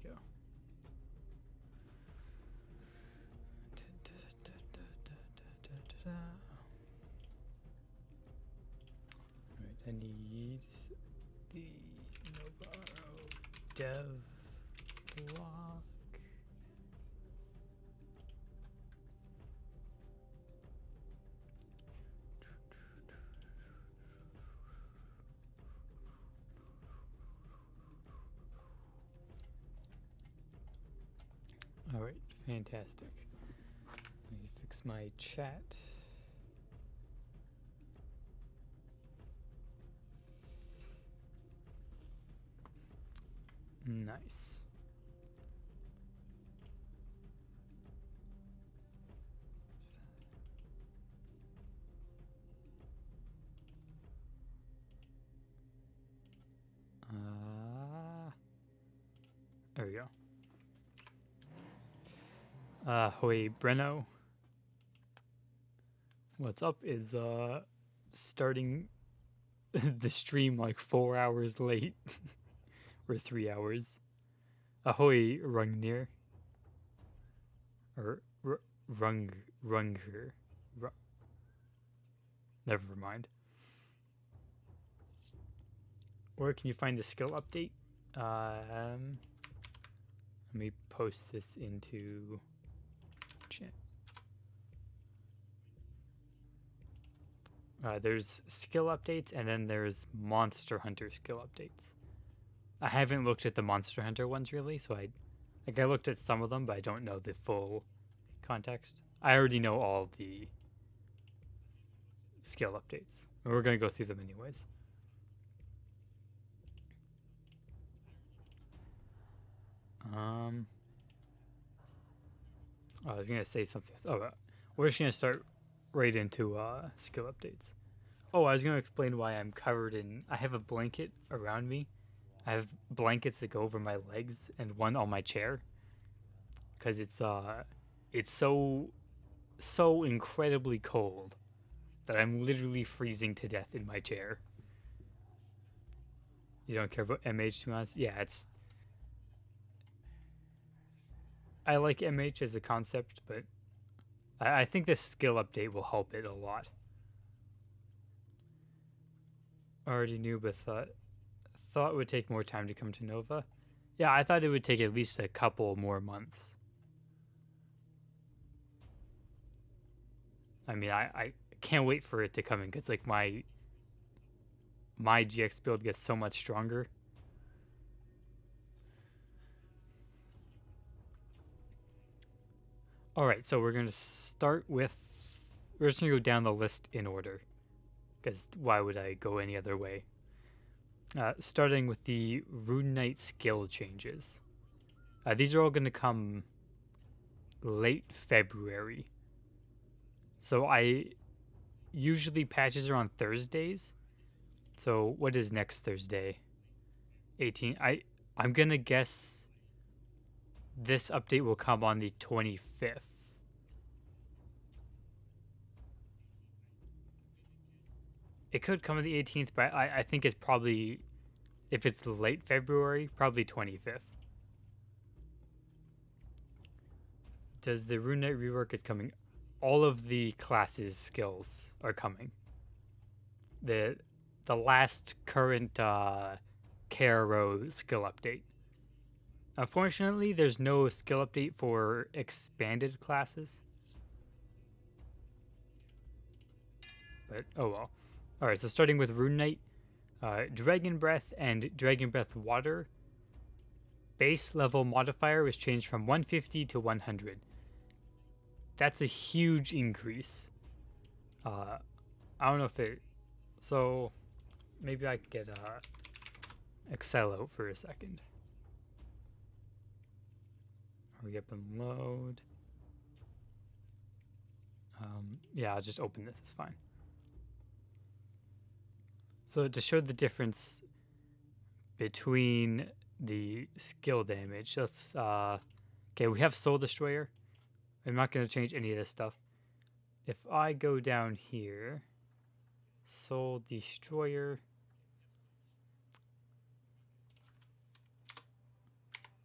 we go. Alright, I need the NovaRO dev block. Alright, fantastic. Let me fix my chat. Nice. There we go. Hoi Breno. What's up is starting the stream like 4 hours late. Or 3 hours. Ahoy Rungnir. Or Runger. Never mind. Where can you find the skill update? Let me post this into chat. There's skill updates, and then there's Monster Hunter skill updates. I haven't looked at the Monster Hunter ones really, so I looked at some of them, but I don't know the full context. I already know all the skill updates. We're gonna go through them anyways. I was gonna say something. Oh, we're just gonna start right into skill updates. Oh, I was gonna explain why I'm covered in. I have a blanket around me. I have blankets that go over my legs and one on my chair, because it's so incredibly cold that I'm literally freezing to death in my chair. You don't care about MH too much? Yeah, it's. I like MH as a concept, but I think this skill update will help it a lot. Already knew, but thought it would take more time to come to Nova. Yeah, I thought it would take at least a couple more months. I mean, I can't wait for it to come in, because like my GX build gets so much stronger. Alright, so we're going to start with... We're just going to go down the list in order, because why would I go any other way? Starting with the Rune Knight skill changes. These are all going to come late February. So usually patches are on Thursdays. So what is next Thursday? 18. I'm going to guess this update will come on the 25th. It could come on the 18th, but I think it's probably, if it's late February, probably 25th. Does the Rune Knight rework is coming? All of the classes skills are coming. The last current KRO skill update. Unfortunately, there's no skill update for expanded classes. But oh well. Alright, so starting with Rune Knight, Dragon Breath and Dragon Breath Water. Base level modifier was changed from 150 to 100. That's a huge increase. I don't know if it... So, maybe I could get Excel out for a second. Hurry up and load. Yeah, I'll just open this, it's fine. So to show the difference between the skill damage, let's okay, we have Soul Destroyer. I'm not going to change any of this stuff. If I go down here, Soul Destroyer,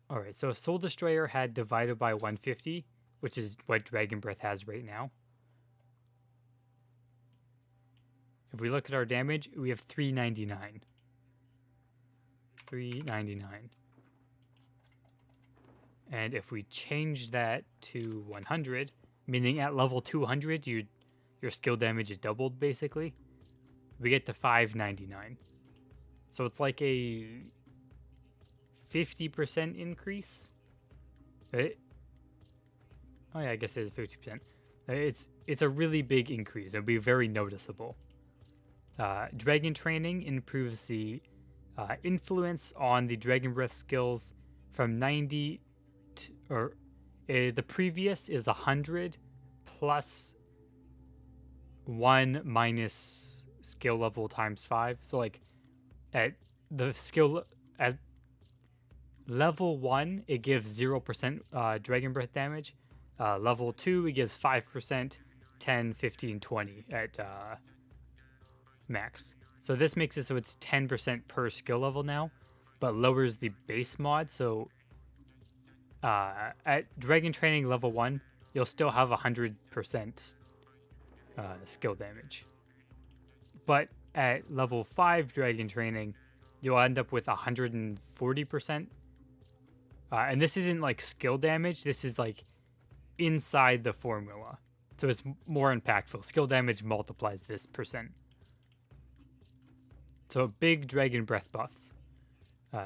All right, so Soul Destroyer had divided by 150, which is what Dragon Breath has right now. If we look at our damage, we have 399. 399. And if we change that to 100, meaning at level 200, your skill damage is doubled, basically, we get to 599. So it's like a 50% increase. Right? Oh yeah, I guess it is 50%. It's a really big increase. It'll be very noticeable. Dragon Training improves the influence on the Dragon Breath skills from 90 to, or the previous is 100 plus 1 minus skill level times 5. So like at the skill at level 1 it gives 0% Dragon Breath damage. Level 2 it gives 5%, 10, 15, 20 at max. So this makes it so it's 10% per skill level now, but lowers the base mod. So at Dragon Training level 1, you'll still have 100% skill damage. But at level 5 Dragon Training, you'll end up with 140%. And this isn't like skill damage, this is like inside the formula. So it's more impactful. Skill damage multiplies this percent. So big Dragon Breath buffs.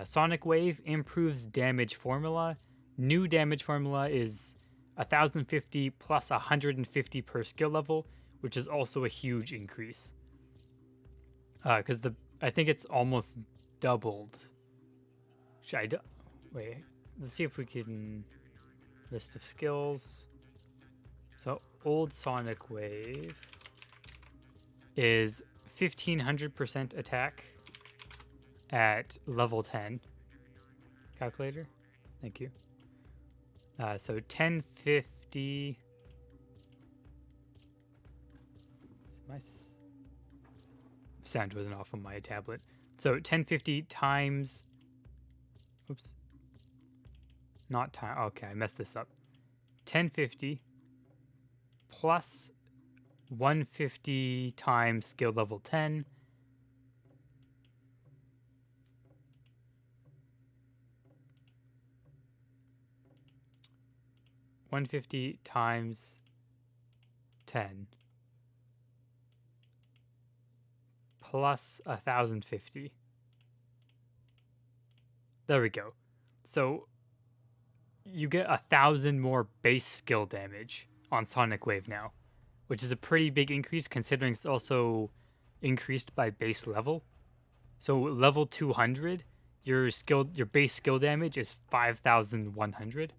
Sonic Wave improves damage formula. New damage formula is 1050 plus 150 per skill level, which is also a huge increase. Because I think it's almost doubled. Wait, let's see if we can list of skills. So old Sonic Wave is 1500% attack at level 10. Calculator, thank you. So 1050. My sound wasn't off on my tablet. So 1050 times. Oops. Not time. Okay, I messed this up. 1050 plus 150 times skill level 10. $150 times 10 plus 1050. There we go. So you get 1,000 more base skill damage on Sonic Wave now, which is a pretty big increase considering it's also increased by base level. So level 200, your base skill damage is 5,100.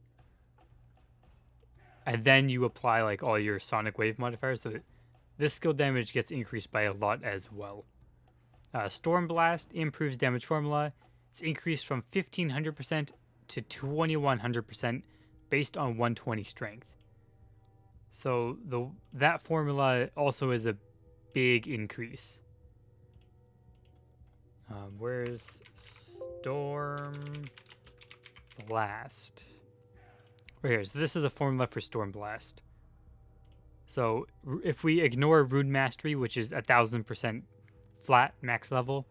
And then you apply like all your Sonic Wave modifiers, so this skill damage gets increased by a lot as well. Storm Blast improves damage formula. It's increased from 1500% to 2100% based on 120 strength. So that formula also is a big increase. Where's Storm Blast? Right here. So this is the formula for Storm Blast. So if we ignore Rune Mastery, which is 1000% flat max level,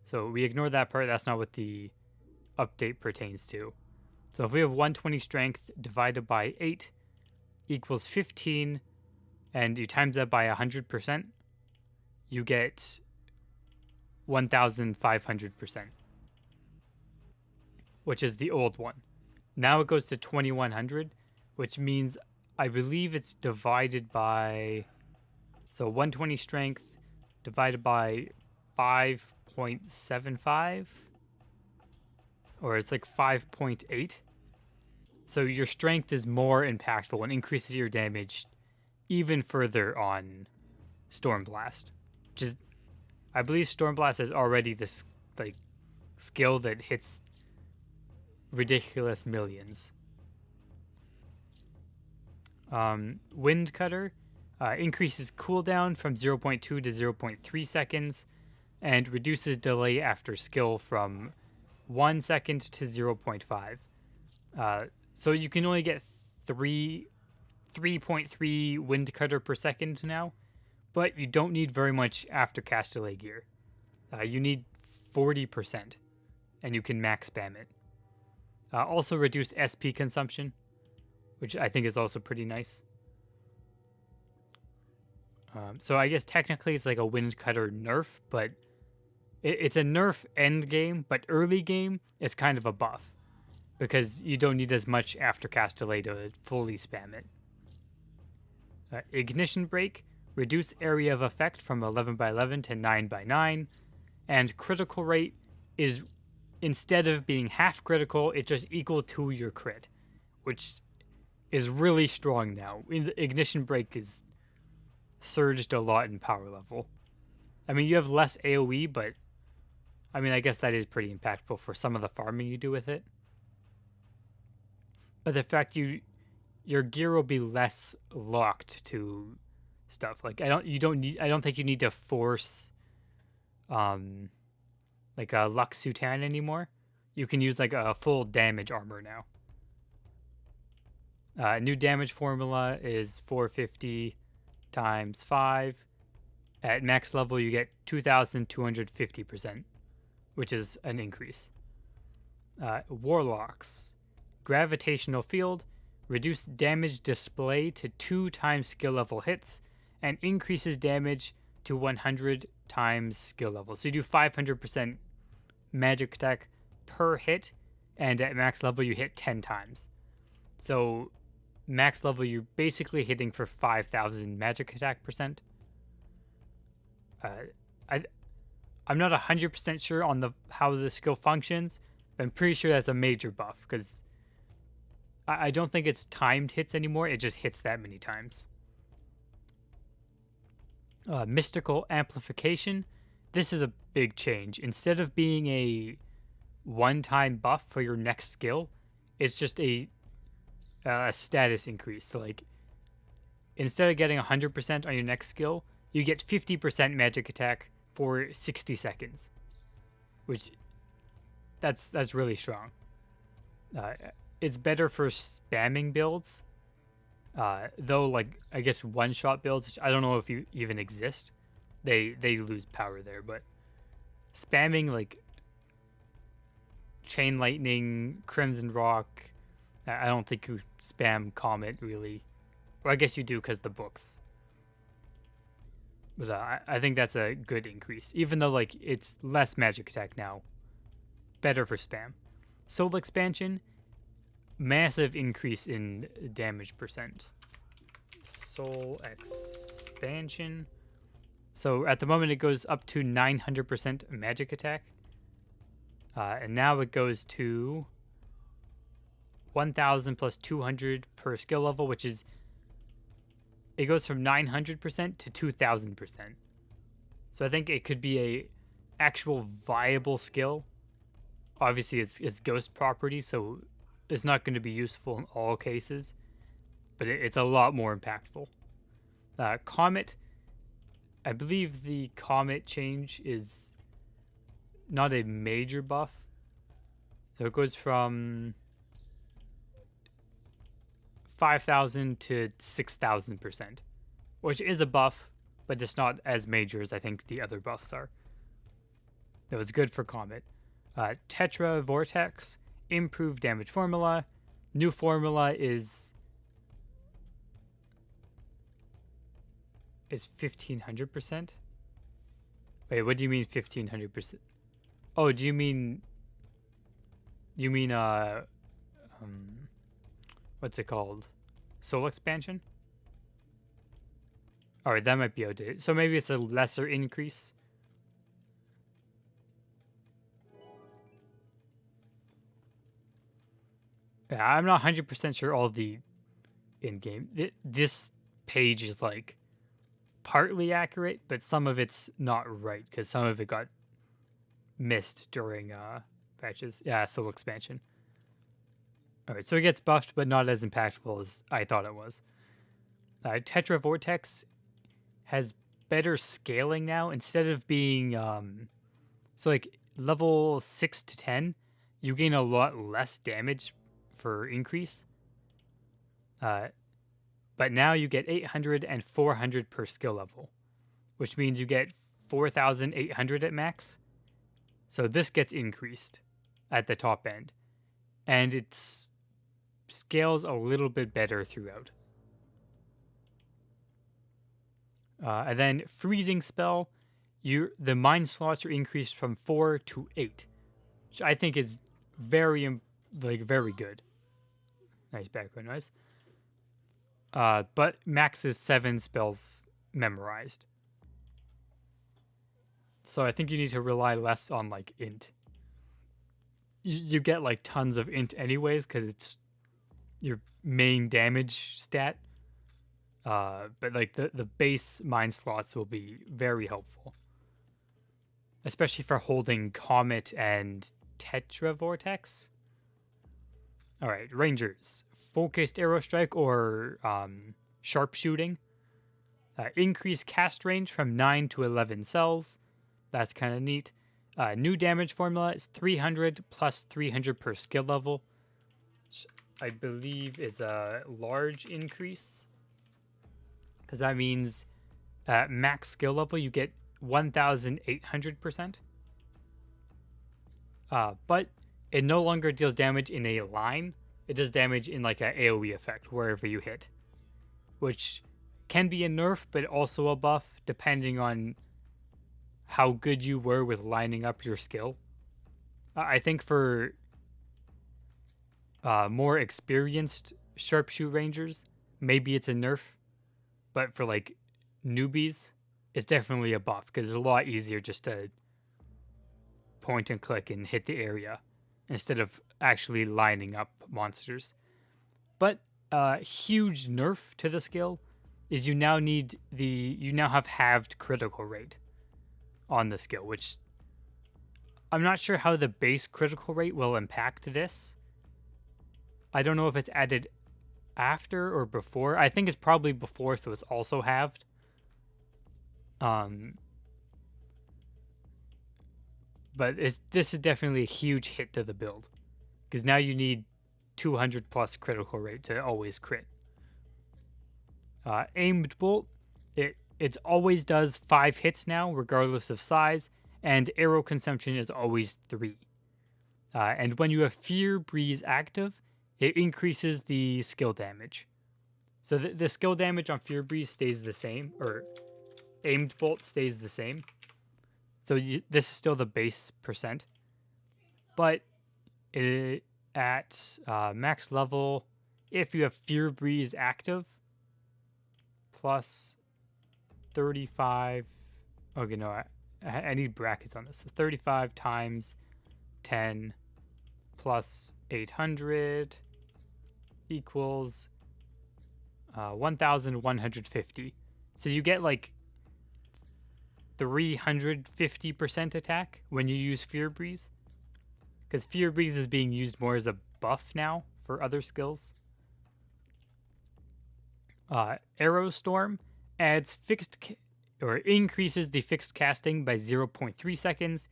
so we ignore that part. That's not what the update pertains to. So if we have 120 strength divided by 8 equals 15, and you times that by 100%, you get 1,500%, which is the old one. Now it goes to 2,100, which means I believe it's divided by, so 120 strength divided by 5.75, or it's like 5.8. So your strength is more impactful and increases your damage even further on Storm Blast, which is, I believe Storm Blast is already this like skill that hits ridiculous millions. Wind Cutter increases cooldown from 0.2 to 0.3 seconds and reduces delay after skill from 1 second to 0.5. So you can only get 3.3 wind cutter per second now, but you don't need very much after cast delay gear. You need 40%, and you can max spam it. Also reduce SP consumption, which I think is also pretty nice. So I guess technically it's like a wind cutter nerf, but it's a nerf end game, but early game it's kind of a buff because you don't need as much after cast delay to fully spam it. Ignition break, reduce area of effect from 11x11 to 9x9, and critical rate is, instead of being half critical, it's just equal to your crit, which is really strong now. Ignition break is surged a lot in power level. I mean, you have less AoE, but I mean, I guess that is pretty impactful for some of the farming you do with it. But the fact your gear will be less locked to stuff. Like I don't think you need to force like a Lux Sutan anymore. You can use like a full damage armor now. New damage formula is 450 times 5. At max level, you get 2,250%, which is an increase. Warlocks. Gravitational field. Reduce damage display to 2 times skill level hits, and increases damage to 100 times skill level. So you do 500% magic attack per hit, and at max level, you hit 10 times. So max level, you're basically hitting for 5,000 magic attack percent. I'm not 100% sure on how the skill functions, but I'm pretty sure that's a major buff, because I don't think it's timed hits anymore. It just hits that many times. Mystical amplification. This is a big change. Instead of being a one-time buff for your next skill, it's just a status increase. So like, instead of getting 100% on your next skill, you get 50% magic attack for 60 seconds, which that's really strong. It's better for spamming builds, though. Like I guess one-shot builds, which I don't know if you even exist, they lose power there. But spamming like Chain Lightning, Crimson Rock, I don't think you spam Comet really. Or I guess you do because the books. But I think that's a good increase, even though like it's less magic attack now. Better for spam. Soul expansion, massive increase in damage percent. Soul expansion. So at the moment it goes up to 900% magic attack. And now it goes to 1,000 plus 200 per skill level, which is, it goes from 900% to 2,000%. So I think it could be a actual viable skill. Obviously, it's ghost property, so it's not going to be useful in all cases, but it's a lot more impactful. Comet, I believe the Comet change is not a major buff. So it goes from 5,000 to 6,000%, which is a buff, but it's not as major as I think the other buffs are. That was good for Comet. Tetra Vortex, improved damage formula. New formula is 1,500%. Wait, what do you mean 1,500%? Oh, do you mean what's it called? Soul expansion? Alright, that might be outdated. So maybe it's a lesser increase. Yeah, I'm not 100% sure all the in-game. This page is like partly accurate, but some of it's not right because some of it got missed during patches. Yeah, soul expansion. Alright, so it gets buffed, but not as impactful as I thought it was. Tetra Vortex has better scaling now. Instead of being so like level 6 to 10, you gain a lot less damage for increase. But now you get 800 and 400 per skill level, which means you get 4,800 at max. So this gets increased at the top end, and it scales a little bit better throughout. And then freezing spell, the mine slots are increased from 4 to 8, which I think is very good. Nice background noise. But max is 7 spells memorized. So I think you need to rely less on like int. You get like tons of int anyways because it's your main damage stat. But like the base mine slots will be very helpful, especially for holding Comet and Tetra Vortex. All right, Rangers. Focused arrow strike or sharpshooting. Increase cast range from 9 to 11 cells. That's kind of neat. New damage formula is 300 plus 300 per skill level, which I believe is a large increase. Because that means at max skill level, you get 1,800%. But it no longer deals damage in a line. It does damage in like an AoE effect wherever you hit, which can be a nerf, but also a buff depending on how good you were with lining up your skill. I think for more experienced sharpshoot rangers, maybe it's a nerf, but for like newbies, it's definitely a buff because it's a lot easier just to point and click and hit the area instead of actually lining up monsters. But a huge nerf to the skill is you now have halved critical rate on the skill, which I'm not sure how the base critical rate will impact this. I don't know if it's added after or before. I think it's probably before, so it's also halved. But this is definitely a huge hit to the build, because now you need 200 plus critical rate to always crit. Aimed bolt, it always does 5 hits now, regardless of size, and arrow consumption is always 3. And when you have Fear Breeze active, it increases the skill damage. So the skill damage on Fear Breeze stays the same, or aimed bolt stays the same. So this is still the base percent. But at max level, if you have Fear Breeze active, plus 35... Okay, no, I need brackets on this. So 35 times 10 plus 800 equals 1,150. So you get like 350% attack when you use Fear Breeze, because Fear Breeze is being used more as a buff now for other skills. Arrow Storm adds increases the fixed casting by 0.3 seconds,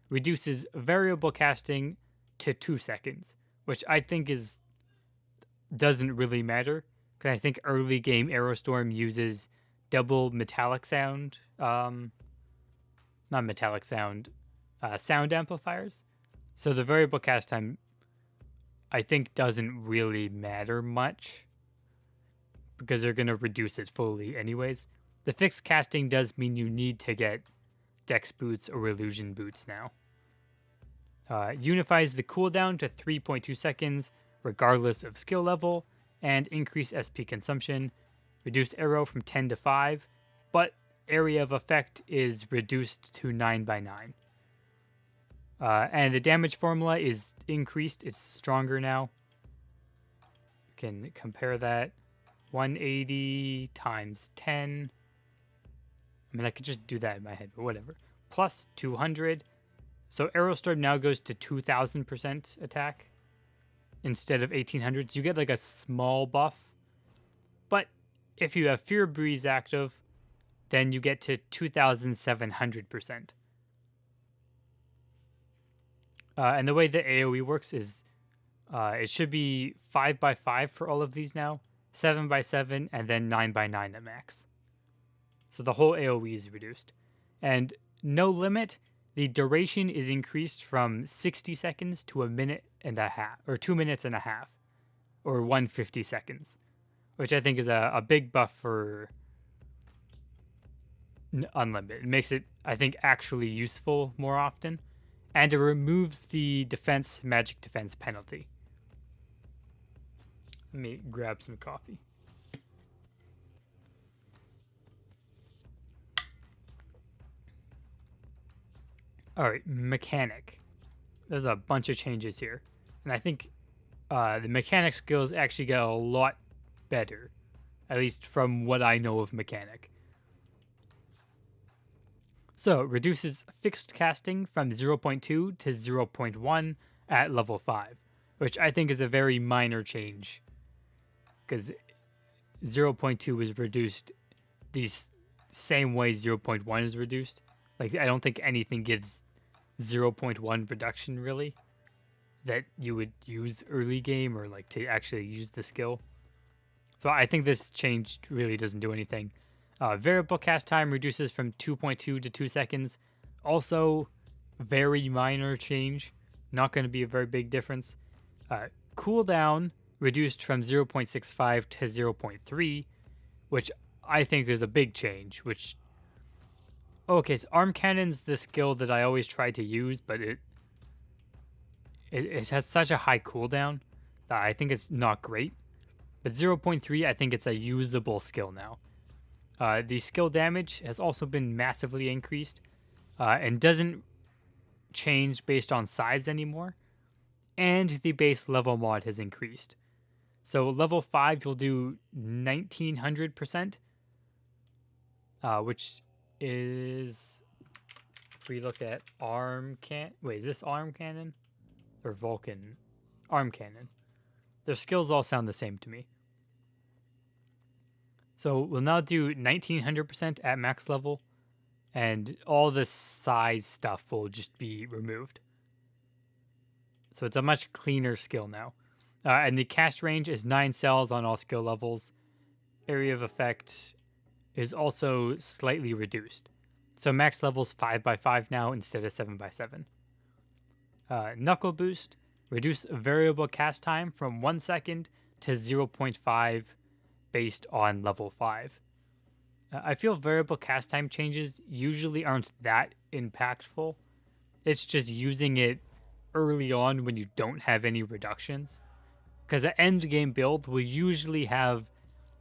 reduces variable casting to 2 seconds, which I think doesn't really matter, because I think early game Arrow Storm uses double metallic sound, not metallic sound, sound amplifiers. So the variable cast time, I think, doesn't really matter much, because they're going to reduce it fully anyways. The fixed casting does mean you need to get Dex boots or illusion boots now. Unifies the cooldown to 3.2 seconds regardless of skill level, and increase SP consumption. Reduced arrow from 10 to 5, but area of effect is reduced to 9 by 9. And the damage formula is increased. It's stronger now. You can compare that. 180 times 10. I mean, I could just do that in my head, but whatever. Plus 200. So Aerostorm now goes to 2,000% attack instead of 1,800. So you get like a small buff. But if you have Fear Breeze active, then you get to 2,700%. And the way the AoE works is It should be 5x5 for all of these now, 7x7, and then 9x9 at max. So the whole AoE is reduced. And no limit, the duration is increased from 60 seconds to a minute and a half, or 2 minutes and a half, or 150 seconds, which I think is a big buff for unlimited. It makes it, I think, actually useful more often. And it removes the magic defense penalty. Let me grab some coffee. All right, mechanic. There's a bunch of changes here. And I think the mechanic skills actually get a lot better, at least from what I know of mechanic. So it reduces fixed casting from 0.2 to 0.1 at level 5, which I think is a very minor change, because 0.2 is reduced the same way 0.1 is reduced. Like, I don't think anything gives 0.1 reduction, really, that you would use early game or, like, to actually use the skill. So I think this change really doesn't do anything. Variable cast time reduces from 2.2 to 2 seconds. Also, very minor change. Not going to be a very big difference. Cooldown reduced from 0.65 to 0.3, which I think is a big change. Okay, so arm cannon's the skill that I always try to use, but it has such a high cooldown that I think it's not great. But 0.3, I think it's a usable skill now. The skill damage has also been massively increased and doesn't change based on size anymore. And the base level mod has increased. So level 5 you'll do 1900%, which is, if we look at is this arm cannon or Vulcan? Arm cannon. Their skills all sound the same to me. So we'll now do 1900% at max level, and all the size stuff will just be removed. So it's a much cleaner skill now. And the cast range is 9 cells on all skill levels. Area of effect is also slightly reduced. So max level's 5x5 now instead of 7x7. Knuckle boost, reduce variable cast time from 1 second to 0.5 based on level 5. I feel variable cast time changes usually aren't that impactful. It's just using it early on when you don't have any reductions. Because the end game build will usually have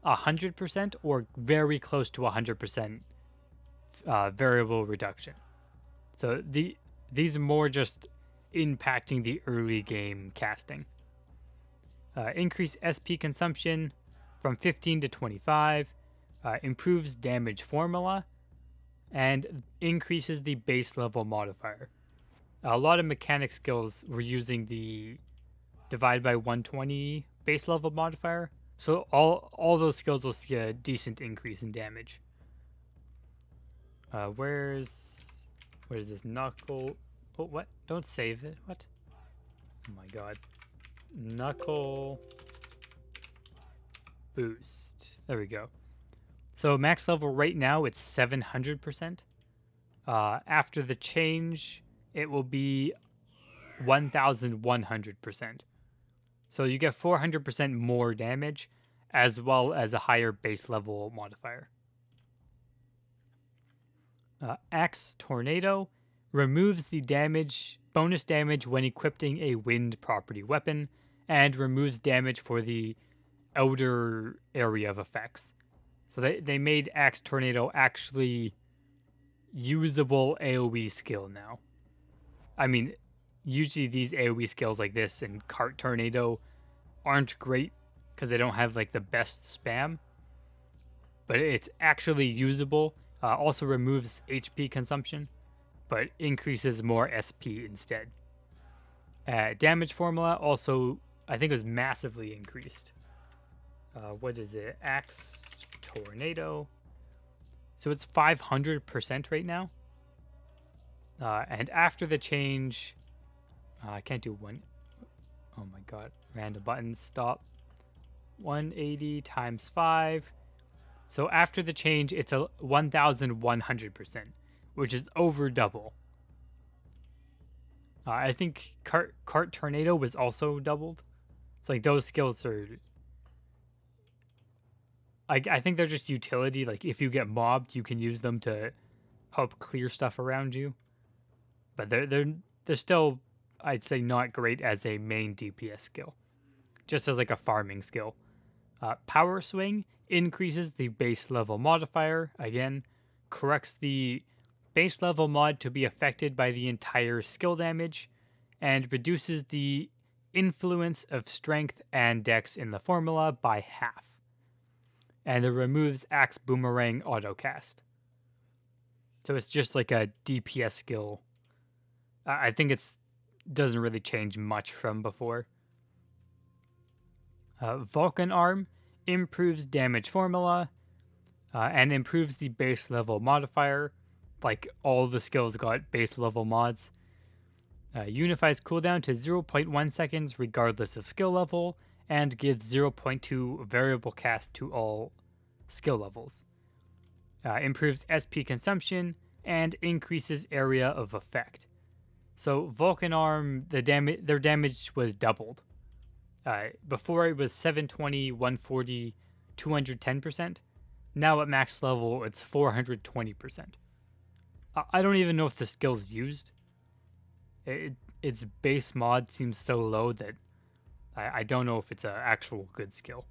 100% or very close to 100% variable reduction. So these are more just impacting the early game casting. Increase SP consumption from 15 to 25, improves damage formula, and increases the base level modifier. A lot of mechanic skills were using the divide by 120 base level modifier, so all those skills will see a decent increase in damage. Where's this knuckle? Oh, what? Don't save it. What? Oh my god. Knuckle boost. There we go. So max level right now it's 700%. After the change, it will be 1,100%. So you get 400% more damage, as well as a higher base level modifier. Axe Tornado removes the bonus damage when equipping a wind property weapon, and removes damage for the outer area of effects. So they made Axe Tornado actually usable AoE skill now. I mean, usually these AoE skills like this and Cart Tornado aren't great because they don't have like the best spam, but it's actually usable. Also removes HP consumption, but increases more SP instead. Damage formula also, I think, was massively increased. What is it? Axe Tornado. So it's 500% right now. And after the change, I can't do one. Oh my god. Random buttons. Stop. 180 times 5. So after the change, it's a 1,100%, which is over double. I think Cart Tornado was also doubled. It's like those skills are... I think they're just utility. Like if you get mobbed, you can use them to help clear stuff around you. But they're still, I'd say, not great as a main DPS skill. Just as like a farming skill. Power Swing increases the base level modifier. Again, corrects the base level mod to be affected by the entire skill damage, and reduces the influence of strength and dex in the formula by half. And it removes Axe Boomerang autocast. So it's just like a DPS skill. I think it doesn't really change much from before. Vulcan Arm improves damage formula and improves the base level modifier. Like all the skills got base level mods. Unifies cooldown to 0.1 seconds regardless of skill level, and gives 0.2 variable cast to all skill levels. Improves SP consumption and increases area of effect. So Vulcan Arm, their damage was doubled. Before it was 720, 140, 210%. Now at max level, it's 420%. I don't even know if the skill's used. Its base mod seems so low that I don't know if it's an actual good skill.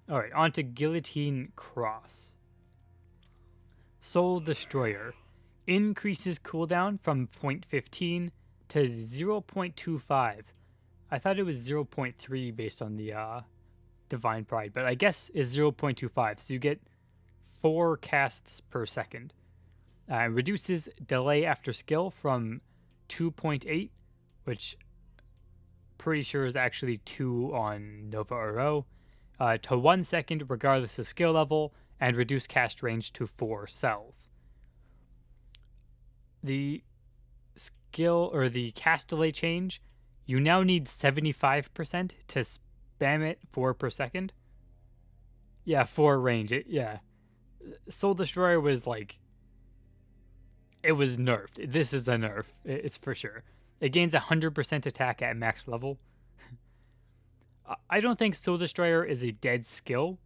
Alright, on to Guillotine Cross. Soul Destroyer increases cooldown from 0.15 to 0.25. I thought it was 0.3 based on the Divine Pride, but I guess it's 0.25, so you get 4 casts per second. Reduces delay after skill from 2.8, which pretty sure is actually 2 on NovaRO, to 1 second regardless of skill level, and reduce cast range to 4 cells. The skill or the cast delay change, you now need 75% to spam it 4 per second. Yeah, 4 range. Soul Destroyer was like... It was nerfed. This is a nerf. It's for sure. It gains 100% attack at max level. I don't think Soul Destroyer is a dead skill,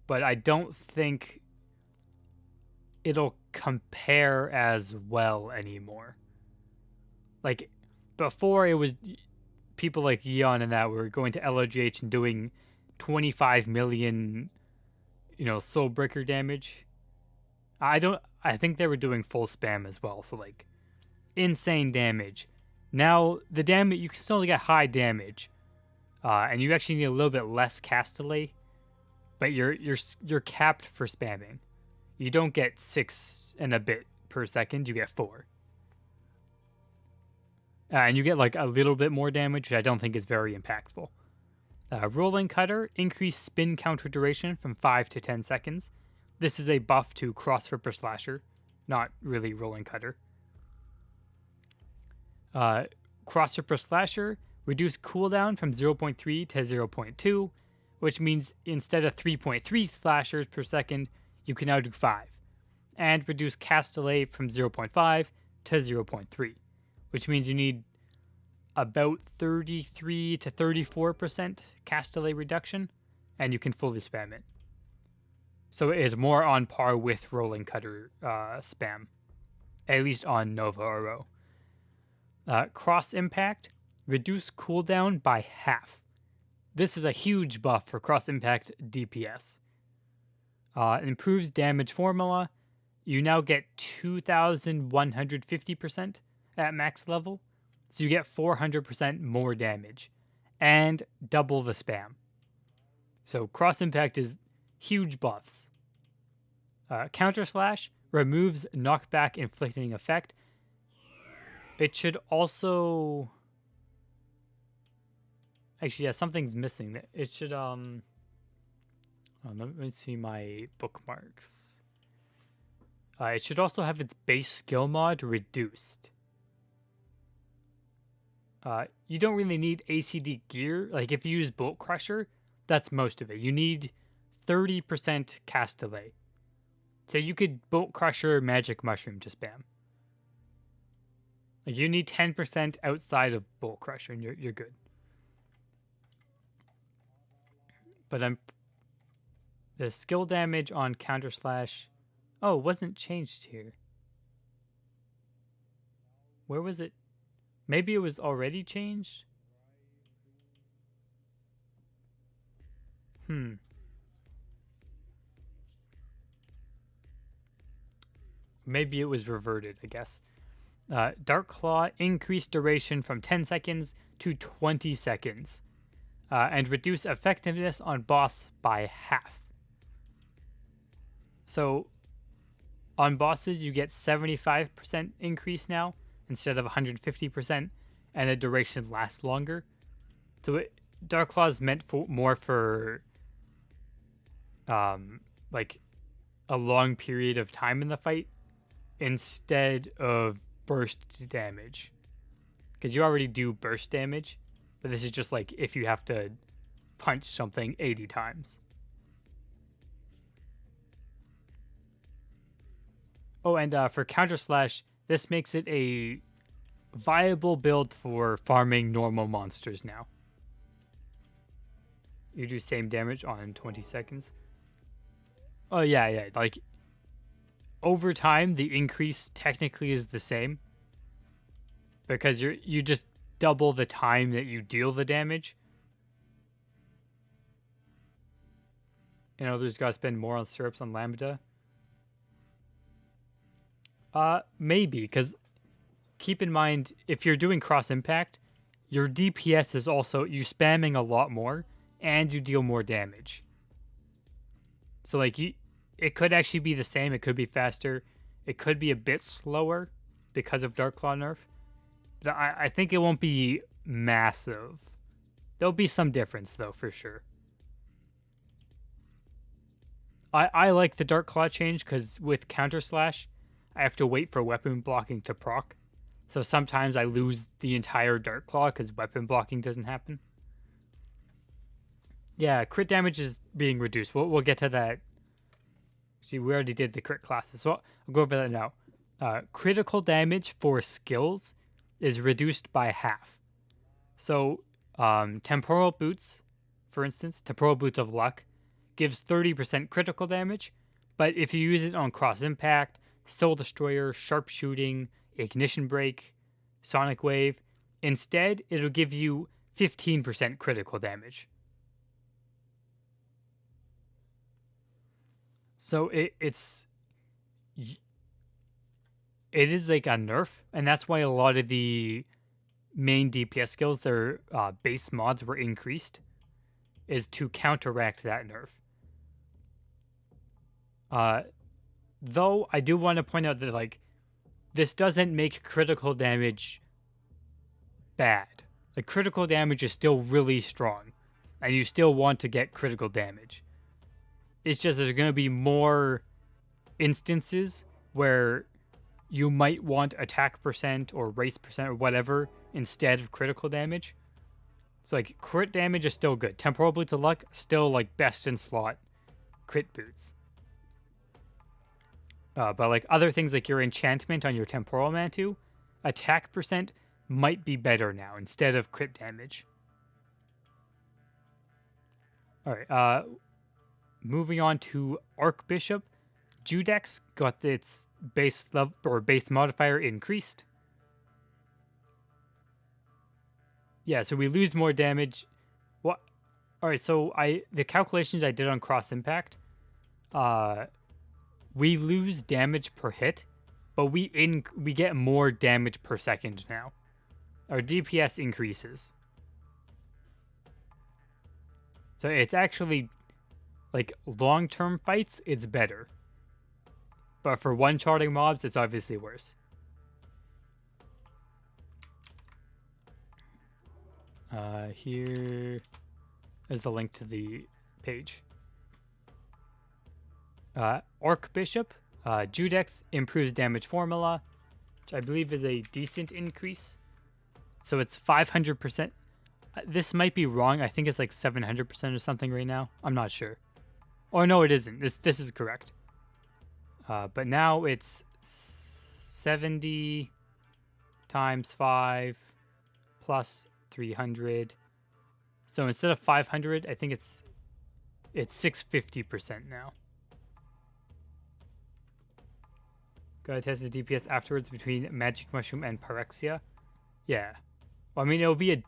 but I don't think it'll compare as well anymore. Like, before it was people like Yeon and that were going to LOGH and doing 25 million, soul breaker damage. I think they were doing full spam as well, so like insane damage. Now the damage, you can still get high damage, and you actually need a little bit less cast delay, but you're capped for spamming. You don't get 6 and a bit per second, you get 4. And you get like a little bit more damage, which I don't think is very impactful. Rolling Cutter, increased spin counter duration from 5 to 10 seconds. This is a buff to Cross Ripper Slasher, not really Rolling Cutter. Cross Ripper Slasher, reduce cooldown from 0.3 to 0.2, which means instead of 3.3 slashers per second, you can now do 5. And reduce cast delay from 0.5 to 0.3, which means you need about 33 to 34% cast delay reduction, and you can fully spam it. So it is more on par with Rolling Cutter spam, at least on NovaRO. Cross Impact, reduce cooldown by half. This is a huge buff for Cross Impact DPS. Improves damage formula. You now get 2,150% at max level, so you get 400% more damage, and double the spam. So Cross Impact is huge buffs. Counter Slash removes knockback inflicting effect. It should also... Actually, yeah, something's missing. It should, let me see my bookmarks. It should also have its base skill mod reduced. You don't really need ACD gear. Like if you use Bolt Crusher, that's most of it. You need 30% cast delay. So you could Bolt Crusher Magic Mushroom to spam. Like you need 10% outside of Bolt Crusher and you're good. But the skill damage on Counter Slash, oh, it wasn't changed here. Where was it? Maybe it was already changed? Maybe it was reverted, I guess. Dark Claw increased duration from 10 seconds to 20 seconds. And reduce effectiveness on boss by half. So on bosses, you get 75% increase now instead of 150%, and the duration lasts longer. So Dark Claw is meant for more for like a long period of time in the fight instead of burst damage, because you already do burst damage, but this is just like if you have to punch something 80 times. Oh, and for Counter Slash, this makes it a viable build for farming normal monsters now. You do same damage on 20 seconds. Oh, yeah. Like, over time, the increase technically is the same. Because you just double the time that you deal the damage. You know, there's gotta spend more on syrups on Lambda. Maybe, because keep in mind, if you're doing cross impact, your DPS is also, you spamming a lot more, and you deal more damage. So, like, it could actually be the same, it could be faster, it could be a bit slower because of Dark Claw nerf. But I think it won't be massive. There'll be some difference, though, for sure. I like the Dark Claw change, because with Counter Slash, I have to wait for weapon blocking to proc. So sometimes I lose the entire Dark Claw because weapon blocking doesn't happen. Yeah, crit damage is being reduced. We'll get to that. See, we already did the crit classes, so I'll go over that now. Critical damage for skills is reduced by half. So Temporal Boots, for instance, Temporal Boots of Luck, gives 30% critical damage, but if you use it on Cross Impact, Soul Destroyer, Sharpshooting, Ignition Break, Sonic Wave, instead it'll give you 15% critical damage. So it is like a nerf, and that's why a lot of the main DPS skills, their base mods were increased, is to counteract that nerf. Though I do want to point out that, like, this doesn't make critical damage bad. Like, critical damage is still really strong, and you still want to get critical damage. It's just there's going to be more instances where you might want attack percent or race percent or whatever instead of critical damage. So, like, crit damage is still good. Temporal Boots of Luck, still, like, best in slot crit boots. But, like, other things like your enchantment on your Temporal Mantu, attack percent might be better now instead of crit damage. Alright, moving on to Archbishop. Judex got its base level or base modifier increased. Yeah, so we lose more damage. What? Alright, so the calculations I did on Cross Impact, we lose damage per hit, but we get more damage per second now. Our DPS increases. So it's actually, like, long-term fights, it's better. But for one-shotting mobs, it's obviously worse. Here is the link to the page. Archbishop, Judex improves damage formula, which I believe is a decent increase. So it's 500%. This might be wrong. I think it's like 700% or something right now. I'm not sure. Oh, no, it isn't. This is correct. But now it's 70 times 5 plus 300. So instead of 500, I think it's 650% now. Gotta test the DPS afterwards between Magic Mushroom and Pyrexia. Yeah. Well, I mean, it'll be a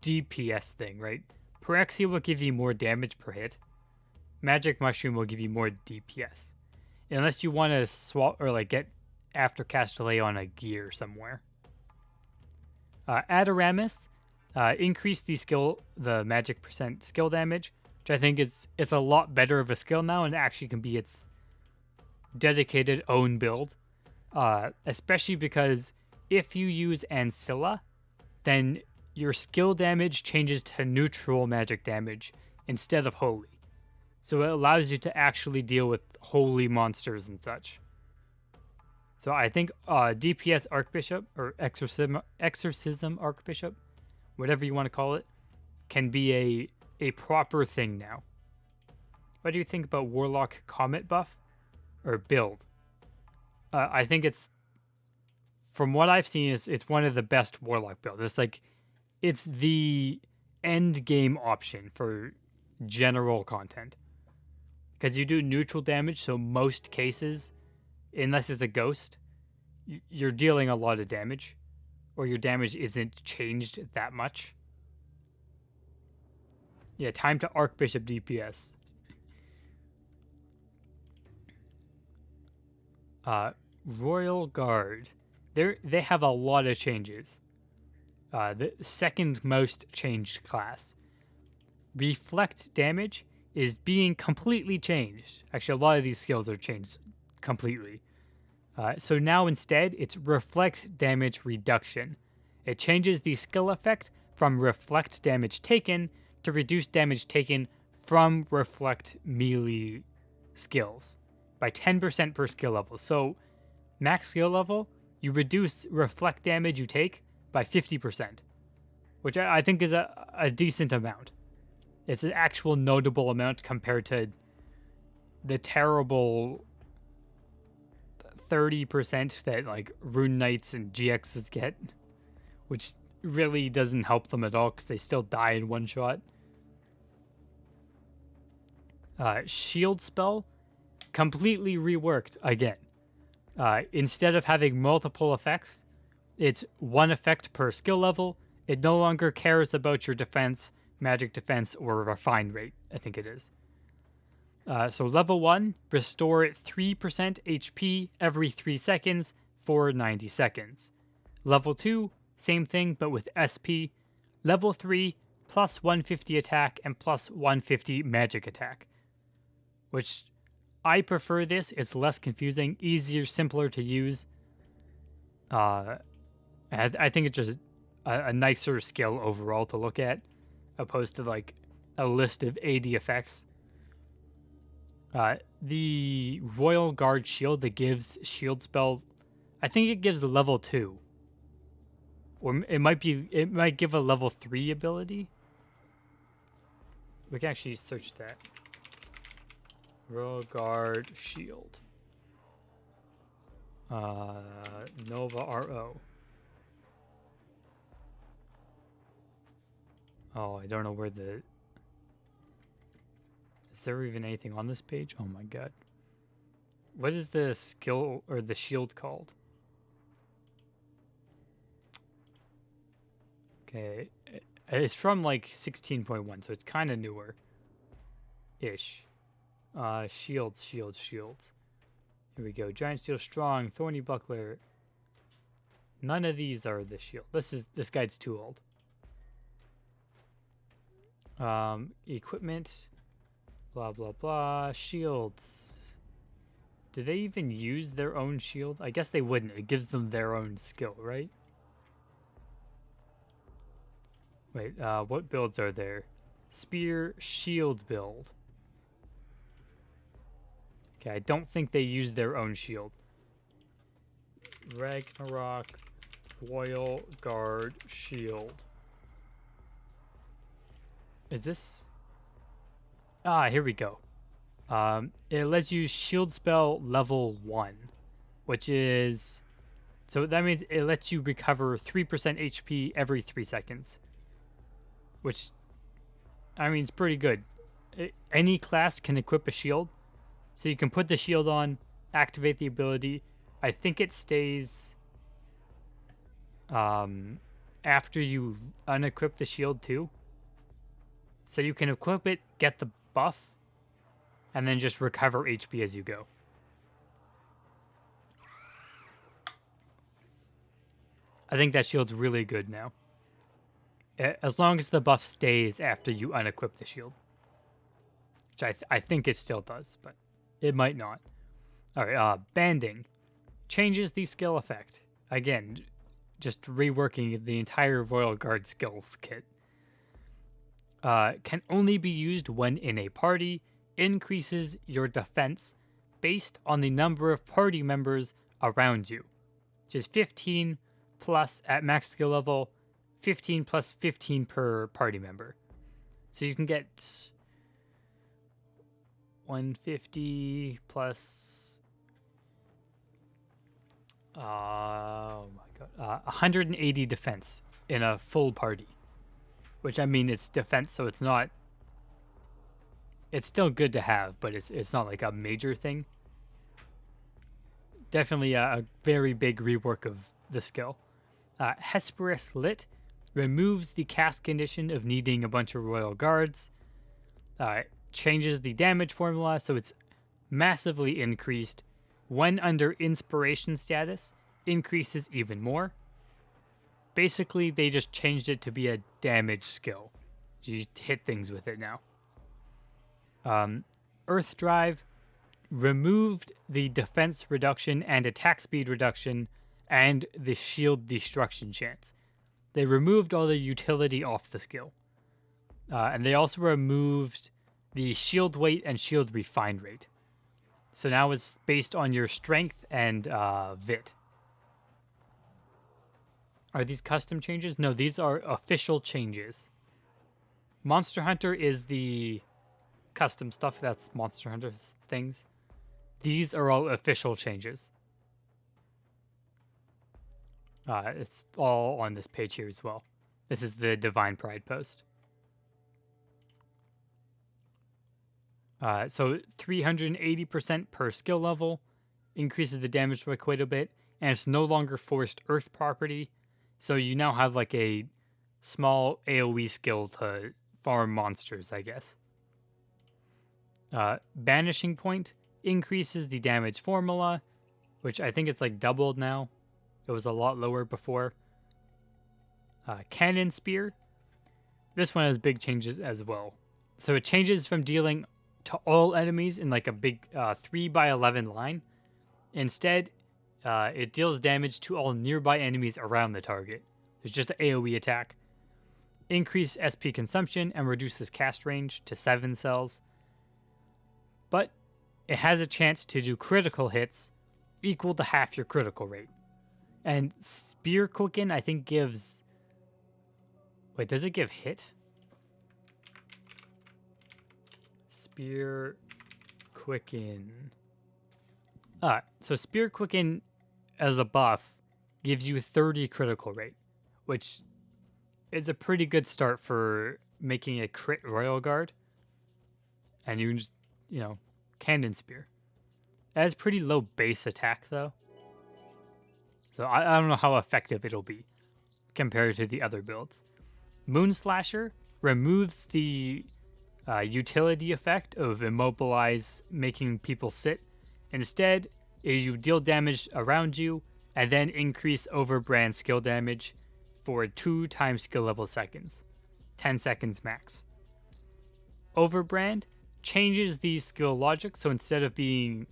DPS thing, right? Pyrexia will give you more damage per hit. Magic Mushroom will give you more DPS. Unless you want to swap or like get Aftercast Delay on a gear somewhere. Adoramus, increase the magic percent skill damage, which I think it's a lot better of a skill now, and actually can be its dedicated own build. Especially because if you use Ancilla, then your skill damage changes to neutral magic damage instead of holy. So it allows you to actually deal with holy monsters and such. So I think DPS Archbishop, or Exorcism Archbishop, whatever you want to call it, can be a proper thing now. What do you think about Warlock Comet buff? Or build? I think it's, from what I've seen, it's one of the best Warlock builds. It's the end game option for general content. Because you do neutral damage, so most cases, unless it's a ghost, you're dealing a lot of damage, or your damage isn't changed that much. Yeah, time to Archbishop DPS. Royal Guard. They have a lot of changes. The second most changed class. Reflect damage is being completely changed. Actually, a lot of these skills are changed completely. So now instead, it's Reflect Damage Reduction. It changes the skill effect from Reflect Damage Taken to Reduce Damage Taken from Reflect melee skills by 10% per skill level. So max skill level, you reduce Reflect damage you take by 50%, which I think is a decent amount. It's an actual notable amount compared to the terrible 30% that like Rune Knights and GXs get, which really doesn't help them at all because they still die in one shot. Shield spell, completely reworked again. Instead of having multiple effects, it's one effect per skill level. It no longer cares about your defense, magic defense, or refine rate, I think it is. So level 1, restore 3% HP every 3 seconds for 90 seconds. Level 2, same thing but with SP. Level 3, plus 150 attack and plus 150 magic attack. Which, I prefer this. It's less confusing, easier, simpler to use. I think it's just a nicer skill overall to look at, opposed to like a list of 80 effects. The Royal Guard shield that gives shield spell, I think it gives the level 2. Or it might give a level 3 ability. We can actually search that. Royal Guard shield. NovaRO. Oh, I don't know where the... Is there even anything on this page? Oh my god. What is the skill or the shield called? Okay. It's from like 16.1, so it's kind of newer. Ish. Shields. Here we go. Giant Steel Strong, Thorny Buckler. None of these are the shield. This guide's too old. Equipment. Blah, blah, blah. Shields. Do they even use their own shield? I guess they wouldn't. It gives them their own skill, right? Wait, what builds are there? Spear shield build. Okay, I don't think they use their own shield. Ragnarok Royal Guard shield. Is this? Ah, here we go. It lets you shield spell level 1, which is... So that means it lets you recover 3% HP every 3 seconds. Which, I mean, it's pretty good. Any class can equip a shield. So you can put the shield on, activate the ability. I think it stays after you unequip the shield too. So you can equip it, get the buff, and then just recover HP as you go. I think that shield's really good now. As long as the buff stays after you unequip the shield. Which I think it still does, but it might not. Alright, banding. Changes the skill effect. Again, just reworking the entire Royal Guard skills kit. Can only be used when in a party. Increases your defense based on the number of party members around you. Which is 15 plus at max skill level, 15 plus 15 per party member. So you can get 150 plus... oh my god. 180 defense in a full party. Which, I mean, it's defense, so it's not... It's still good to have, but it's not like a major thing. Definitely a very big rework of the skill. Hesperus Lit removes the cast condition of needing a bunch of Royal Guards. Changes the damage formula, so it's massively increased. When under inspiration status, increases even more. Basically, they just changed it to be a damage skill. You just hit things with it now. Earth Drive removed the defense reduction and attack speed reduction and the shield destruction chance. They removed all the utility off the skill. And they also removed the shield weight and shield refine rate. So now it's based on your strength and vit. Are these custom changes? No, these are official changes. Monster Hunter is the custom stuff. That's Monster Hunter things. These are all official changes. It's all on this page here as well. This is the Divine Pride post. So 380% per skill level, increases the damage by quite a bit, and it's no longer forced earth property, so you now have like a small AoE skill to farm monsters, I guess. Banishing Point increases the damage formula, which I think it's like doubled now. It was a lot lower before. Cannon Spear. This one has big changes as well. So it changes from dealing to all enemies in like a big 3x11 line. Instead, it deals damage to all nearby enemies around the target. It's just an AoE attack. Increase SP consumption and reduces cast range to 7 cells. But it has a chance to do critical hits equal to half your critical rate. And Spear Quicken, I think, gives... Wait, does it give hit? Spear Quicken. So Spear Quicken as a buff gives you 30 critical rate, which is a pretty good start for making a crit Royal Guard. And you can just, you know, Cannon Spear. It has pretty low base attack, though. So I don't know how effective it'll be compared to the other builds. Moonslasher removes the utility effect of immobilize, making people sit. Instead, you deal damage around you and then increase overbrand skill damage for 2 times skill level seconds. 10 seconds max. Overbrand changes the skill logic, so instead of being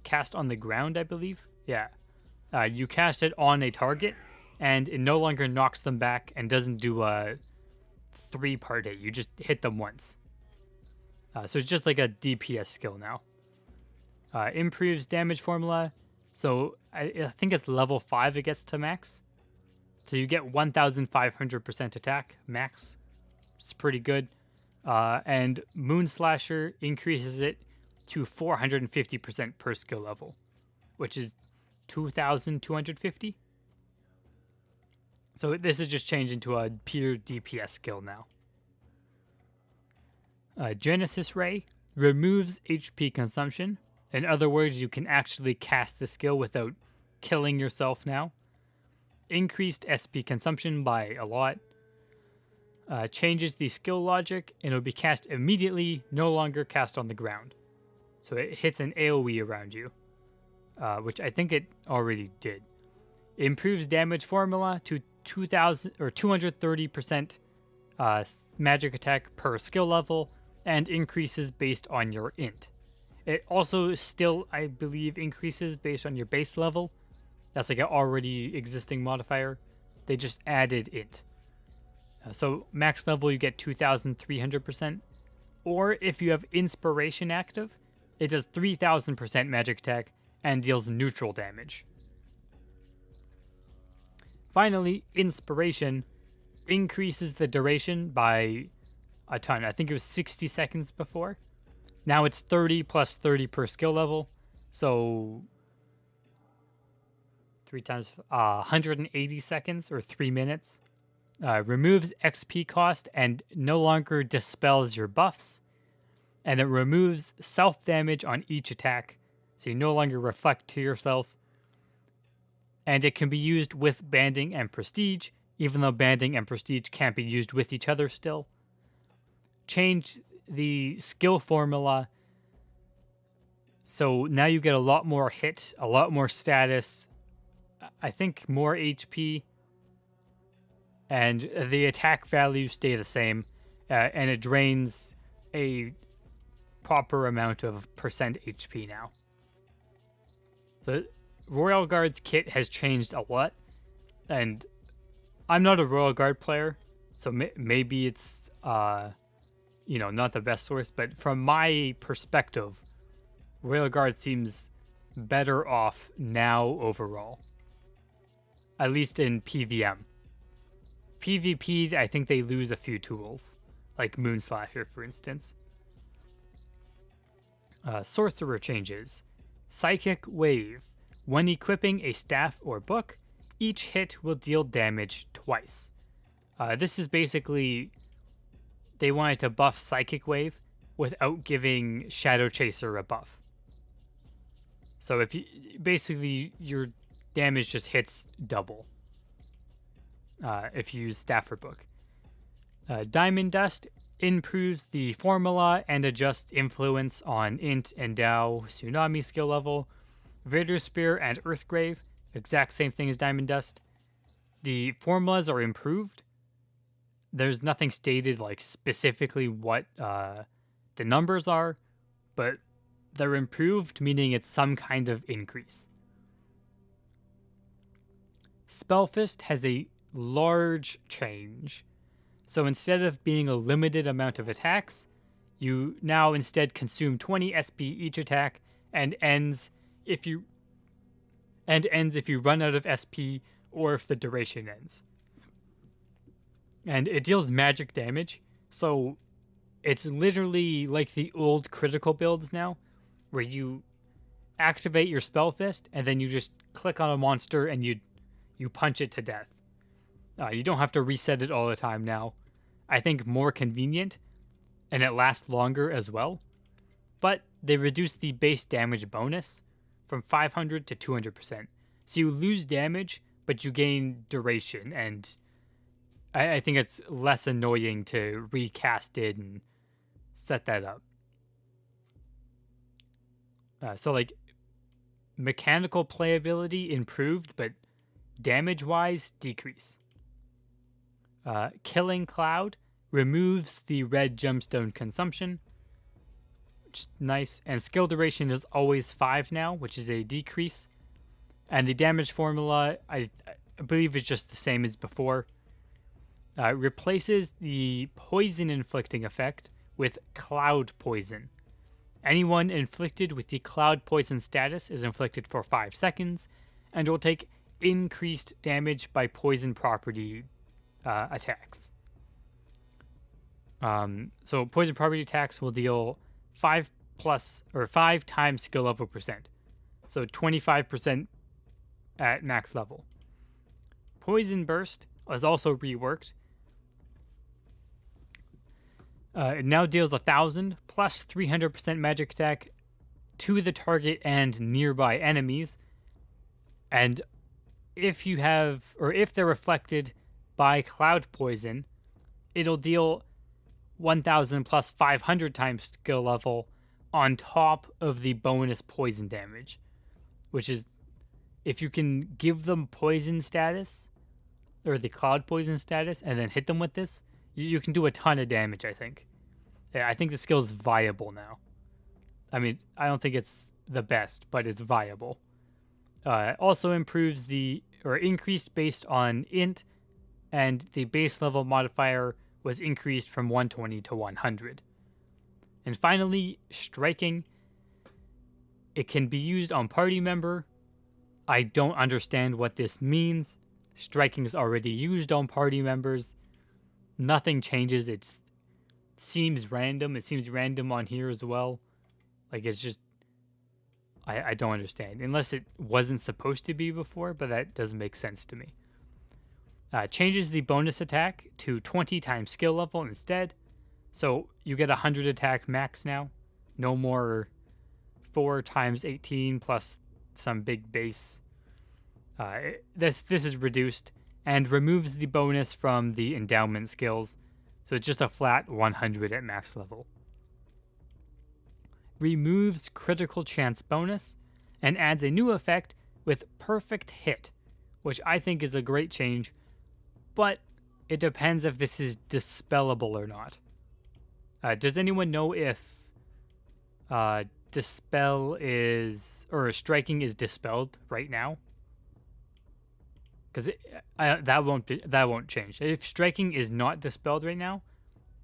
cast on the ground, I believe, you cast it on a target, and it no longer knocks them back and doesn't do a 3-part hit. You just hit them once. So it's just like a DPS skill now. Improves damage formula, so I think it's level 5 it gets to max. So you get 1,500% attack max. It's pretty good. And Moon Slasher increases it to 450% per skill level, which is 2,250. So this is just changed into a pure DPS skill now. Genesis Ray removes HP consumption. In other words, you can actually cast the skill without killing yourself now. Increased SP consumption by a lot. Changes the skill logic, and it'll be cast immediately, no longer cast on the ground. So it hits an AoE around you, which I think it already did. Improves damage formula to 2,000 or 230% magic attack per skill level, and increases based on your int. It also still, I believe, increases based on your base level. That's like an already existing modifier. They just added int. So max level, you get 2,300%. Or if you have Inspiration active, it does 3,000% magic attack and deals neutral damage. Finally, Inspiration increases the duration by a ton. I think it was 60 seconds before. Now it's 30 plus 30 per skill level. So 3 times 180 seconds or 3 minutes. Removes XP cost and no longer dispels your buffs. And it removes self-damage on each attack. So you no longer reflect to yourself. And it can be used with banding and prestige, even though banding and prestige can't be used with each other still. Change the skill formula. So now you get a lot more hit, a lot more status, I think more HP, and the attack values stay the same, and it drains a proper amount of percent HP now. So Royal Guard's kit has changed a lot, and I'm not a Royal Guard player, so maybe it's not the best source, but from my perspective, Royal Guard seems better off now overall. At least in PVM. PvP, I think they lose a few tools, like Moon Slasher, for instance. Sorcerer changes. Psychic Wave. When equipping a staff or book, each hit will deal damage twice. This is basically, they wanted to buff Psychic Wave without giving Shadow Chaser a buff. So if you basically your damage just hits double if you use staff or book. Diamond Dust improves the formula and adjusts influence on int, endow, tsunami skill level. Vader Spear and Earthgrave, exact same thing as Diamond Dust. The formulas are improved. There's nothing stated like specifically what the numbers are, but they're improved, meaning it's some kind of increase. Spellfist has a large change. So instead of being a limited amount of attacks, you now instead consume 20 SP each attack and ends if you run out of SP or if the duration ends. And it deals magic damage, so it's literally like the old critical builds now, where you activate your Spellfist and then you just click on a monster and you punch it to death. You don't have to reset it all the time now. I think more convenient, and it lasts longer as well. But they reduce the base damage bonus from 500 to 200%. So you lose damage, but you gain duration, and I think it's less annoying to recast it and set that up. So like mechanical playability improved, but damage-wise decrease. Killing Cloud removes the red gemstone consumption, which is nice, and skill duration is always 5 now, which is a decrease. And the damage formula, I believe, is just the same as before. Replaces the poison inflicting effect with cloud poison. Anyone inflicted with the cloud poison status is inflicted for 5 seconds, and will take increased damage by poison property attacks. So poison property attacks will deal 5 times skill level percent. So 25% at max level. Poison Burst is also reworked. It now deals 1,000 plus 300% magic attack to the target and nearby enemies. And if they're reflected by cloud poison, it'll deal 1,000 plus 500 times skill level on top of the bonus poison damage, which is if you can give them poison status or the cloud poison status and then hit them with this, you can do a ton of damage, I think. Yeah, I think the skill's viable now. I mean, I don't think it's the best, but it's viable. Also improves increased based on int, and the base level modifier was increased from 120 to 100. And finally, striking. It can be used on party member. I don't understand what this means. Striking is already used on party members. Nothing changes. It seems random. It seems random on here as well. Like, it's just... I don't understand. Unless it wasn't supposed to be before, but that doesn't make sense to me. Changes the bonus attack to 20 times skill level instead. So you get 100 attack max now. No more 4 times 18 plus some big base. This is reduced and removes the bonus from the endowment skills. So it's just a flat 100 at max level. Removes critical chance bonus and adds a new effect with perfect hit, which I think is a great change, but it depends if this is dispellable or not. Does anyone know if dispel or striking is dispelled right now? Because that won't change. If striking is not dispelled right now,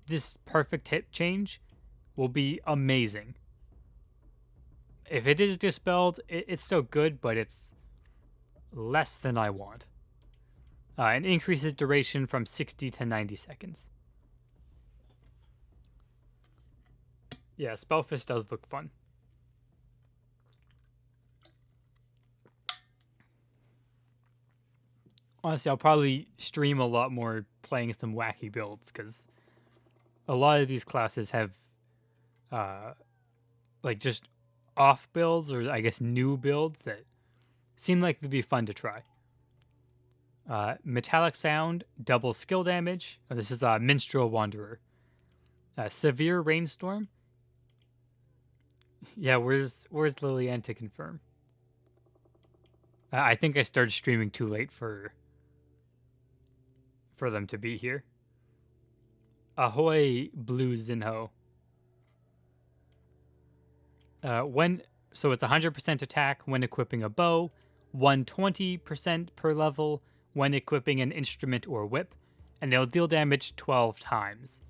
this perfect hit change will be amazing. If it is dispelled, it's still good, but it's less than I want. And increases duration from 60 to 90 seconds. Yeah, Spellfist does look fun. Honestly, I'll probably stream a lot more playing some wacky builds, because a lot of these classes have like just off builds, or I guess new builds that seem like they'd be fun to try. Metallic Sound, double skill damage. Oh, this is a Minstrel Wanderer. Severe Rainstorm. Yeah, where's Lillian to confirm? I think I started streaming too late for them to be here. Ahoy, Blue Zinho. So it's 100% attack when equipping a bow, 120% per level when equipping an instrument or whip, and they'll deal damage 12 times.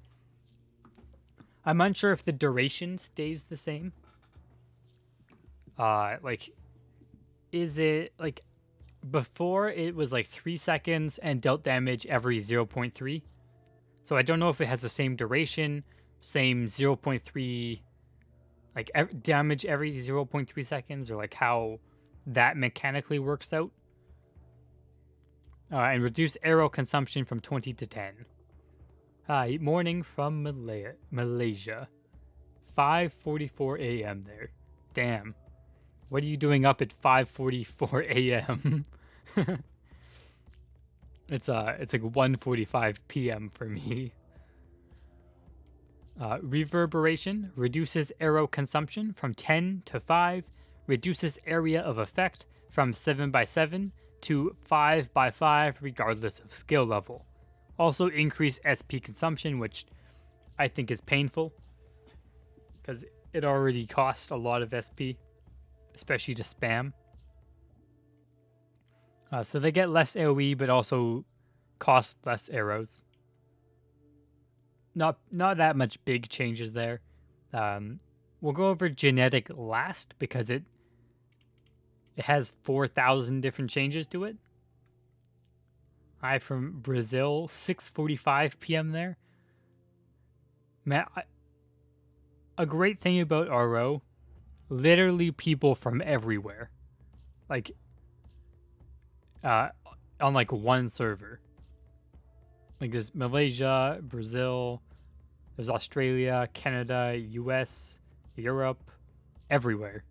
I'm unsure if the duration stays the same. Is it like before it was like 3 seconds and dealt damage every 0.3? So I don't know if it has the same duration, same 0.3 like damage every 0.3 seconds, or like how that mechanically works out. And reduce arrow consumption from 20 to 10. Hi, morning from Malaysia. 5:44 a.m. there. Damn. What are you doing up at 5:44 a.m.? It's like 1:45 p.m. for me. Reverberation reduces arrow consumption from 10 to 5, reduces area of effect from 7x7 to 5x5 regardless of skill level. Also increase SP consumption, which I think is painful because it already costs a lot of SP, especially to spam. So they get less AoE, but also cost less arrows. Not that much big changes there. We'll go over genetic last because it has 4,000 different changes to it. Hi from Brazil, 6:45 p.m. there. Man, a great thing about RO, literally people from everywhere. Like, on like one server. Like there's Malaysia, Brazil, there's Australia, Canada, US, Europe, everywhere.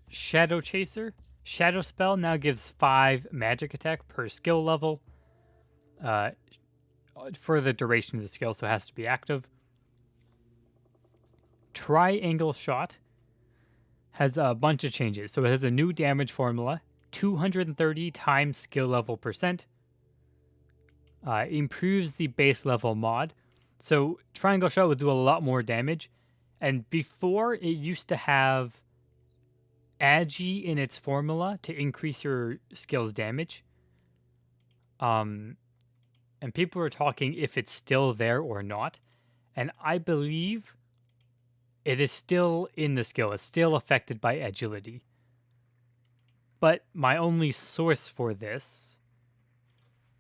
Shadow Chaser. Shadow spell now gives 5 magic attack per skill level. For the duration of the skill, so it has to be active. Triangle Shot has a bunch of changes. So it has a new damage formula, 230 times skill level percent. Improves the base level mod. So Triangle Shot would do a lot more damage. And before, it used to have Agi in its formula to increase your skill's damage. And people are talking if it's still there or not. And I believe it is still in the skill. It's still affected by agility. But my only source for this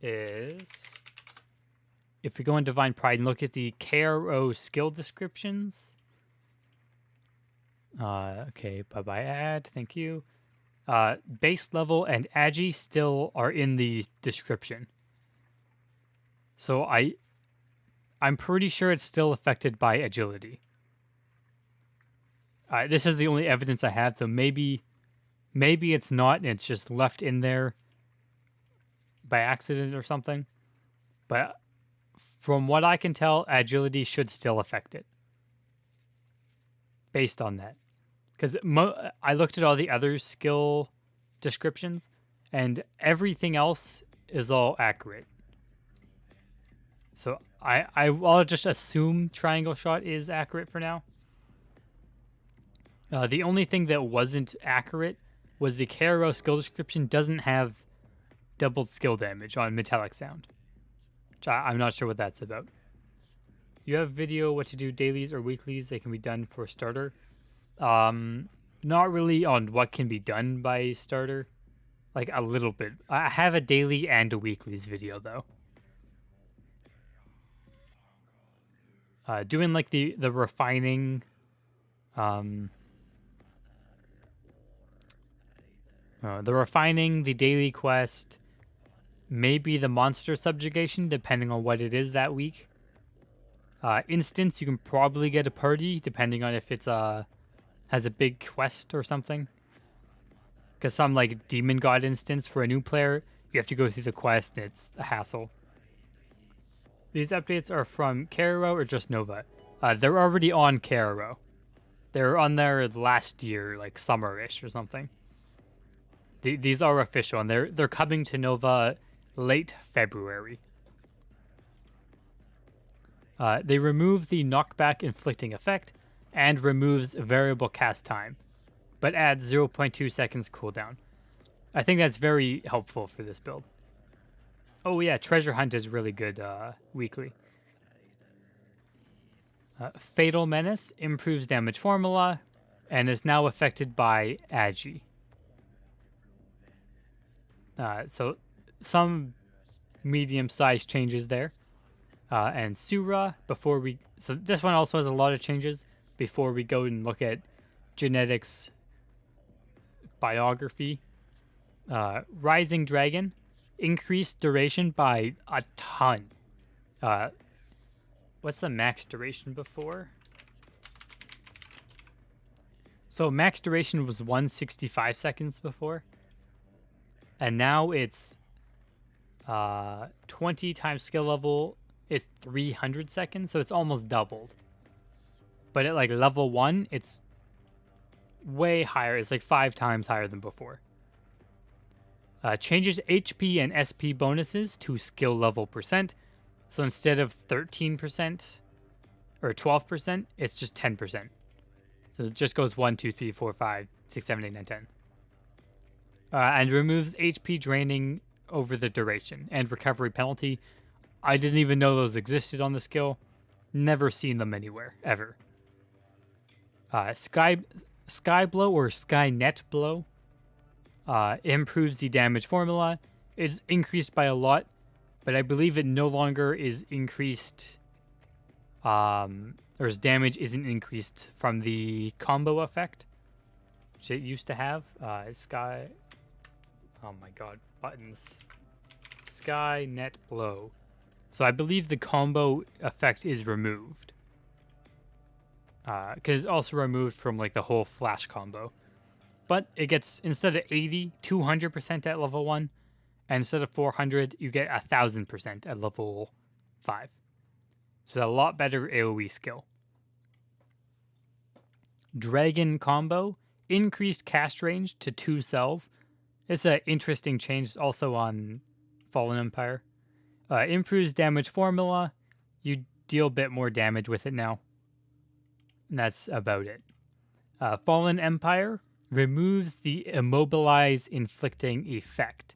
is, if we go in Divine Pride and look at the KRO skill descriptions. Okay, bye-bye ad, thank you. Base level and Agi still are in the description. So I'm pretty sure it's still affected by agility. This is the only evidence I have, so maybe it's not, and it's just left in there by accident or something. But from what I can tell, agility should still affect it. Based on that. Because I looked at all the other skill descriptions, and everything else is all accurate. So I'll just assume Triangle Shot is accurate for now. The only thing that wasn't accurate was the KRO skill description doesn't have doubled skill damage on Metallic Sound. Which I'm not sure what that's about. You have video what to do dailies or weeklies that can be done for starter. Not really on what can be done by starter. Like a little bit. I have a daily and a weeklies video though. Doing like the refining, the daily quest, maybe the monster subjugation, depending on what it is that week. Instance, you can probably get a party, depending on if it's has a big quest or something. Because some like demon god instance for a new player, you have to go through the quest and it's a hassle. These updates are from KRO or just Nova? They're already on KRO. They're on there last year, like summer-ish or something. These are official, and they're coming to Nova late February. They remove the knockback inflicting effect and removes variable cast time, but adds 0.2 seconds cooldown. I think that's very helpful for this build. Oh yeah, Treasure Hunt is really good weekly. Fatal Menace improves damage formula and is now affected by Agi. So some medium-sized changes there. And Sura, so this one also has a lot of changes before we go and look at genetics biography. Rising Dragon, increased duration by a ton. What's the max duration before? So max duration was 165 seconds before. And now it's 20 times skill level is 300 seconds, so it's almost doubled. But at like level 1, it's way higher. It's like 5 times higher than before. Changes HP and SP bonuses to skill level percent. So instead of 13% or 12%, it's just 10%. So it just goes 1, 2, 3, 4, 5, 6, 7, 8, 9, 10. And removes HP draining over the duration and recovery penalty. I didn't even know those existed on the skill. Never seen them anywhere, ever. Sky Blow or Skynet Blow. Improves the damage formula. It's increased by a lot, but I believe it no longer is increased, or its damage isn't increased from the combo effect, which it used to have. Sky, oh my god, buttons. Sky net blow. So I believe the combo effect is removed. Because it's also removed from like the whole flash combo. But it gets, instead of 80, 200% at level 1. And instead of 400, you get 1000% at level 5. So a lot better AoE skill. Dragon combo. Increased cast range to 2 cells. It's an interesting change. It's also on Fallen Empire. Improves damage formula. You deal a bit more damage with it now. And that's about it. Fallen Empire removes the immobilize inflicting effect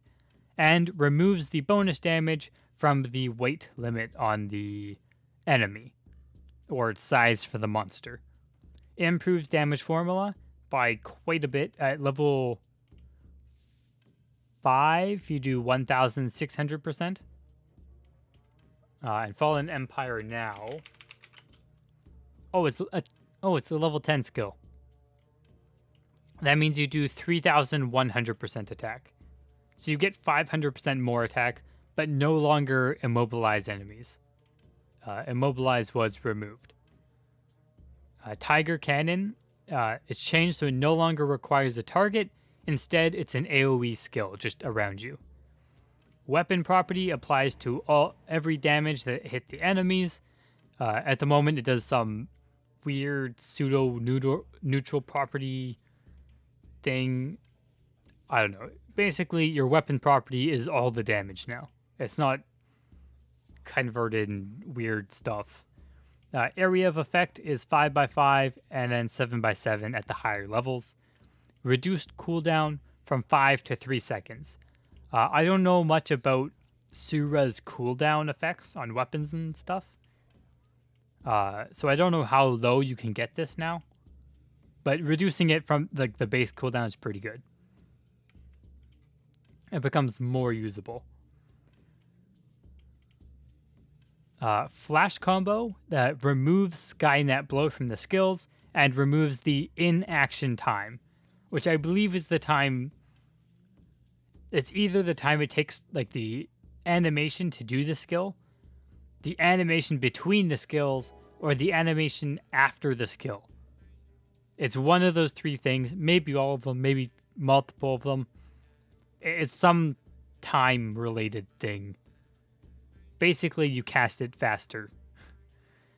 and removes the bonus damage from the weight limit on the enemy or its size for the monster. Improves damage formula by quite a bit. At level 5, you do 1,600%. And Fallen Empire now. Oh, it's a level 10 skill. That means you do 3,100% attack. So you get 500% more attack, but no longer immobilize enemies. Immobilize was removed. Tiger Cannon, it's changed so it no longer requires a target. Instead, it's an AoE skill just around you. Weapon property applies to every damage that hit the enemies. At the moment, it does some weird pseudo-neutral property thing. I don't know. Basically, your weapon property is all the damage now. It's not converted and weird stuff. Area of effect is 5x5 and then 7x7 at the higher levels. Reduced cooldown from 5 to 3 seconds. I don't know much about Sura's cooldown effects on weapons and stuff. So I don't know how low you can get this now. But reducing it from the base cooldown is pretty good. It becomes more usable. Flash combo that removes Skynet Blow from the skills and removes the in-action time, which I believe is the time. It's either the time it takes, like, the animation to do the skill, the animation between the skills, or the animation after the skill. It's one of those 3 things, maybe all of them, maybe multiple of them. It's some time-related thing. Basically, you cast it faster.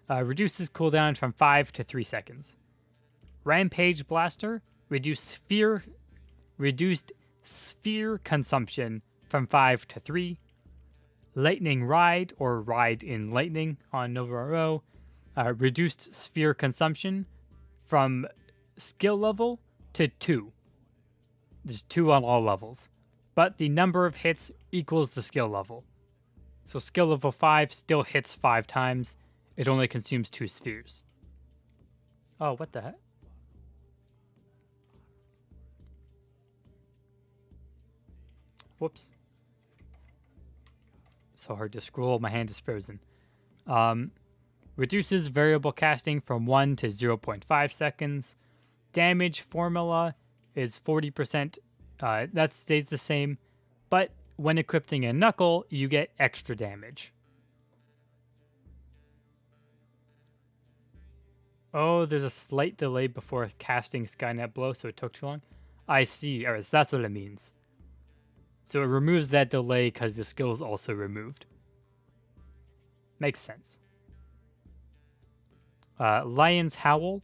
Reduces cooldown from 5 to 3 seconds. Rampage Blaster, reduced sphere consumption from 5 to 3. Lightning Ride, or Ride in Lightning on NovaRO, reduced sphere consumption from skill level to 2. There's 2 on all levels. But the number of hits equals the skill level. So skill level 5 still hits 5 times. It only consumes 2 spheres. Oh, what the heck? Whoops. So hard to scroll, my hand is frozen. Reduces variable casting from 1 to 0.5 seconds. Damage formula is 40%. That stays the same. But when equipping a knuckle, you get extra damage. Oh, there's a slight delay before casting Skynet Blow, so it took too long. I see. Alright, so that's what it means. So it removes that delay because the skill is also removed. Makes sense. Lion's Howl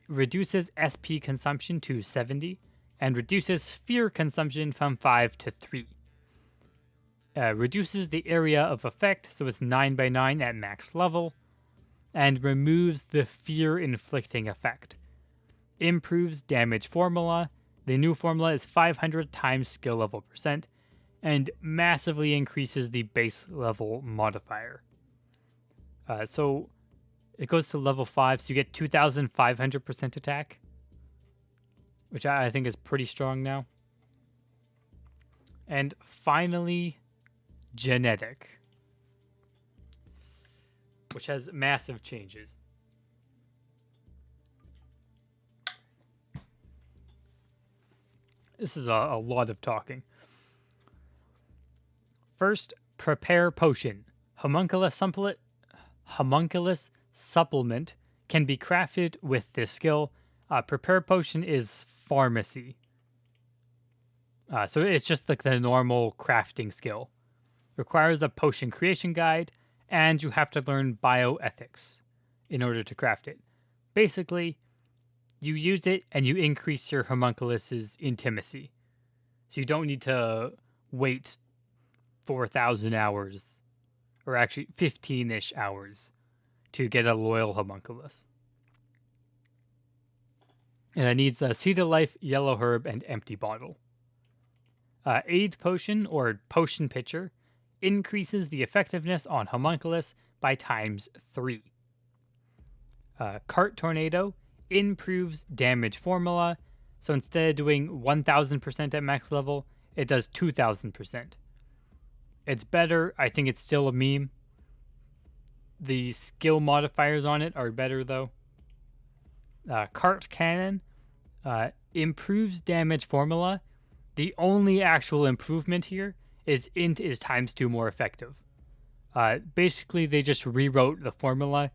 reduces SP consumption to 70 and reduces sphere consumption from 5 to 3. Reduces the area of effect, so it's 9x9 at max level, and removes the fear-inflicting effect. Improves damage formula. The new formula is 500 times skill level percent, and massively increases the base level modifier. So it goes to level 5, so you get 2,500% attack, which I think is pretty strong now. And finally, genetic, which has massive changes. This is a lot of talking. First, prepare potion. Homunculus supplement can be crafted with this skill. Prepare potion is pharmacy. So it's just like the normal crafting skill. Requires a potion creation guide, and you have to learn bioethics in order to craft it. Basically, you use it and you increase your homunculus's intimacy. So you don't need to wait 4,000 hours, or actually 15-ish hours, to get a loyal homunculus. And it needs a Seed of Life, Yellow Herb, and Empty Bottle. Aid Potion, or Potion Pitcher, increases the effectiveness on homunculus by ×3. Cart Tornado improves damage formula, so instead of doing 1000% at max level, it does 2000%. It's better. I think it's still a meme. The skill modifiers on it are better, though. Cart Cannon improves damage formula. The only actual improvement here is int is ×2 more effective. Basically, they just rewrote the formula.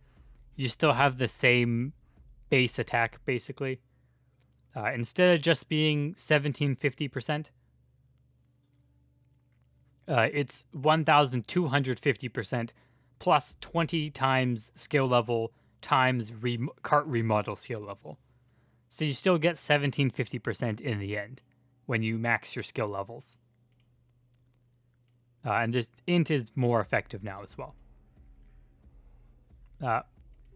You still have the same base attack, basically. Instead of just being 1750%, it's 1250% plus 20 times skill level times cart remodel skill level. So you still get 1750% in the end when you max your skill levels. And this int is more effective now as well.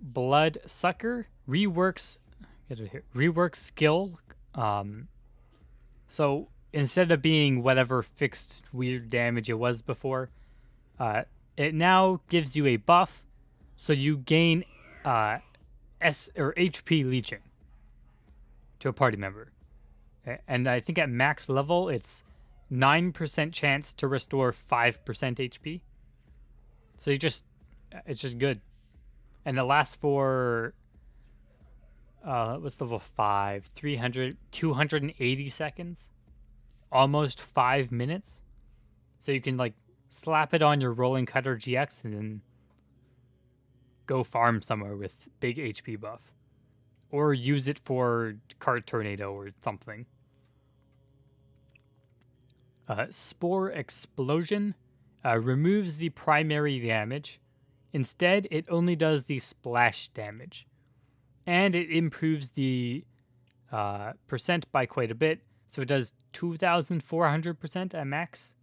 Blood Sucker reworks skill. So instead of being whatever fixed weird damage it was before, it now gives you a buff, so you gain HP leeching to a party member. And I think at max level it's 9% chance to restore 5% HP. So it's just good. And it lasts for what's level 5? 280 seconds. Almost 5 minutes. So you can like slap it on your Rolling Cutter GX and then go farm somewhere with big HP buff. Or use it for Cart Tornado or something. Spore Explosion removes the primary damage. Instead, it only does the splash damage. And it improves the percent by quite a bit. So it does 2,400% at max.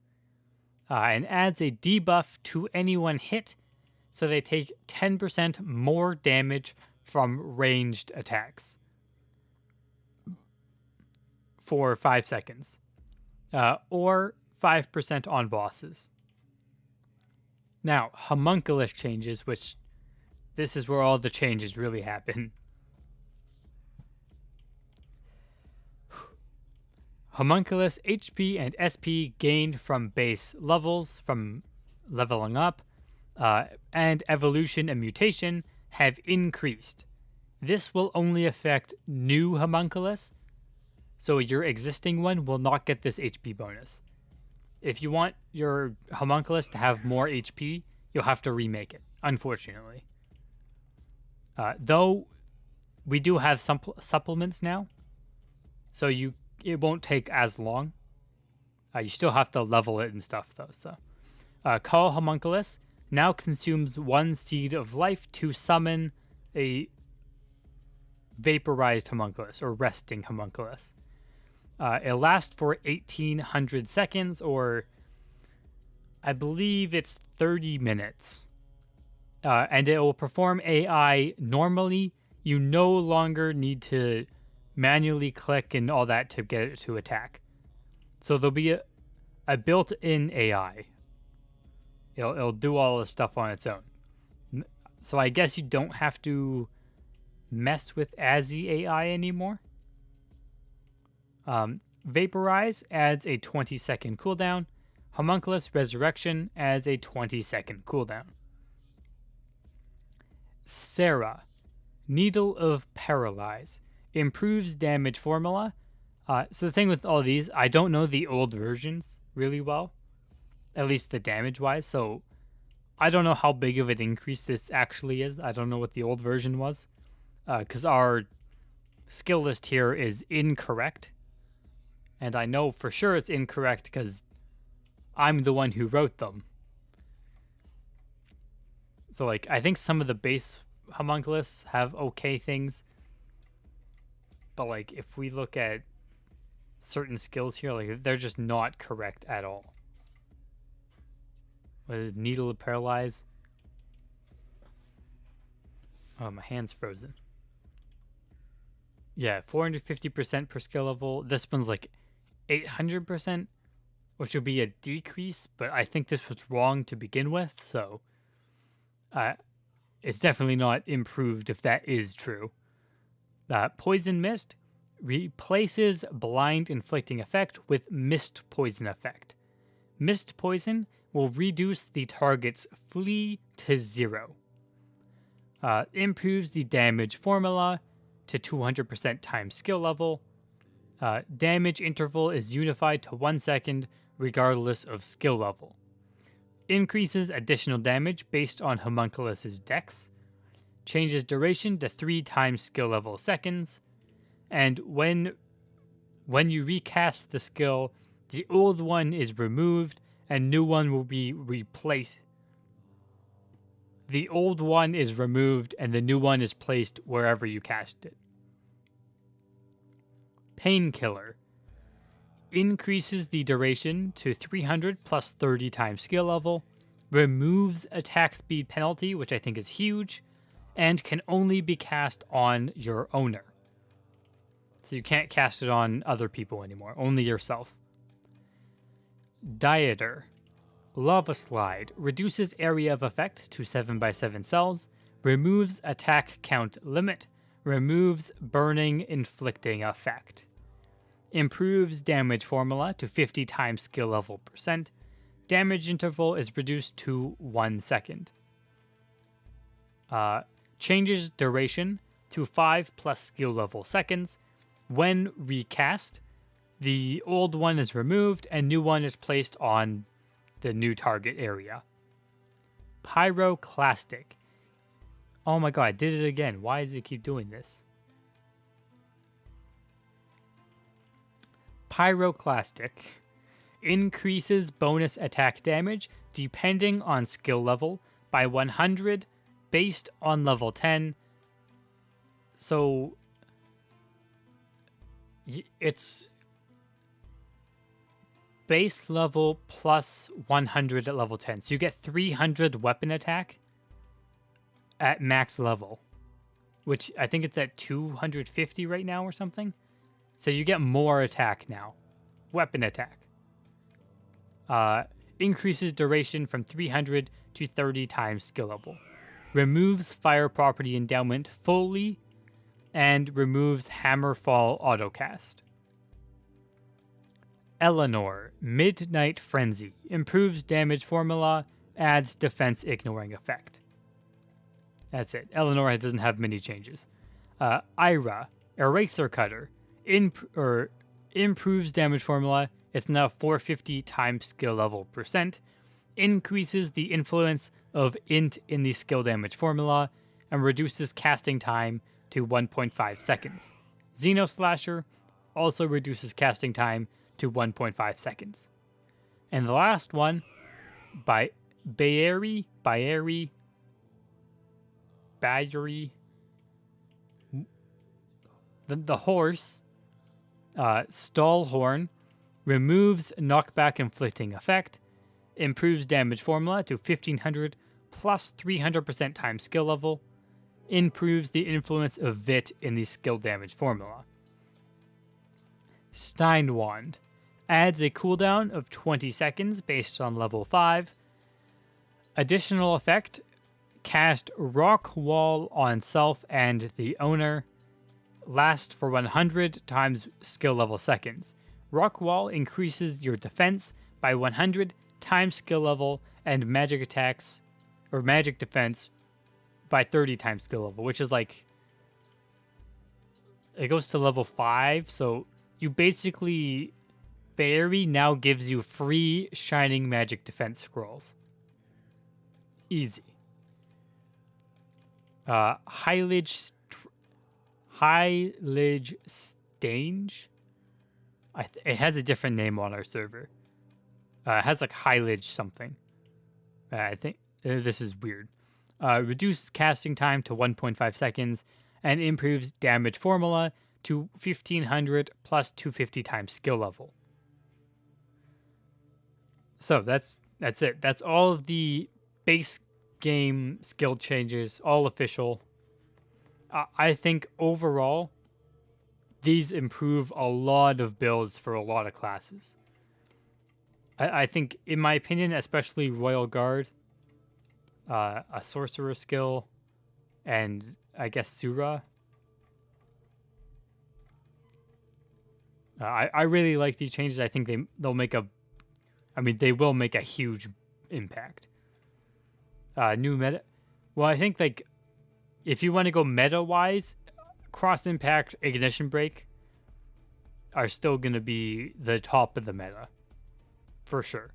And adds a debuff to anyone hit. So they take 10% more damage from ranged attacks. For 5 seconds. Or 5% on bosses. Now, homunculus changes, which this is where all the changes really happen. Homunculus HP and SP gained from base levels, from leveling up, and evolution and mutation have increased. This will only affect new homunculus, so your existing one will not get this HP bonus. If you want your homunculus to have more HP, you'll have to remake it, unfortunately. Though we do have some supplements now, so it won't take as long. You still have to level it and stuff, though. So, Call Homunculus now consumes 1 Seed of Life to summon a vaporized homunculus or resting homunculus. It lasts for 1,800 seconds, or I believe it's 30 minutes. And it will perform AI normally. You no longer need to manually click and all that to get it to attack. So there'll be a built-in AI. It'll do all the stuff on its own. So I guess you don't have to mess with ASI AI anymore. Vaporize adds a 20-second cooldown. Homunculus Resurrection adds a 20-second cooldown. Sarah, Needle of Paralyze, improves damage formula. So the thing with all these, I don't know the old versions really well, at least the damage-wise, so I don't know how big of an increase this actually is. I don't know what the old version was, because our skill list here is incorrect, and I know for sure it's incorrect because I'm the one who wrote them. So, like, I think some of the base homunculus have okay things, but, like, if we look at certain skills here, like, they're just not correct at all. Needle of Paralyze. Oh, my hand's frozen. Yeah, 450% per skill level. This one's like 800%, which would be a decrease, but I think this was wrong to begin with, so it's definitely not improved if that is true. Poison Mist replaces Blind Inflicting Effect with Mist Poison Effect. Mist Poison will reduce the target's flee to 0. Improves the damage formula to 200% times skill level. Damage interval is unified to 1 second regardless of skill level. Increases additional damage based on Homunculus's dex. Changes duration to 3 times skill level seconds. And when you recast the skill, the old one is removed and new one will be replaced. The old one is removed and the new one is placed wherever you cast it. Painkiller increases the duration to 300 plus 30 times skill level, removes attack speed penalty, which I think is huge, and can only be cast on your owner. So you can't cast it on other people anymore, only yourself. Dieter, Lava Slide, reduces area of effect to 7x7 cells, removes attack count limit, removes burning inflicting effect. Improves damage formula to 50 times skill level percent. Damage interval is reduced to 1 second. Changes duration to 5 plus skill level seconds. When recast, the old one is removed and new one is placed on the new target area. Pyroclastic. Oh my god, I did it again. Why does it keep doing this? Pyroclastic increases bonus attack damage depending on skill level by 100 based on level 10. So it's base level plus 100 at level 10. So you get 300 weapon attack at max level, which I think it's at 250 right now or something. So you get more attack now. Weapon attack. Increases duration from 300 to 30 times skill level. Removes fire property endowment fully and removes Hammerfall autocast. Eleanor, Midnight Frenzy, improves damage formula, adds defense ignoring effect. That's it. Eleanor doesn't have many changes. Ira, Eraser Cutter, improves damage formula. It's now 450 times skill level percent. Increases the influence of int in the skill damage formula and reduces casting time to 1.5 seconds. Xenoslasher also reduces casting time to 1.5 seconds. And the last one, by Bayeri, the horse, Stallhorn, removes knockback inflicting effect, improves damage formula to 1500 plus 300% times skill level, improves the influence of Vit in the skill damage formula. Steinwand adds a cooldown of 20 seconds based on level 5. Additional effect, cast Rock Wall on self and the owner. Last for 100 times skill level seconds. Rock Wall increases your defense by 100 times skill level and magic attacks or magic defense by 30 times skill level, which is like, it goes to level 5. So you basically, Fairy now gives you free Shining Magic Defense scrolls. Easy. Hylige Stange? It has a different name on our server. It has like Hylige something. I think this is weird. Reduces casting time to 1.5 seconds and improves damage formula to 1500 plus 250 times skill level. So that's it. That's all of the base game skill changes, all official. I think overall, these improve a lot of builds for a lot of classes. I think, in my opinion, especially Royal Guard, a Sorcerer skill, and I guess Sura. I really like these changes. I think they'll make they will make a huge impact. New meta. Well, I think like if you want to go meta wise, Cross Impact, Ignition Break are still going to be the top of the meta for sure.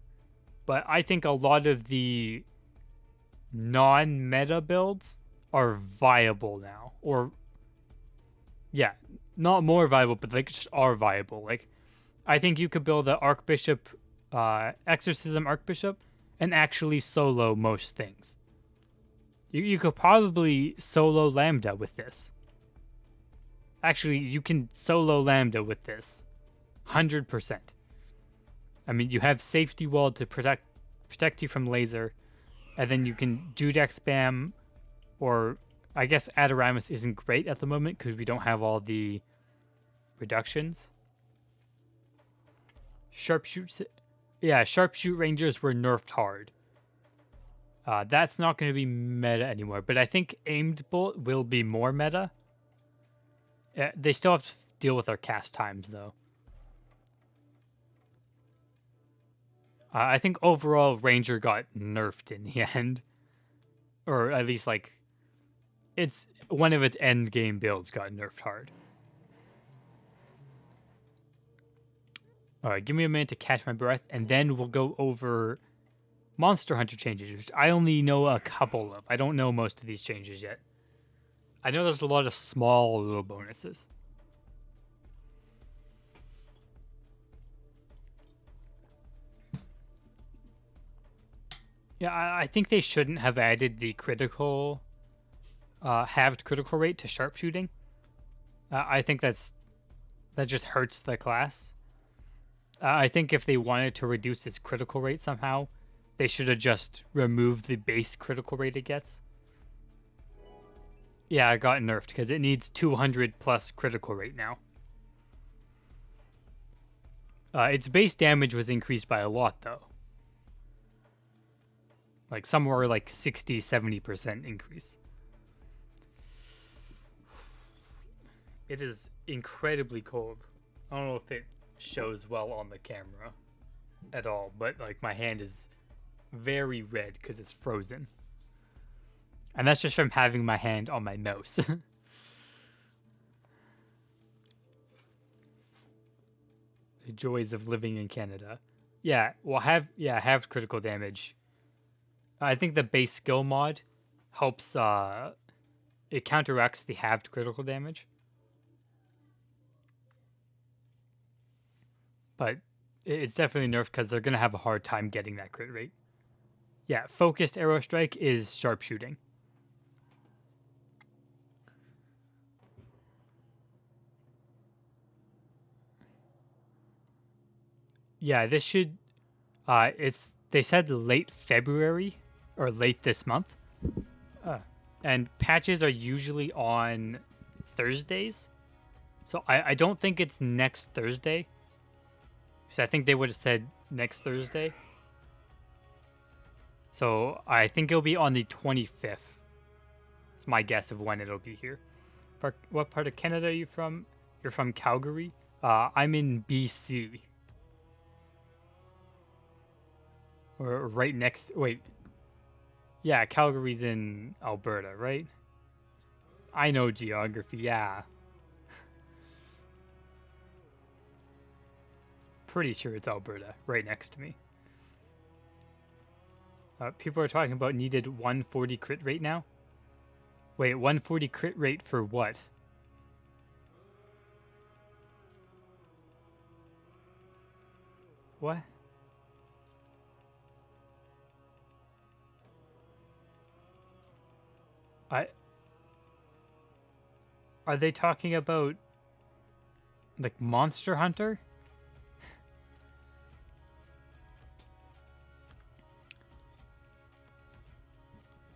But I think a lot of the non-meta builds are viable now, or yeah, not more viable, but they just are viable. Like, I think you could build an Archbishop, Exorcism Archbishop, and actually solo most things. You could probably solo Lambda with this. Actually, you can solo Lambda with this, 100%. I mean, you have Safety Wall to protect you from laser, and then you can Judex spam, or I guess Adoramus isn't great at the moment because we don't have all the reductions. Sharpshoot Rangers were nerfed hard. That's not going to be meta anymore, but I think Aimed Bolt will be more meta. They still have to deal with our cast times, though. I think overall Ranger got nerfed in the end. Or at least, like, it's one of its end game builds got nerfed hard. Alright, give me a minute to catch my breath, and then we'll go over Monster Hunter changes, which I only know a couple of. I don't know most of these changes yet. I know there's a lot of small little bonuses. Yeah, I think they shouldn't have added the critical, halved critical rate to sharpshooting. I think that just hurts the class. I think if they wanted to reduce its critical rate somehow, they should have just removed the base critical rate it gets. Yeah, it got nerfed because it needs 200 plus critical rate now. Its base damage was increased by a lot, though. Like somewhere like 60-70% increase. It is incredibly cold. I don't know if it shows well on the camera at all, but like my hand is very red because it's frozen. And that's just from having my hand on my mouse. The joys of living in Canada. Yeah, well, have critical damage. I think the base skill mod helps, it counteracts the halved critical damage. But it's definitely nerfed because they're going to have a hard time getting that crit rate. Yeah, focused arrow strike is sharpshooting. Yeah, this should, they said late February or late this month. And patches are usually on Thursdays. So I don't think it's next Thursday. So I think they would have said next Thursday. So I think it'll be on the 25th. It's my guess of when it'll be here. What part of Canada are you from? You're from Calgary? I'm in BC. Or right next... Wait. Yeah, Calgary's in Alberta, right? I know geography, yeah. Pretty sure it's Alberta, right next to me. People are talking about needed 140 crit rate now. Wait, 140 crit rate for what? What? Are they talking about like Monster Hunter?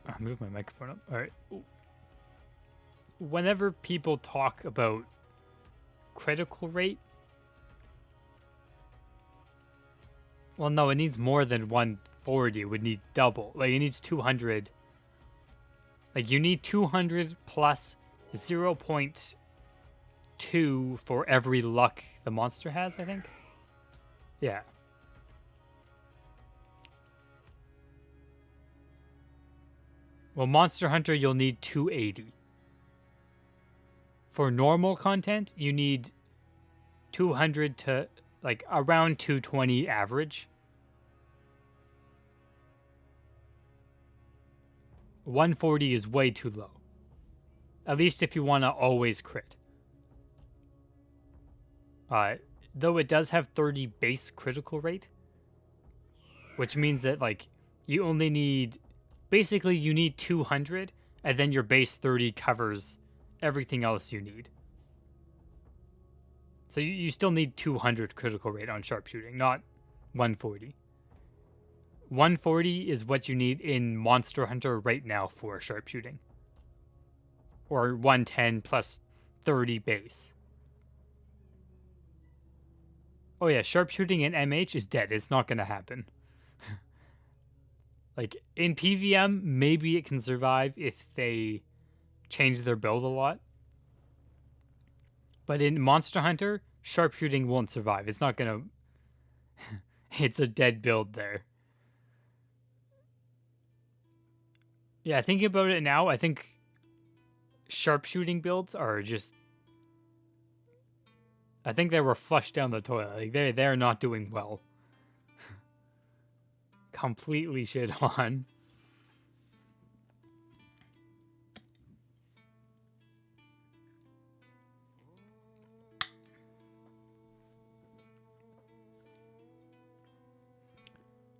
I'll move my microphone up. All right. Whenever people talk about critical rate, well, no, it needs more than 140. It would need double. Like, it needs 200. Like, you need 200 plus 0.2 for every luck the monster has, I think. Yeah. Well, Monster Hunter, you'll need 280. For normal content, you need 200 to, like, around 220 average. 140 is way too low. At least if you want to always crit. Though it does have 30 base critical rate, which means that, like, you only need... Basically, you need 200, and then your base 30 covers everything else you need. So you still need 200 critical rate on sharpshooting, not 140. 140 is what you need in Monster Hunter right now for sharpshooting. Or 110 plus 30 base. Oh yeah, sharpshooting in MH is dead. It's not going to happen. Like, in PVM, maybe it can survive if they change their build a lot. But in Monster Hunter, sharpshooting won't survive. It's not going to... It's a dead build there. Yeah, thinking about it now, I think sharpshooting builds are just... I think they were flushed down the toilet. Like, they're not doing well. Completely shit on.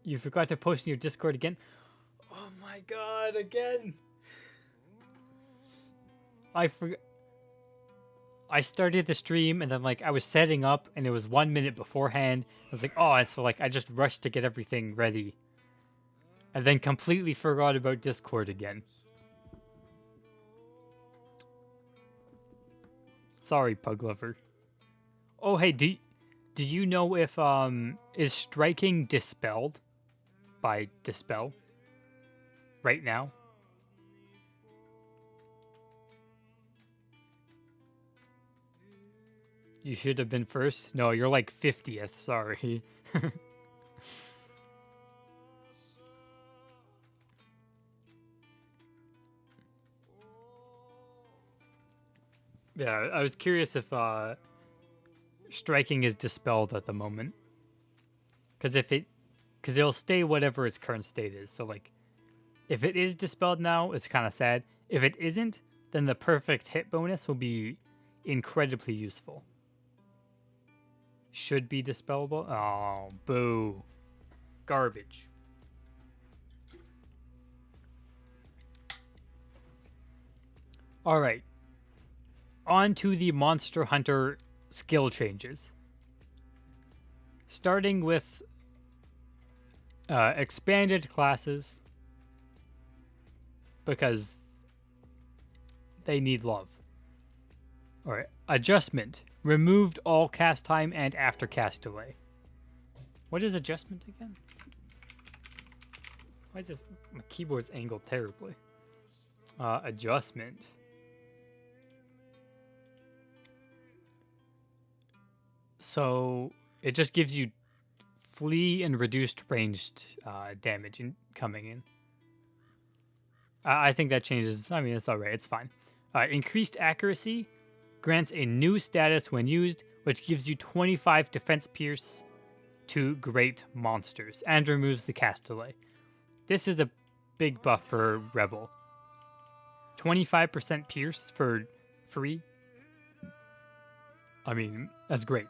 You forgot to post in your Discord again? Oh my god, again! I forgot. I started the stream and then, like, I was setting up and it was 1 minute beforehand. I was like, oh, so, like, I just rushed to get everything ready. And then completely forgot about Discord again. Sorry, Pug Lover. Oh, hey, do you know if, is striking dispelled by Dispel right now? You should have been first. No, you're like 50th. Sorry. Yeah, I was curious if striking is dispelled at the moment. Because it'll stay whatever its current state is. So, like, if it is dispelled now, it's kind of sad. If it isn't, then the perfect hit bonus will be incredibly useful. Should be dispellable. Oh, boo. Garbage. Alright. On to the Monster Hunter skill changes. Starting with expanded classes. Because they need love. Alright. Adjustment. Removed all cast time and after cast delay. What is adjustment again? Why is this? My keyboard's angled terribly. Adjustment. So it just gives you flee and reduced ranged damage coming in. I think that changes. I mean, it's alright. It's fine. Increased accuracy grants a new status when used, which gives you 25 defense pierce to great monsters and removes the cast delay. This is a big buff for Rebel. 25% pierce for free. I mean, that's great.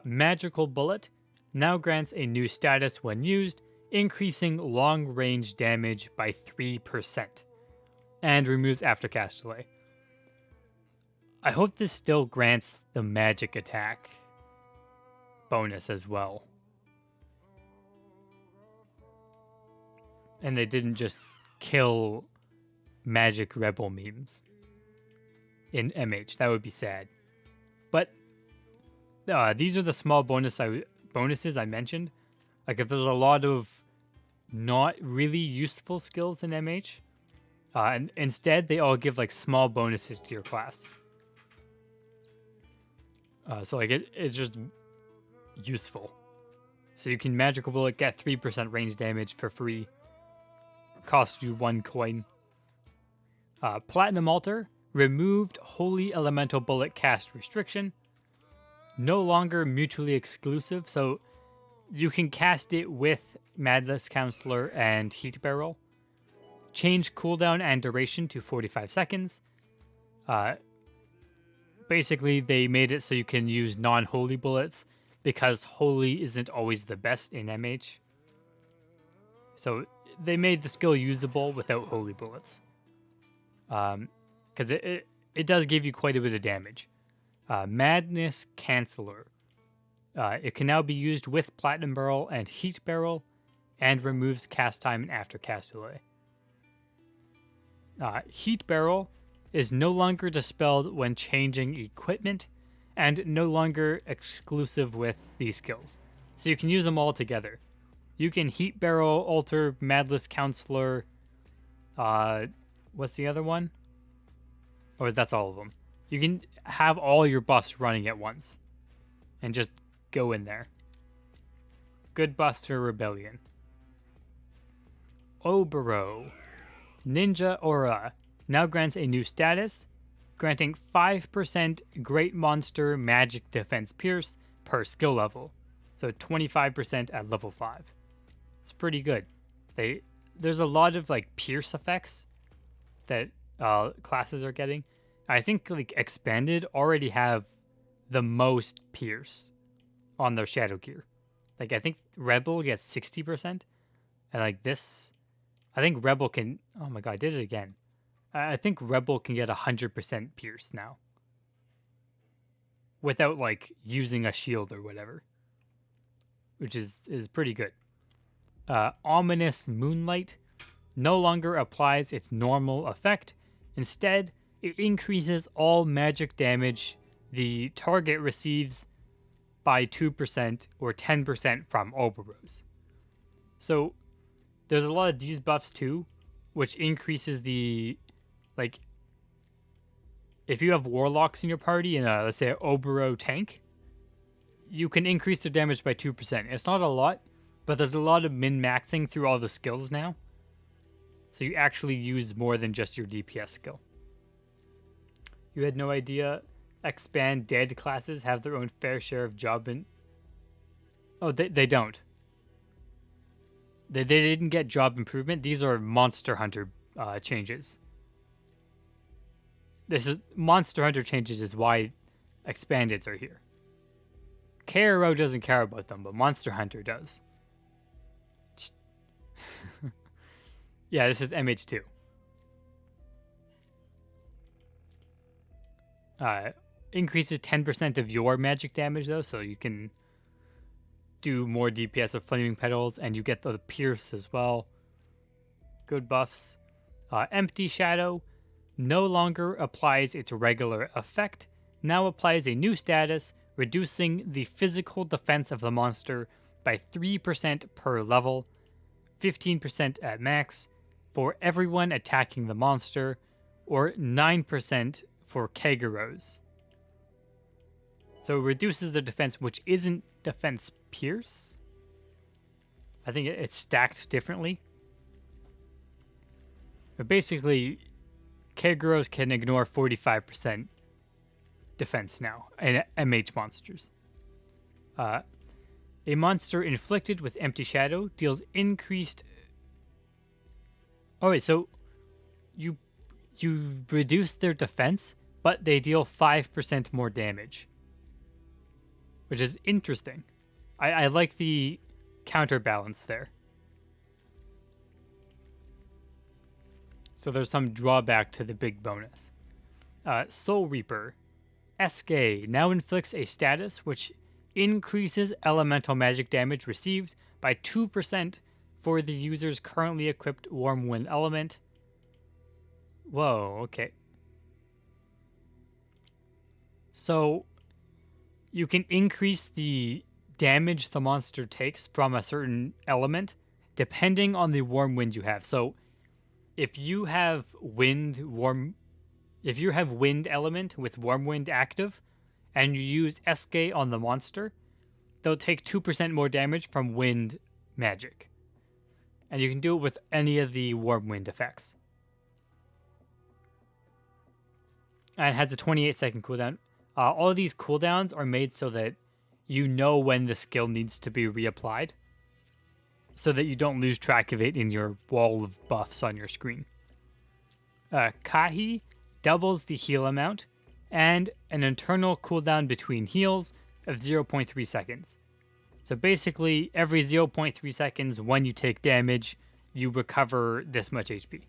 Magical Bullet now grants a new status when used, increasing long-range damage by 3% and removes aftercast delay. I hope this still grants the magic attack bonus as well. And they didn't just kill magic rebel memes in MH. That would be sad. But these are the small bonuses I mentioned. Like, if there's a lot of not really useful skills in MH, and instead they all give like small bonuses to your class. So like it's just useful. So you can magical bullet, get 3% range damage for free. Cost you 1 coin. Platinum Altar removed Holy Elemental Bullet cast restriction. No longer mutually exclusive, so you can cast it with Madness Counselor and Heat Barrel. Change cooldown and duration to 45 seconds. Basically, they made it so you can use non-holy bullets because holy isn't always the best in MH. So they made the skill usable without holy bullets. Because it does give you quite a bit of damage. Madness Canceller. It can now be used with Platinum Barrel and Heat Barrel, and removes cast time and after cast delay. Heat Barrel is no longer dispelled when changing equipment, and no longer exclusive with these skills. So you can use them all together. You can Heat Barrel, Alter, Madness Counselor. What's the other one? Or that's all of them. You can have all your buffs running at once and just go in there. Good buffs for Rebellion. NovaRO. Ninja Aura now grants a new status, granting 5% Great Monster Magic Defense Pierce per skill level. So 25% at level 5. It's pretty good. There's a lot of like pierce effects that classes are getting. I think like Expanded already have the most pierce on their Shadow Gear. Like I think Rebel gets 60%, and like this, I think Rebel can. Oh my god, I did it again. I think Rebel can get 100% pierce now, without like using a shield or whatever, which is pretty good. Ominous Moonlight no longer applies its normal effect. Instead, it increases all magic damage the target receives by 2% or 10% from NovaROs. So there's a lot of these buffs too, which increases the, like, if you have warlocks in your party and let's say an NovaRO tank, you can increase their damage by 2%. It's not a lot, but there's a lot of min-maxing through all the skills now. So you actually use more than just your DPS skill. You had no idea Expand Dead classes have their own fair share of job and... Oh, they don't. They didn't get job improvement. These are Monster Hunter changes. This is Monster Hunter changes is why Expandeds are here. KRO doesn't care about them, but Monster Hunter does. Yeah, this is MH2. Increases 10% of your magic damage, though, so you can do more DPS with Flaming Petals, and you get the Pierce as well. Good buffs. Empty Shadow no longer applies its regular effect, now applies a new status, reducing the physical defense of the monster by 3% per level, 15% at max, for everyone attacking the monster, or 9% for Kagurus. So it reduces their defense, which isn't defense pierce. I think it's stacked differently. But basically, Kagurus can ignore 45% defense now, and MH monsters. A monster inflicted with Empty Shadow deals increased... Oh wait, so you reduce their defense, but they deal 5% more damage. Which is interesting. I like the counterbalance there. So there's some drawback to the big bonus. Soul Reaper. SK now inflicts a status which increases elemental magic damage received by 2% for the user's currently equipped Warm Wind element. Whoa, okay. So you can increase the damage the monster takes from a certain element depending on the Warm Wind you have. So if you have wind element with Warm Wind active and you use SK on the monster, they'll take 2% more damage from wind magic. And you can do it with any of the Warm Wind effects. And it has a 28-second cooldown. All of these cooldowns are made so that you know when the skill needs to be reapplied, so that you don't lose track of it in your wall of buffs on your screen. Kahi doubles the heal amount and an internal cooldown between heals of 0.3 seconds. So basically, every 0.3 seconds when you take damage, you recover this much HP.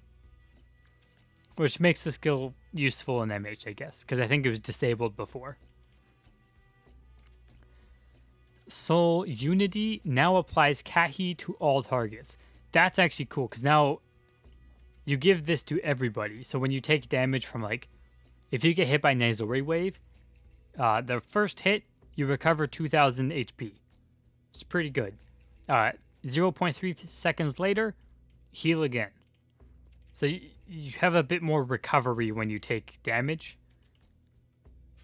Which makes the skill useful in MH, I guess, because I think it was disabled before. Soul Unity now applies Kahi to all targets. That's actually cool, because now you give this to everybody. So when you take damage from, like, if you get hit by Nasal Ray Wave, the first hit, you recover 2,000 HP. It's pretty good. 0.3 seconds later, heal again. So you have a bit more recovery when you take damage,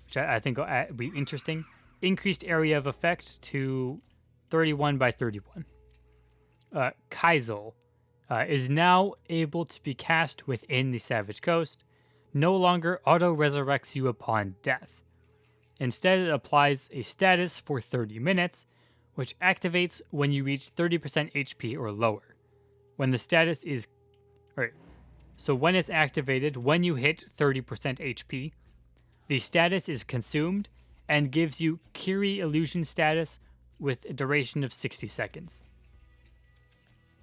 which I think will be interesting. Increased area of effect to 31 by 31. Kaizel is now able to be cast within the Savage Coast. No longer auto-resurrects you upon death. Instead, it applies a status for 30 minutes, which activates when you reach 30% HP or lower. When the status is... Alright. So when it's activated, when you hit 30% HP, the status is consumed and gives you Kiri Illusion status with a duration of 60 seconds.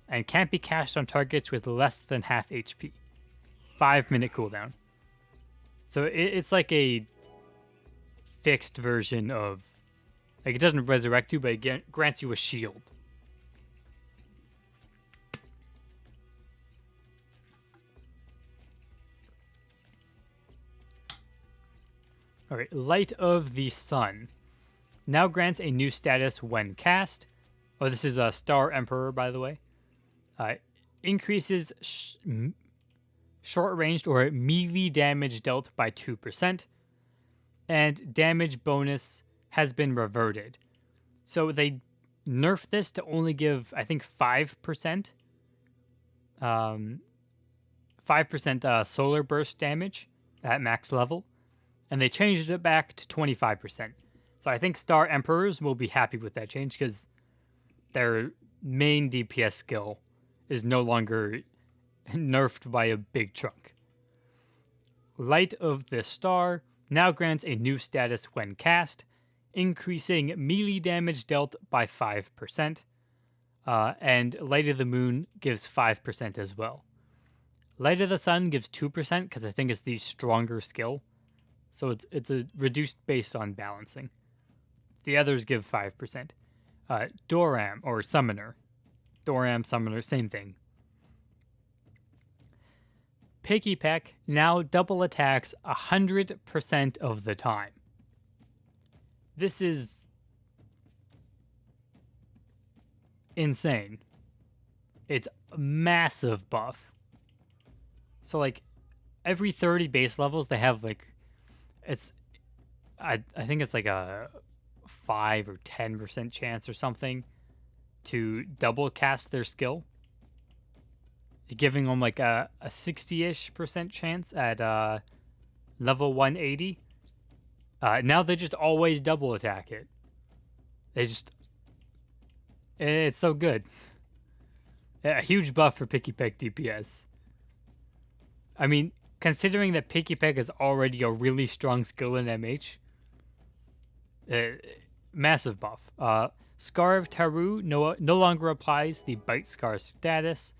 And can't be cast on targets with less than half HP. 5-minute cooldown. So it's like a fixed version of... Like, it doesn't resurrect you, but it grants you a shield. Alright, Light of the Sun now grants a new status when cast. Oh, this is a Star Emperor, by the way. Increases short-ranged or melee damage dealt by 2%. And damage bonus has been reverted. So they nerfed this to only give, I think, 5%. 5% solar burst damage at max level. And they changed it back to 25%. So I think Star Emperors will be happy with that change because their main DPS skill is no longer nerfed by a big chunk. Light of the Star now grants a new status when cast, increasing melee damage dealt by 5%. And Light of the Moon gives 5% as well. Light of the Sun gives 2% because I think it's the stronger skill. So it's a reduced based on balancing. The others give 5%. Doram, or Summoner. Doram, Summoner, same thing. Picky Peck now double attacks 100% of the time. This is insane. It's a massive buff. So, like, every 30 base levels, they have, like, I think it's like a 5 or 10% chance or something to double cast their skill, giving them like a 60-ish% chance at level 180. Now they just always double attack it. It's so good. A huge buff for Picky Peck DPS. I mean, considering that Picky Peck is already a really strong skill in MH, massive buff. Scar of Taru no longer applies the Bite Scar status.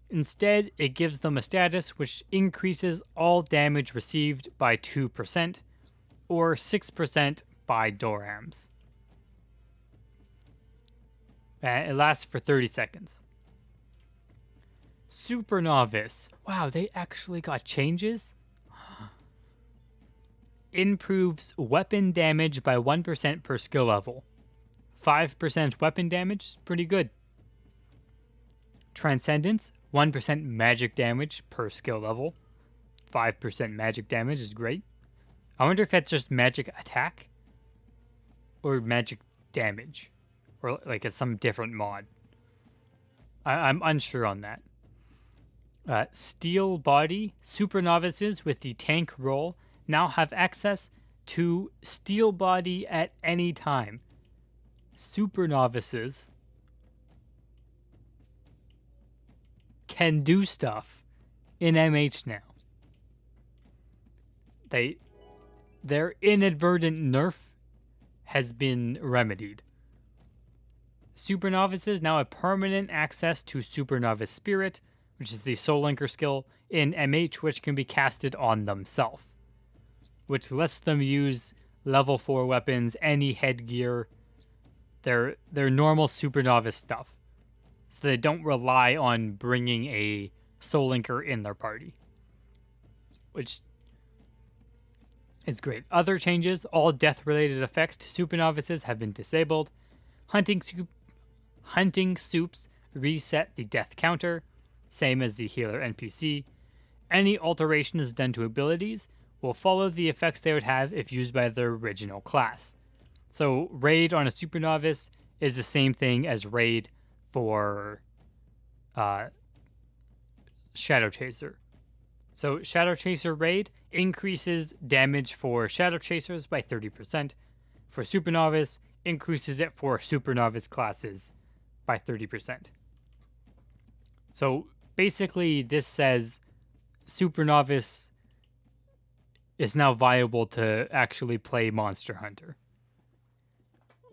Instead, it gives them a status which increases all damage received by 2%, or 6% by Dorams. It lasts for 30 seconds. Super Novice. Wow, they actually got changes? Improves weapon damage by 1% per skill level. 5% weapon damage is pretty good. Transcendence, 1% magic damage per skill level. 5% magic damage is great. I wonder if that's just magic attack or magic damage, or like it's some different mod. I'm unsure on that. Steel Body. Super Novices with the tank role now have access to Steel Body at any time. Super Novices can do stuff in MH now. Their inadvertent nerf has been remedied. Super Novices now have permanent access to Super Novice Spirit, which is the Soul Linker skill in MH, which can be casted on themselves, which lets them use level 4 weapons, any headgear, their normal Super Novice stuff, so they don't rely on bringing a Soul Linker in their party, which is great. Other changes: all death-related effects to Super Novices have been disabled. Hunting Soups reset the death counter, same as the healer NPC. Any alterations done to abilities will follow the effects they would have if used by their original class. So Raid on a Super Novice is the same thing as Raid for Shadow Chaser. So Shadow Chaser Raid increases damage for Shadow Chasers by 30%. For Super Novice, increases it for Super Novice classes by 30%. So basically, this says Super Novice is now viable to actually play Monster Hunter.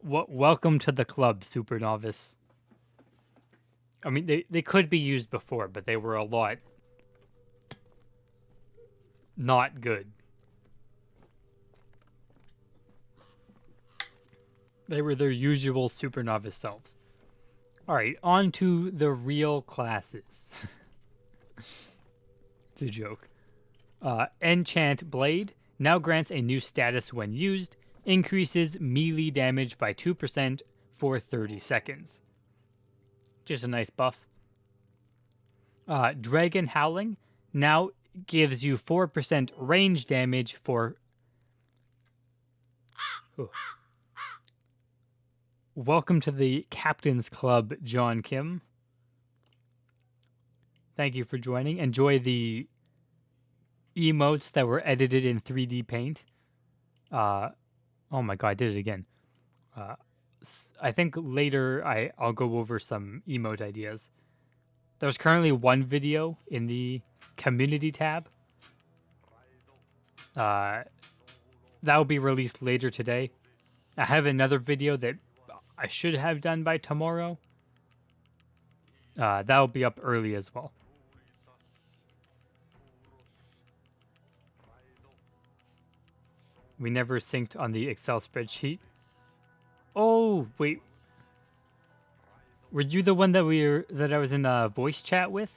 Welcome to the club, Super Novice. I mean, they could be used before, but they were a lot not good. They were their usual Super Novice selves. Alright, on to the real classes. It's a joke. Enchant Blade now grants a new status when used, increases melee damage by 2% for 30 seconds. Just a nice buff. Dragon Howling now gives you 4% range damage for... Ooh. Welcome to the Captain's Club, John Kim. Thank you for joining. Enjoy the emotes that were edited in 3D Paint. Oh my god, I did it again. I think later I'll go over some emote ideas. There's currently one video in the community tab. That will be released later today. I have another video that I should have done by tomorrow. That will be up early as well. We never synced on the Excel spreadsheet. Oh, wait. Were you the one that I was in a voice chat with?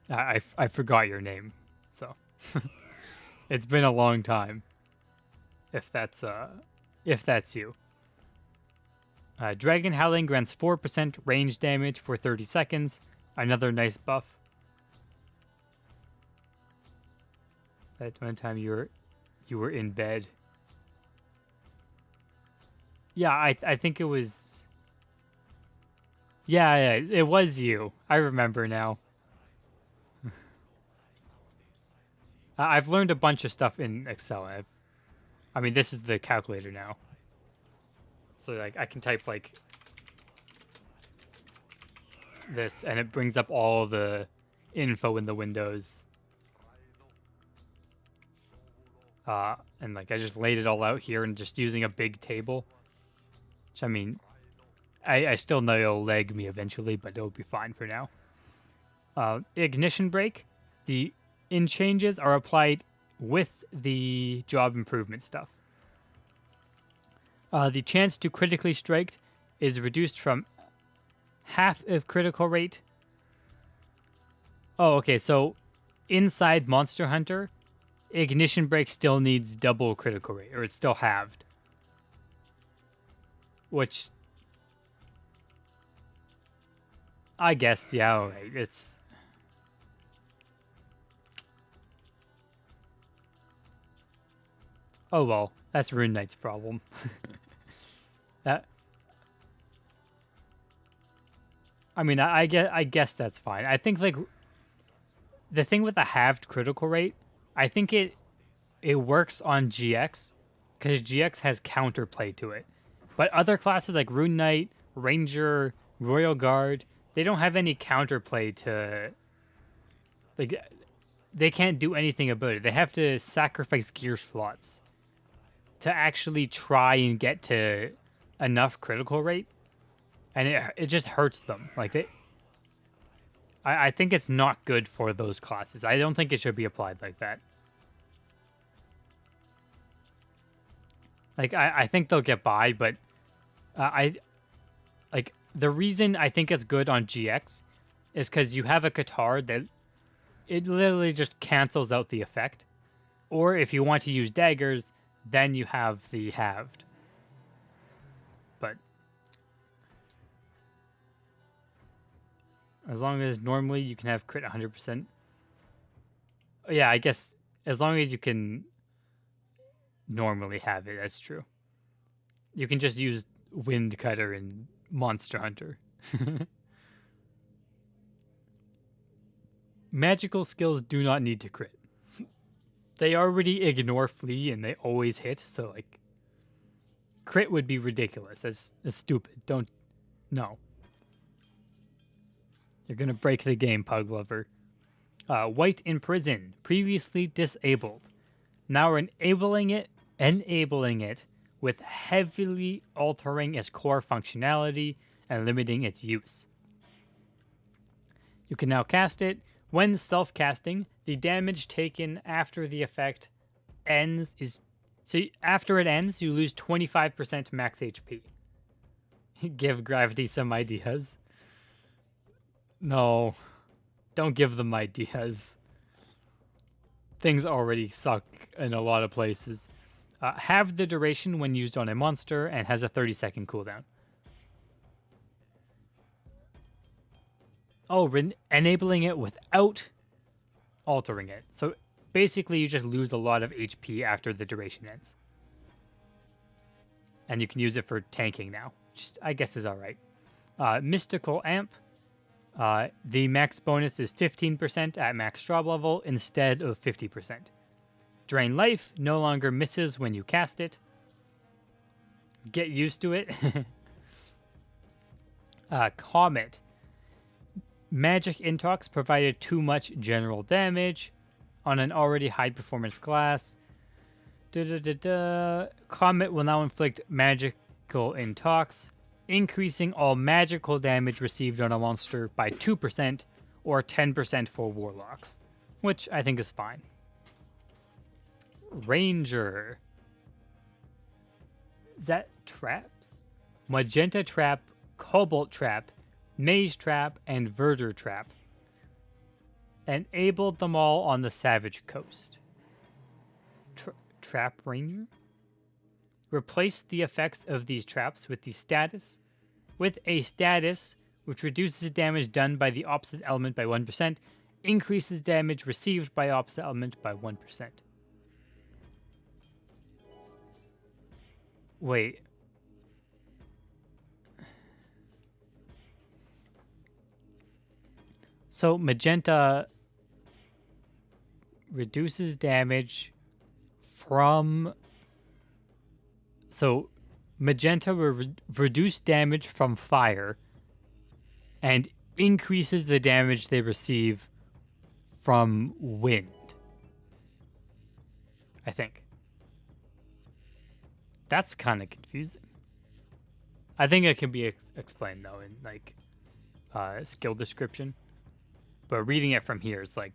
I forgot your name, so it's been a long time. If that's you. Dragon Howling grants 4% range damage for 30 seconds. Another nice buff. That one time you were in bed. Yeah, I think it was. Yeah, it was you. I remember now. I've learned a bunch of stuff in Excel. I mean, this is the calculator now. So like I can type like this and it brings up all the info in the windows. And like I just laid it all out here and just using a big table. Which I mean, I still know it'll lag me eventually, but it'll be fine for now. Ignition brake. The in changes are applied with the job improvement stuff. The chance to critically strike is reduced from half of critical rate. Oh, okay, so inside Monster Hunter, ignition brake still needs double critical rate, or it's still halved. Which, I guess, yeah, alright, it's... Oh well, that's Rune Knight's problem. That... I mean, I guess that's fine. I think, like, the thing with the halved critical rate, I think it works on GX, because GX has counterplay to it. But other classes like Rune Knight, Ranger, Royal Guard, they don't have any counterplay to... Like, they can't do anything about it. They have to sacrifice gear slots to actually try and get to enough critical rate. And it just hurts them. Like, I think it's not good for those classes. I don't think it should be applied like that. Like, I think they'll get by, but like, the reason I think it's good on GX is because you have a Qatar that it literally just cancels out the effect. Or if you want to use daggers, then you have the halved. But as long as normally you can have crit 100%. Yeah, I guess as long as you can normally have it, that's true. You can just use Wind Cutter and Monster Hunter. Magical skills do not need to crit. They already ignore flee and they always hit, so like crit would be ridiculous. That's stupid. Don't no. You're gonna break the game, Pug Lover. White in prison, previously disabled. Now we're enabling it with heavily altering its core functionality and limiting its use. You can now cast it. When self-casting, the damage taken after the effect ends is... So after it ends, you lose 25% max HP. Give Gravity some ideas. No. Don't give them ideas. Things already suck in a lot of places. Have the duration when used on a monster and has a 30-second cooldown. Oh, enabling it without altering it. So basically you just lose a lot of HP after the duration ends. And you can use it for tanking now, which I guess is alright. Mystical Amp. The max bonus is 15% at max job level instead of 50%. Drain Life no longer misses when you cast it. Get used to it. Comet. Magic Intox provided too much general damage on an already high performance class. Comet will now inflict magical Intox, increasing all magical damage received on a monster by 2% or 10% for warlocks, which I think is fine. Ranger. Is that traps? Magenta Trap, Cobalt Trap, Mage Trap, and Verdure Trap. Enabled them all on the Savage Coast. Trap Ranger? Replace the effects of these traps with a status which reduces damage done by the opposite element by 1%, increases damage received by opposite element by 1%. Wait. So magenta reduces damage from... So magenta reduce damage from fire and increases the damage they receive from wind. I think. That's kind of confusing. I think it can be explained though in like skill description. But reading it from here, it's like,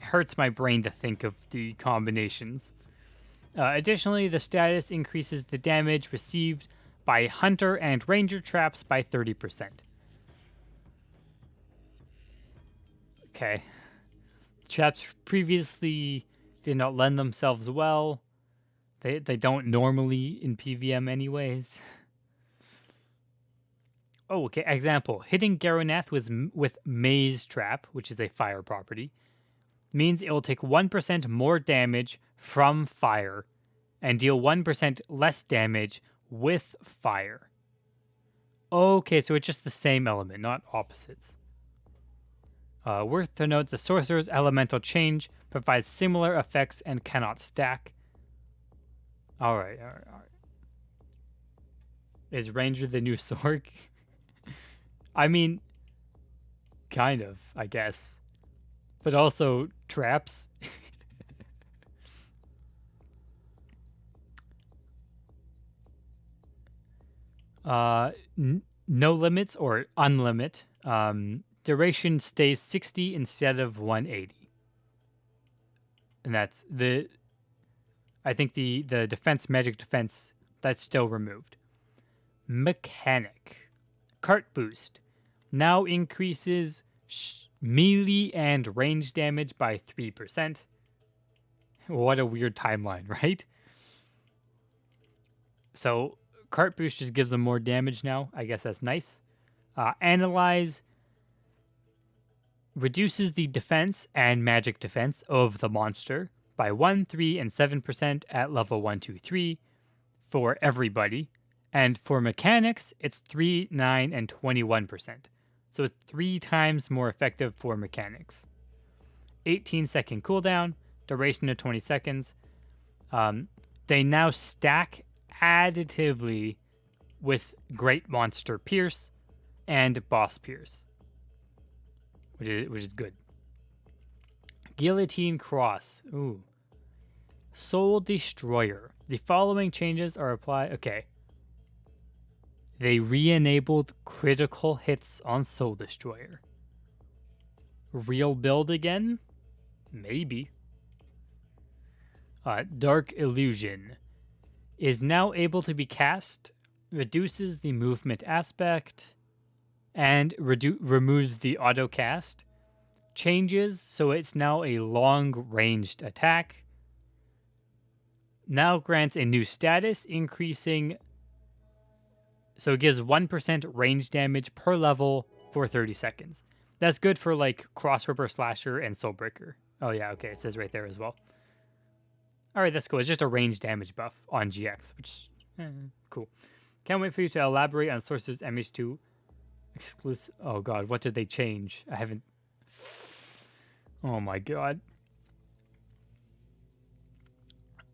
it hurts my brain to think of the combinations. Additionally, the status increases the damage received by hunter and ranger traps by 30%. Okay. Traps previously did not lend themselves well. They don't normally in PVM anyways. Oh, okay. Example. Hitting Garonath with Maze Trap, which is a fire property, means it will take 1% more damage from fire and deal 1% less damage with fire. Okay, so it's just the same element, not opposites. Worth to note, the Sorcerer's Elemental Change provides similar effects and cannot stack. Alright. Is Ranger the new Sorg? I mean, kind of, I guess. But also, traps. No limits or unlimit. Duration stays 60 instead of 180. And that's the... I think the defense, magic defense, that's still removed. Mechanic. Cart boost. Now increases melee and range damage by 3%. What a weird timeline, right? So, cart boost just gives them more damage now. I guess that's nice. Analyze reduces the defense and magic defense of the monster by 1, 3, and 7% at level 1, 2, 3 for everybody. And for mechanics, it's 3, 9, and 21%. So it's 3 times more effective for mechanics. 18-second cooldown, duration of 20 seconds. They now stack additively with Great Monster Pierce and Boss Pierce, which is good. Guillotine Cross. Ooh. Soul Destroyer. The following changes are applied. Okay. They re-enabled critical hits on Soul Destroyer. Real build again? Maybe. Dark Illusion is now able to be cast, reduces the movement aspect, and removes the auto cast. Changes so it's now a long-ranged attack. Now grants a new status, increasing... So it gives 1% range damage per level for 30 seconds. That's good for like Cross Ripper Slasher and Soulbreaker. Oh yeah, okay, it says right there as well. Alright, that's cool. It's just a range damage buff on GX, which cool. Can't wait for you to elaborate on Sorcerer's MH2 exclusive. Oh god, what did they change? I haven't... Oh my god.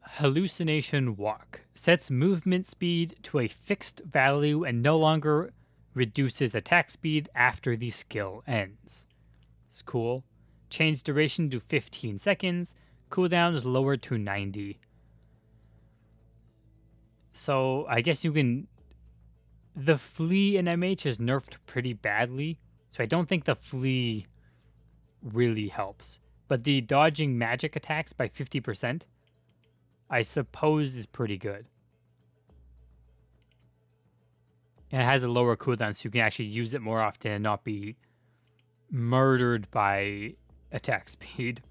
Hallucination Walk sets movement speed to a fixed value and no longer reduces attack speed after the skill ends. It's cool. Change duration to 15 seconds. Cooldown is lowered to 90. So I guess you can... The Flea in MH is nerfed pretty badly, so I don't think the Flea really helps. But the dodging magic attacks by 50%, I suppose, is pretty good. And it has a lower cooldown, so you can actually use it more often and not be murdered by attack speed.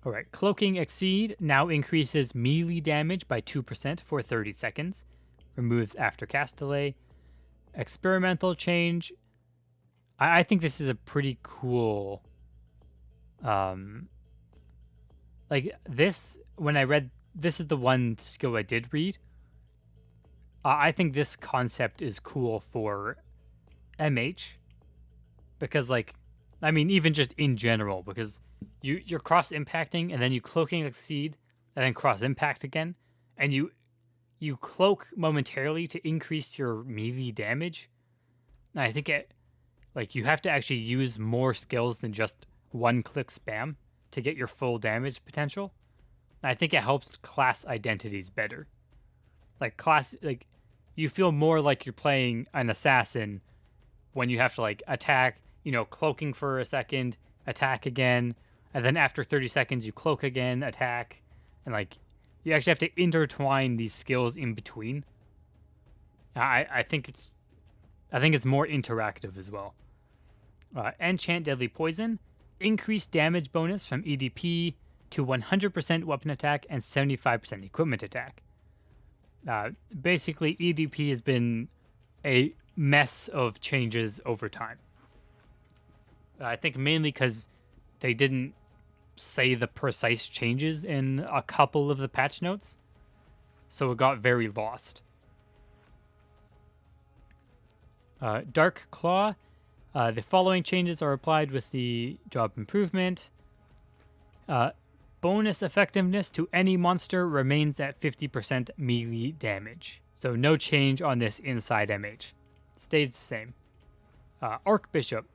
Alright, Cloaking Exceed now increases melee damage by 2% for 30 seconds. Removes after cast delay. Experimental change. I think this is a pretty cool like this, when I read, this is the one skill I did read. I think this concept is cool for MH because, like, I mean, even just in general, because you're cross impacting and then you cloaking a seed and then cross impact again, and you cloak momentarily to increase your melee damage. And I think it, like, you have to actually use more skills than just one click spam to get your full damage potential. And I think it helps class identities better. Like you feel more like you're playing an assassin when you have to like attack, cloaking for a second, attack again, and then after 30 seconds you cloak again, attack, and like you actually have to intertwine these skills in between. I think it's more interactive as well. Enchant Deadly Poison, increase damage bonus from EDP to 100% weapon attack and 75% equipment attack. Basically, EDP has been a mess of changes over time. I think mainly because they didn't say the precise changes in a couple of the patch notes, so it got very lost. Dark Claw, the following changes are applied with the job improvement. Bonus effectiveness to any monster remains at 50% melee damage. So no change on this inside MH. Stays the same. Archbishop.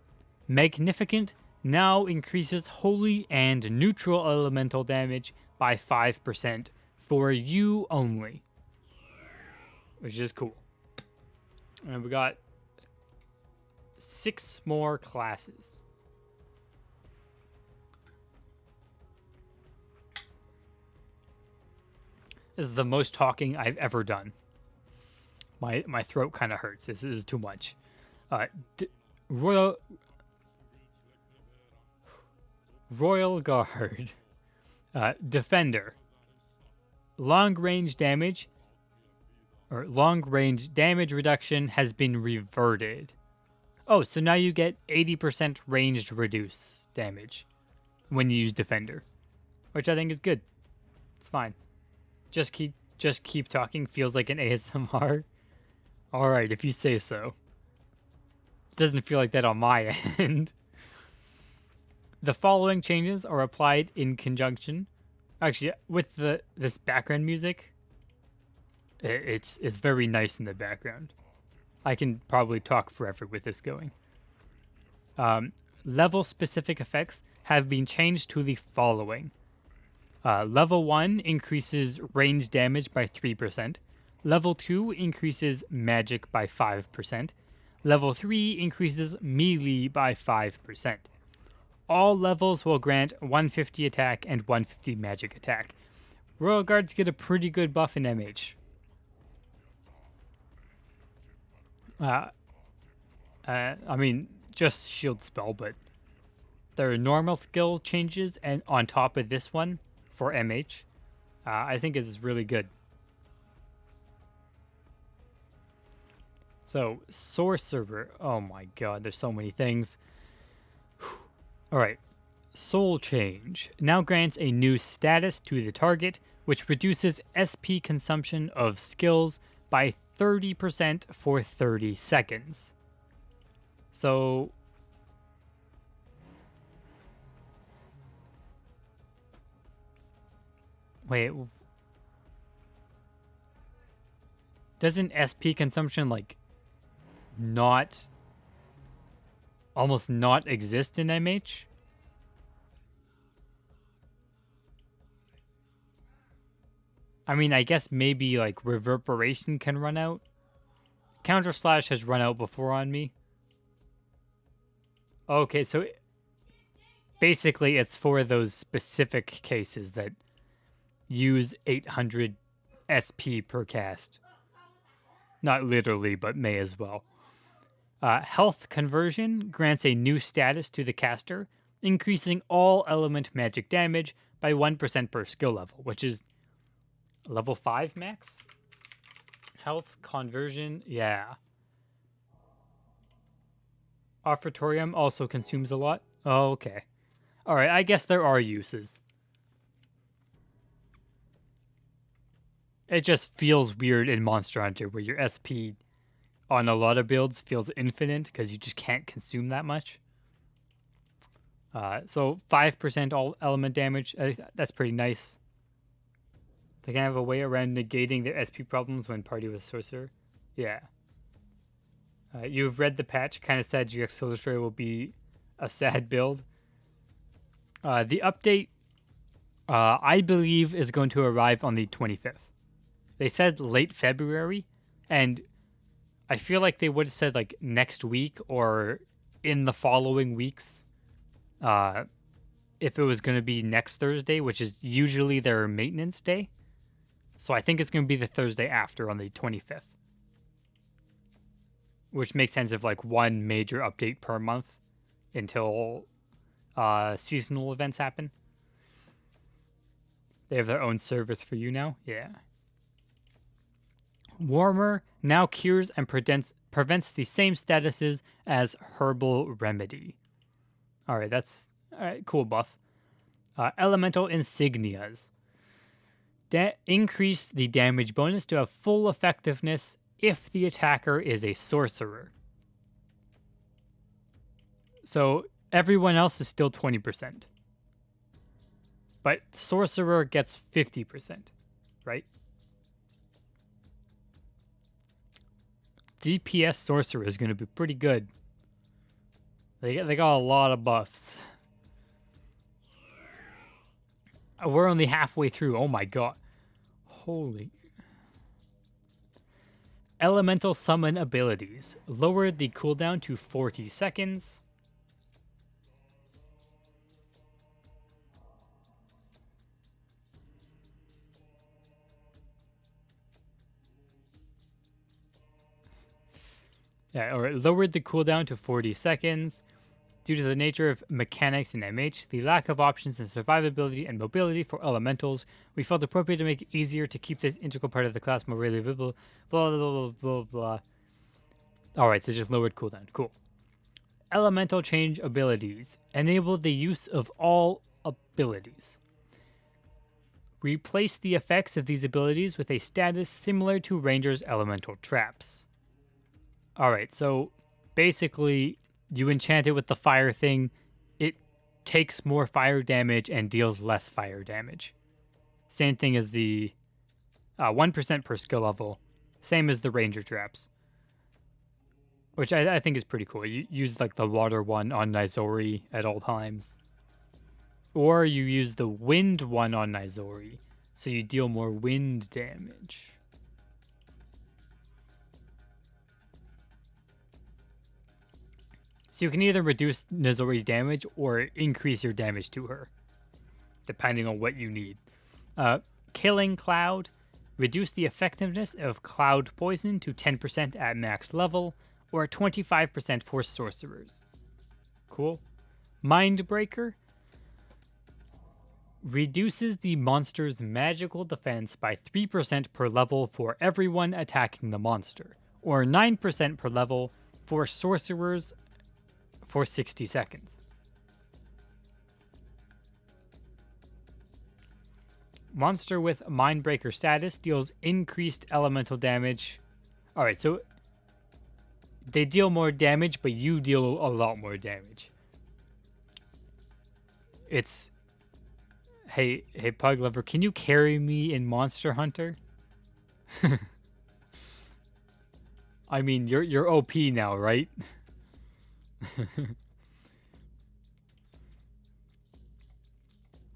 Magnificent now increases holy and neutral elemental damage by 5% for you only. Which is cool. And we got 6 more classes. This is the most talking I've ever done. My throat kind of hurts. This is too much. Royal Guard. Defender. Long range damage reduction has been reverted. Oh, so now you get 80% ranged reduce damage when you use Defender, which I think is good. It's fine. Just keep talking. Feels like an ASMR. All right, if you say so. Doesn't feel like that on my end. The following changes are applied in conjunction. Actually, with this background music, it's very nice in the background. I can probably talk forever with this going. Level specific effects have been changed to the following. Level 1 increases range damage by 3%. Level 2 increases magic by 5%. Level 3 increases melee by 5%. All levels will grant 150 attack and 150 magic attack. Royal Guards get a pretty good buff in MH. I mean, just shield spell, but there are normal skill changes and on top of this one for MH, I think is really good. So, Sorcerer. Oh my god, there's so many things. Alright. Soul Change now grants a new status to the target, which reduces SP consumption of skills by 30% for 30 seconds. So... Wait. Doesn't SP consumption, like, almost not exist in MH? I mean, I guess maybe, like, Reverberation can run out. Counter Slash has run out before on me. Okay, so basically it's for those specific cases that use 800 SP per cast. Not literally, but may as well. Health Conversion grants a new status to the caster, increasing all element magic damage by 1% per skill level, which is level 5 max? Health Conversion, yeah. Offertorium also consumes a lot. Oh, okay. Alright, I guess there are uses. it just feels weird in Monster Hunter where your SP on a lot of builds feels infinite because you just can't consume that much. So 5% all element damage, that's pretty nice. They can have a way around negating their SP problems when party with Sorcerer. Yeah. You've read the patch, kind of sad GX Sorcerer will be a sad build. The update, I believe, is going to arrive on the 25th. They said late February, and I feel like they would have said like next week or in the following weeks. If it was going to be next Thursday, which is usually their maintenance day. So I think it's going to be the Thursday after on the 25th. Which makes sense of like one major update per month until seasonal events happen. They have their own service for you now. Yeah. Warmer now cures and prevents the same statuses as Herbal Remedy. Alright, that's cool buff. Elemental Insignias. Increase the damage bonus to have full effectiveness if the attacker is a sorcerer. So everyone else is still 20%. But sorcerer gets 50%, right? DPS sorcerer is going to be pretty good. They got a lot of buffs. We're only halfway through. Oh my god. Holy. Elemental Summon abilities. Lower the cooldown to 40 seconds. Yeah, or lowered the cooldown to 40 seconds. Due to the nature of mechanics in MH, the lack of options in survivability and mobility for elementals, we felt appropriate to make it easier to keep this integral part of the class more readily visible. Blah, blah, blah, blah, blah. Alright, so just lowered cooldown. Cool. Elemental change abilities. Enable the use of all abilities. Replace the effects of these abilities with a status similar to Ranger's elemental traps. Alright, so basically you enchant it with the fire thing, it takes more fire damage and deals less fire damage. Same thing as the 1% per skill level. Same as the ranger traps. Which I think is pretty cool. You use like the water one on Nizori at all times. Or you use the wind one on Nizori, so you deal more wind damage. So you can either reduce Nizori's damage or increase your damage to her, depending on what you need. Killing Cloud. Reduce the effectiveness of Cloud Poison to 10% at max level, or 25% for sorcerers. Cool. Mindbreaker. Reduces the monster's magical defense by 3% per level for everyone attacking the monster, or 9% per level for sorcerers for 60 seconds. Monster with Mindbreaker status deals increased elemental damage. Alright, so they deal more damage, but you deal a lot more damage. It's... Hey, Pug Lover, can you carry me in Monster Hunter? I mean, you're OP now, right?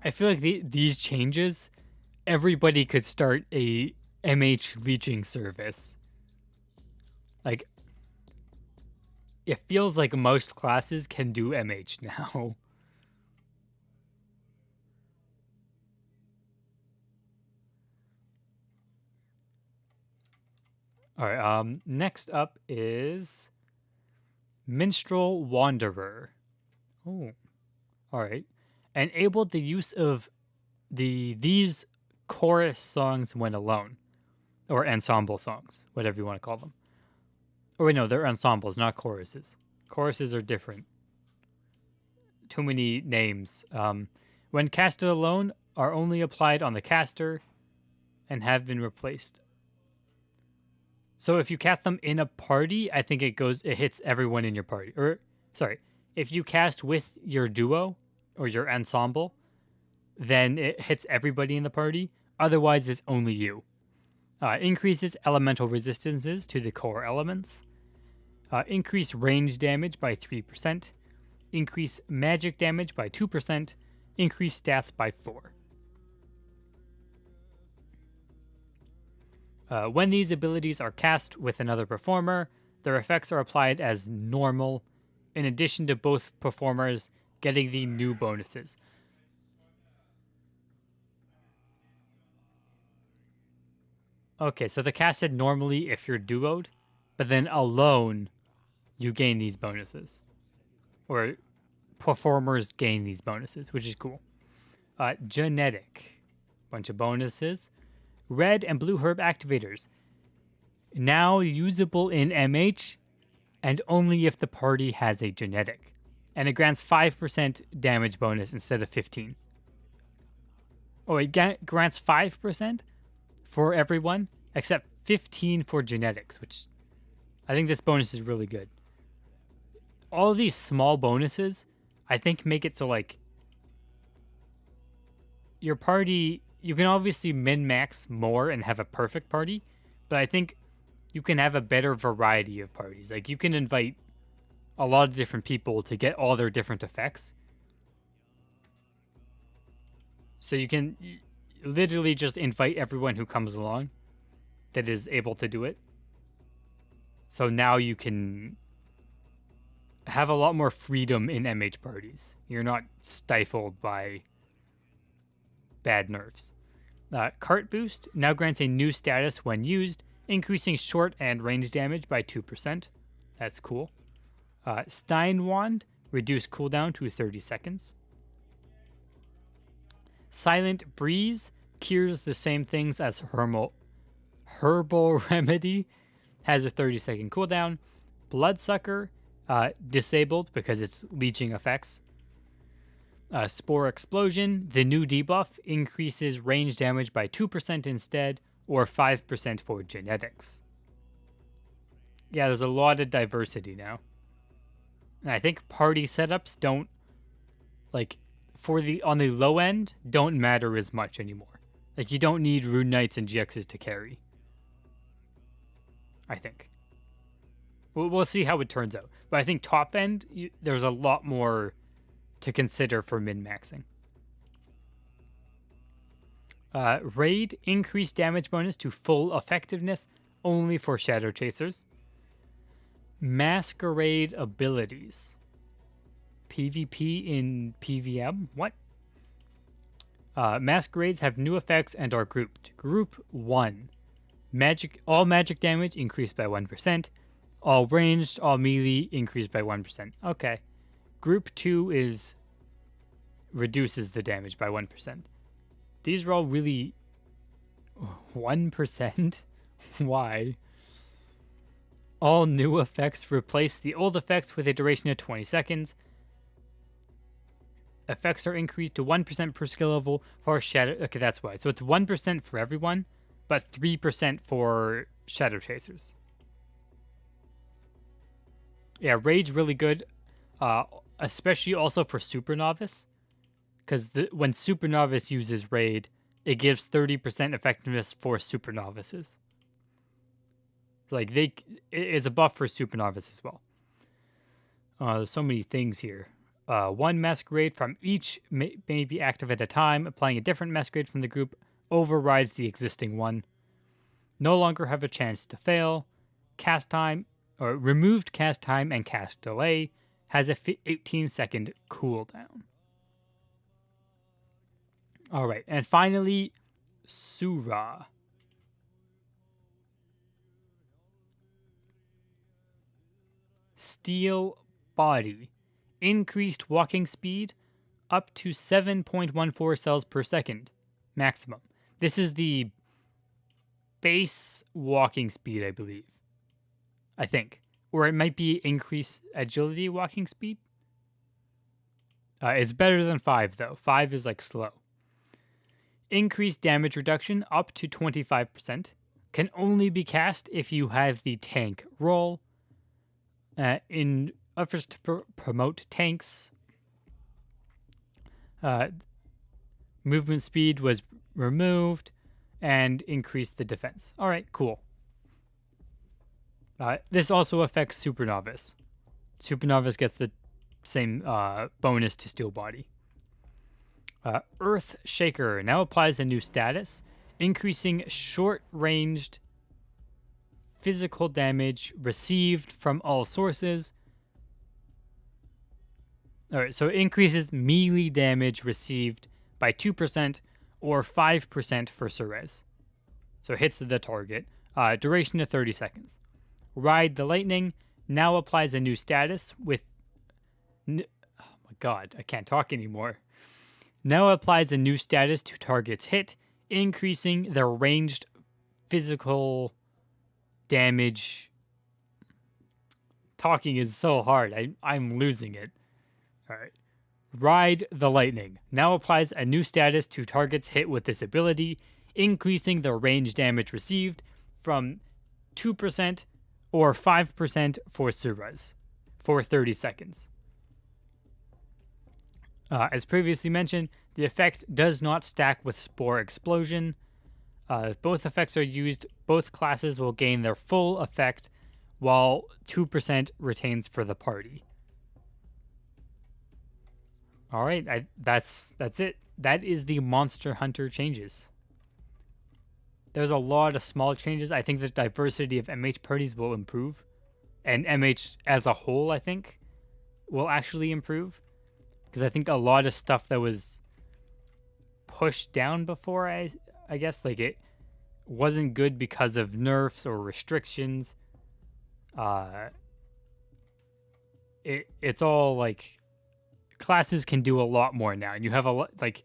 I feel like these changes, everybody could start a MH leeching service. Like, it feels like most classes can do MH now. Alright, next up is Minstrel Wanderer. Oh, alright. Enabled the use of these chorus songs when alone. Or ensemble songs, whatever you want to call them. Oh wait, no, they're ensembles, not choruses. Choruses are different. Too many names. When casted alone, are only applied on the caster. and have been replaced. So if you cast them in a party, I think it hits everyone in your party. Or, sorry, if you cast with your duo or your ensemble, then it hits everybody in the party. Otherwise, it's only you. Increases elemental resistances to the core elements. Increase range damage by 3%. Increase magic damage by 2%. Increase stats by 4. When these abilities are cast with another performer, their effects are applied as normal, in addition to both performers getting the new bonuses. Okay, so they're casted normally if you're duoed, but then alone, you gain these bonuses. Or performers gain these bonuses, which is cool. Genetic. Bunch of bonuses. Red and blue herb activators. Now usable in MH, and only if the party has a genetic. And it grants 5% damage bonus instead of 15. Oh, it grants 5% for everyone, except 15 for genetics, which I think this bonus is really good. All of these small bonuses, I think, make it so, like, your party, you can obviously min-max more and have a perfect party, but I think you can have a better variety of parties. Like, you can invite a lot of different people to get all their different effects. So you can literally just invite everyone who comes along that is able to do it. So now you can have a lot more freedom in MH parties. You're not stifled by bad nerfs. Cart Boost now grants a new status when used, increasing short and range damage by 2%. That's cool. Stein Wand, reduce cooldown to 30 seconds. Silent Breeze cures the same things as Herbal Remedy, has a 30-second cooldown. Bloodsucker, disabled because it's leeching effects. Spore Explosion, the new debuff, increases range damage by 2% instead, or 5% for genetics. Yeah, there's a lot of diversity now. And I think party setups don't, like, on the low end, don't matter as much anymore. Like, you don't need Rune Knights and GXs to carry. I think. We'll see how it turns out. But I think top end, there's a lot more to consider for min-maxing. Raid, increased damage bonus to full effectiveness, only for Shadow Chasers. Masquerade abilities. PvP in PVM? What? Masquerades have new effects and are grouped. Group 1. All magic damage increased by 1%. All ranged, all melee increased by 1%. Okay. Group 2 reduces the damage by 1%. These are all really 1%? Why? All new effects replace the old effects with a duration of 20 seconds. Effects are increased to 1% per skill level for Shadow... Okay, that's why. So it's 1% for everyone, but 3% for Shadow Chasers. Yeah, Raid's really good, especially also for Super Novice, because when Super Novice uses Raid, it gives 30% effectiveness for Super Novices. Like, it's a buff for Super Novice as well. There's so many things here. One Masquerade from each may be active at a time. Applying a different Masquerade from the group overrides the existing one. No longer have a chance to fail. Cast time, or removed cast time and cast delay, has a 18-second cooldown. Alright, and finally, Surah. Steel Body. Increased walking speed up to 7.14 cells per second maximum. This is the base walking speed, I believe. I think. Or it might be increased agility walking speed. It's better than 5, though. 5 is, like, slow. Increased damage reduction up to 25%. Can only be cast if you have the tank role. In efforts to promote tanks, movement speed was removed and increased the defense. All right, cool. This also affects Supernovice. Supernovice gets the same bonus to Steel Body. Earth Shaker now applies a new status, increasing short-ranged physical damage received from all sources. Alright, so it increases melee damage received by 2% or 5% for Ceres. So it hits the target. Duration of 30 seconds. Ride the Lightning now applies a new status with... oh my god, I can't talk anymore. Now applies a new status to targets hit, increasing their ranged physical damage. Talking is so hard. I'm losing it. Alright. Ride the Lightning now applies a new status to targets hit with this ability, increasing the range damage received from 2% or 5% for Suras for 30 seconds. As previously mentioned, the effect does not stack with Spore Explosion. If both effects are used, both classes will gain their full effect, while 2% retains for the party. All right, that's it. That is the Monster Hunter changes. There's a lot of small changes. I think the diversity of MH parties will improve, and MH as a whole, I think, will actually improve. Because I think a lot of stuff that was pushed down before, I guess, like it wasn't good because of nerfs or restrictions. It's all like classes can do a lot more now, and you have a lot, like,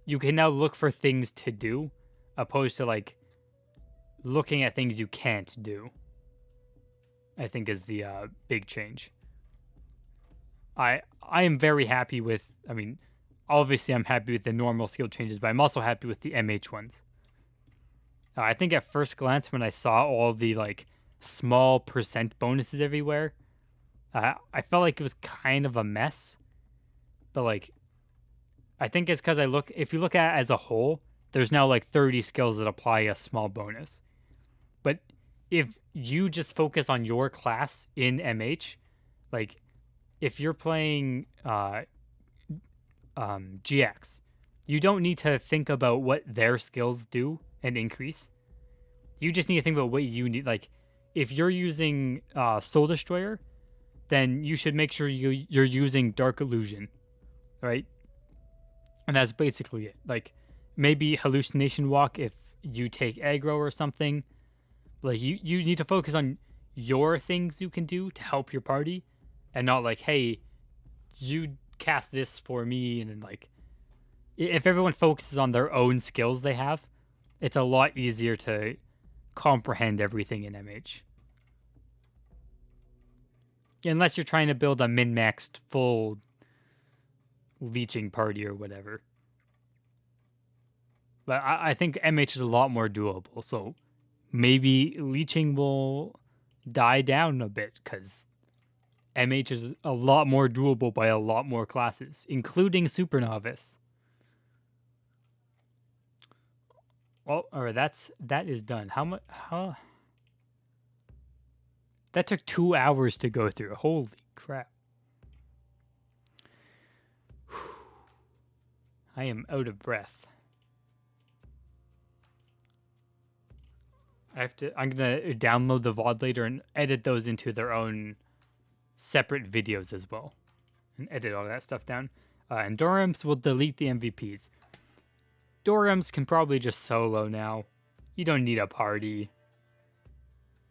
you can now look for things to do opposed to like looking at things you can't do. I think is the big change. I am very happy with, I mean, obviously I'm happy with the normal skill changes, but I'm also happy with the MH ones. I think at first glance when I saw all the like small percent bonuses everywhere, I felt like it was kind of a mess. But like, I think it's because if you look at it as a whole, there's now like 30 skills that apply a small bonus. But if you just focus on your class in MH, like, if you're playing GX, you don't need to think about what their skills do and increase. You just need to think about what you need. Like, if you're using Soul Destroyer, then you should make sure you're using Dark Illusion, right? And that's basically it. Like, maybe Hallucination Walk if you take aggro or something. Like, you need to focus on your things you can do to help your party, and not like, hey, you cast this for me. And then like, if everyone focuses on their own skills they have, it's a lot easier to comprehend everything in MH. Unless you're trying to build a min-maxed full leeching party or whatever. But I think MH is a lot more doable, so maybe leeching will die down a bit, because MH is a lot more doable by a lot more classes, including Supernovice. Well, alright, that is done. How much? Huh? That took 2 hours to go through. Holy crap! I am out of breath. I'm gonna download the VOD later and edit those into their own separate videos as well, and edit all that stuff down. And Dorams will delete the MVPs. Dorams can probably just solo now. You don't need a party.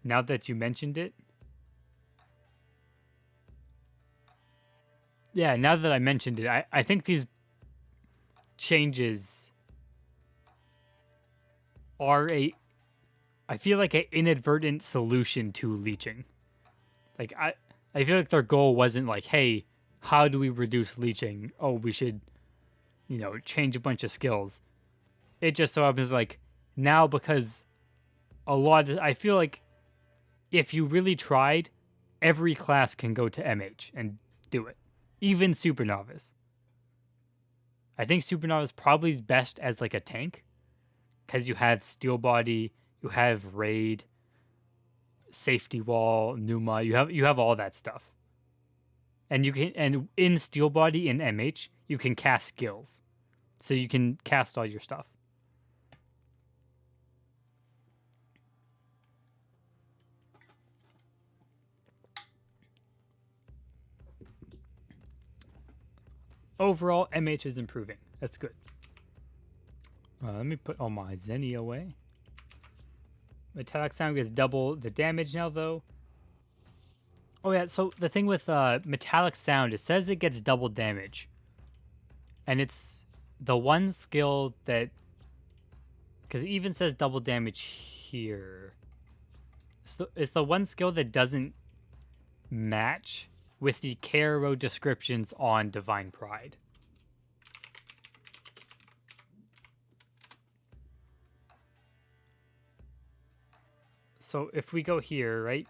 Now that you mentioned it. Yeah, now that I mentioned it, I think these changes are I feel like an inadvertent solution to leeching. Like, I feel like their goal wasn't like, hey, how do we reduce leeching? Oh, we should, change a bunch of skills. it just so happens like now because I feel like if you really tried, every class can go to MH and do it, even Super Novice. I think Super Novice probably is best as like a tank because you have Steel Body, you have Raid, Safety Wall, Numa, you have all that stuff. And you can, and in Steel Body in MH, you can cast skills. So you can cast all your stuff. Overall, MH is improving. That's good. Let me put all my Zenny away. Metallic Sound gets double the damage now, though. Oh yeah, so the thing with Metallic Sound, it says it gets double damage. And it's the one skill that... Because it even says double damage here. So it's the one skill that doesn't match with the KRO descriptions on Divine Pride. So if we go here, right?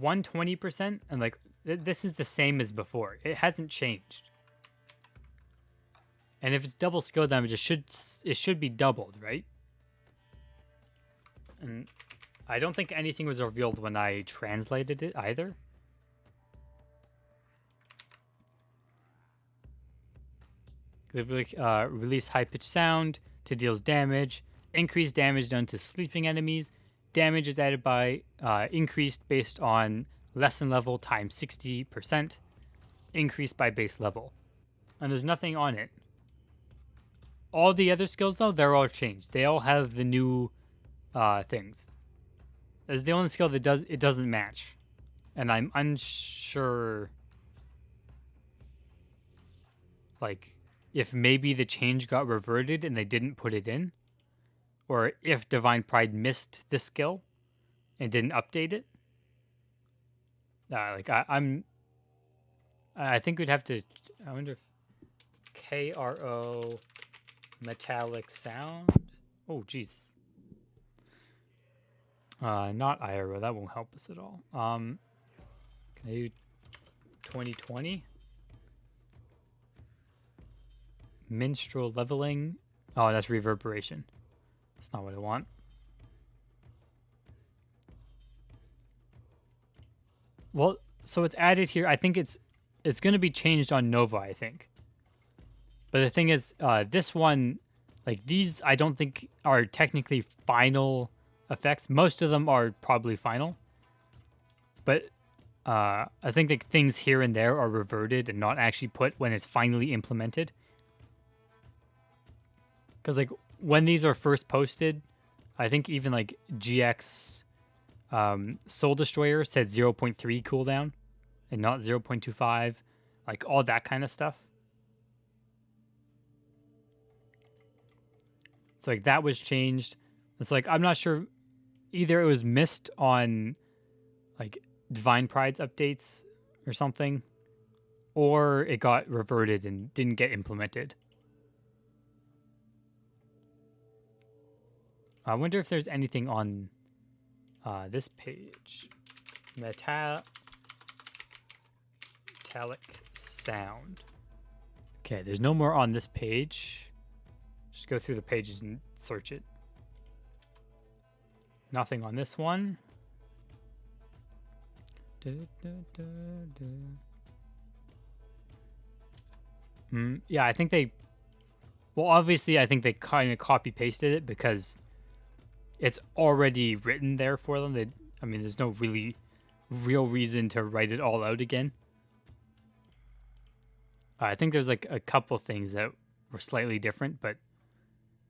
120%, and like this is the same as before. It hasn't changed. And if it's double skill damage, it should be doubled, right? And I don't think anything was revealed when I translated it either. Release high-pitched sound to deals damage. Increase damage done to sleeping enemies. Damage is added by increased based on lesson level times 60%. Increased by base level. And there's nothing on it. All the other skills, though, they're all changed. They all have the new things. It's the only skill that doesn't match. And I'm unsure, like, if maybe the change got reverted and they didn't put it in. Or if Divine Pride missed the skill and didn't update it. I think we'd have to... I wonder if... KRO... Metallic Sound? Oh, Jesus. Not IRO. That won't help us at all. Can I do 2020? Minstrel leveling. Oh, that's reverberation. That's not what I want. Well, so it's added here. I think it's going to be changed on Nova, I think. But the thing is, this one, like these, I don't think are technically final effects. Most of them are probably final. But I think like things here and there are reverted and not actually put when it's finally implemented. Because like when these are first posted, I think even like GX Soul Destroyer said 0.3 cooldown and not 0.25. Like all that kind of stuff. So like that was changed. It's like I'm not sure either it was missed on like Divine Pride's updates or something, or it got reverted and didn't get implemented. I wonder if there's anything on this page. Metallic Sound. Okay, there's no more on this page. Just go through the pages and search it. Nothing on this one. Yeah, I think they... Well, obviously, I think they kind of copy-pasted it because it's already written there for them. I mean, there's no real reason to write it all out again. I think there's like a couple things that were slightly different, but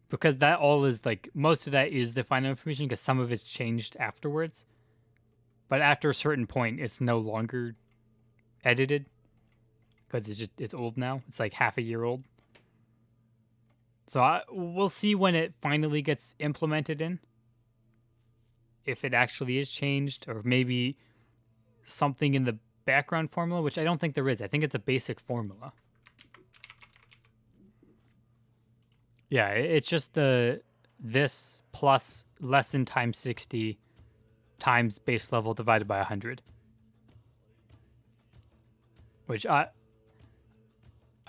because that all is like, most of that is the final information because some of it's changed afterwards. But after a certain point, it's no longer edited because it's old now. It's like half a year old. So we'll see when it finally gets implemented in. If it actually is changed, or maybe something in the background formula, which I don't think there is. I think it's a basic formula. Yeah, it's just this plus lesson times 60 times base level divided by 100. Which I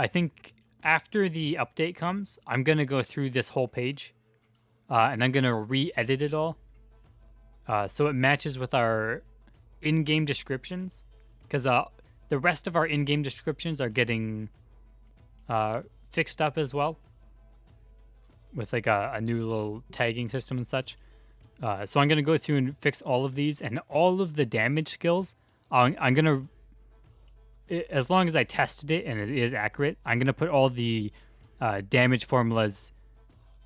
think after the update comes, I'm going to go through this whole page and I'm going to re-edit it all so it matches with our in-game descriptions, because the rest of our in-game descriptions are getting fixed up as well with like a new little tagging system and such. So I'm going to go through and fix all of these, and all of the damage skills. I'm going to, as long as I tested it and it is accurate, I'm going to put all the damage formulas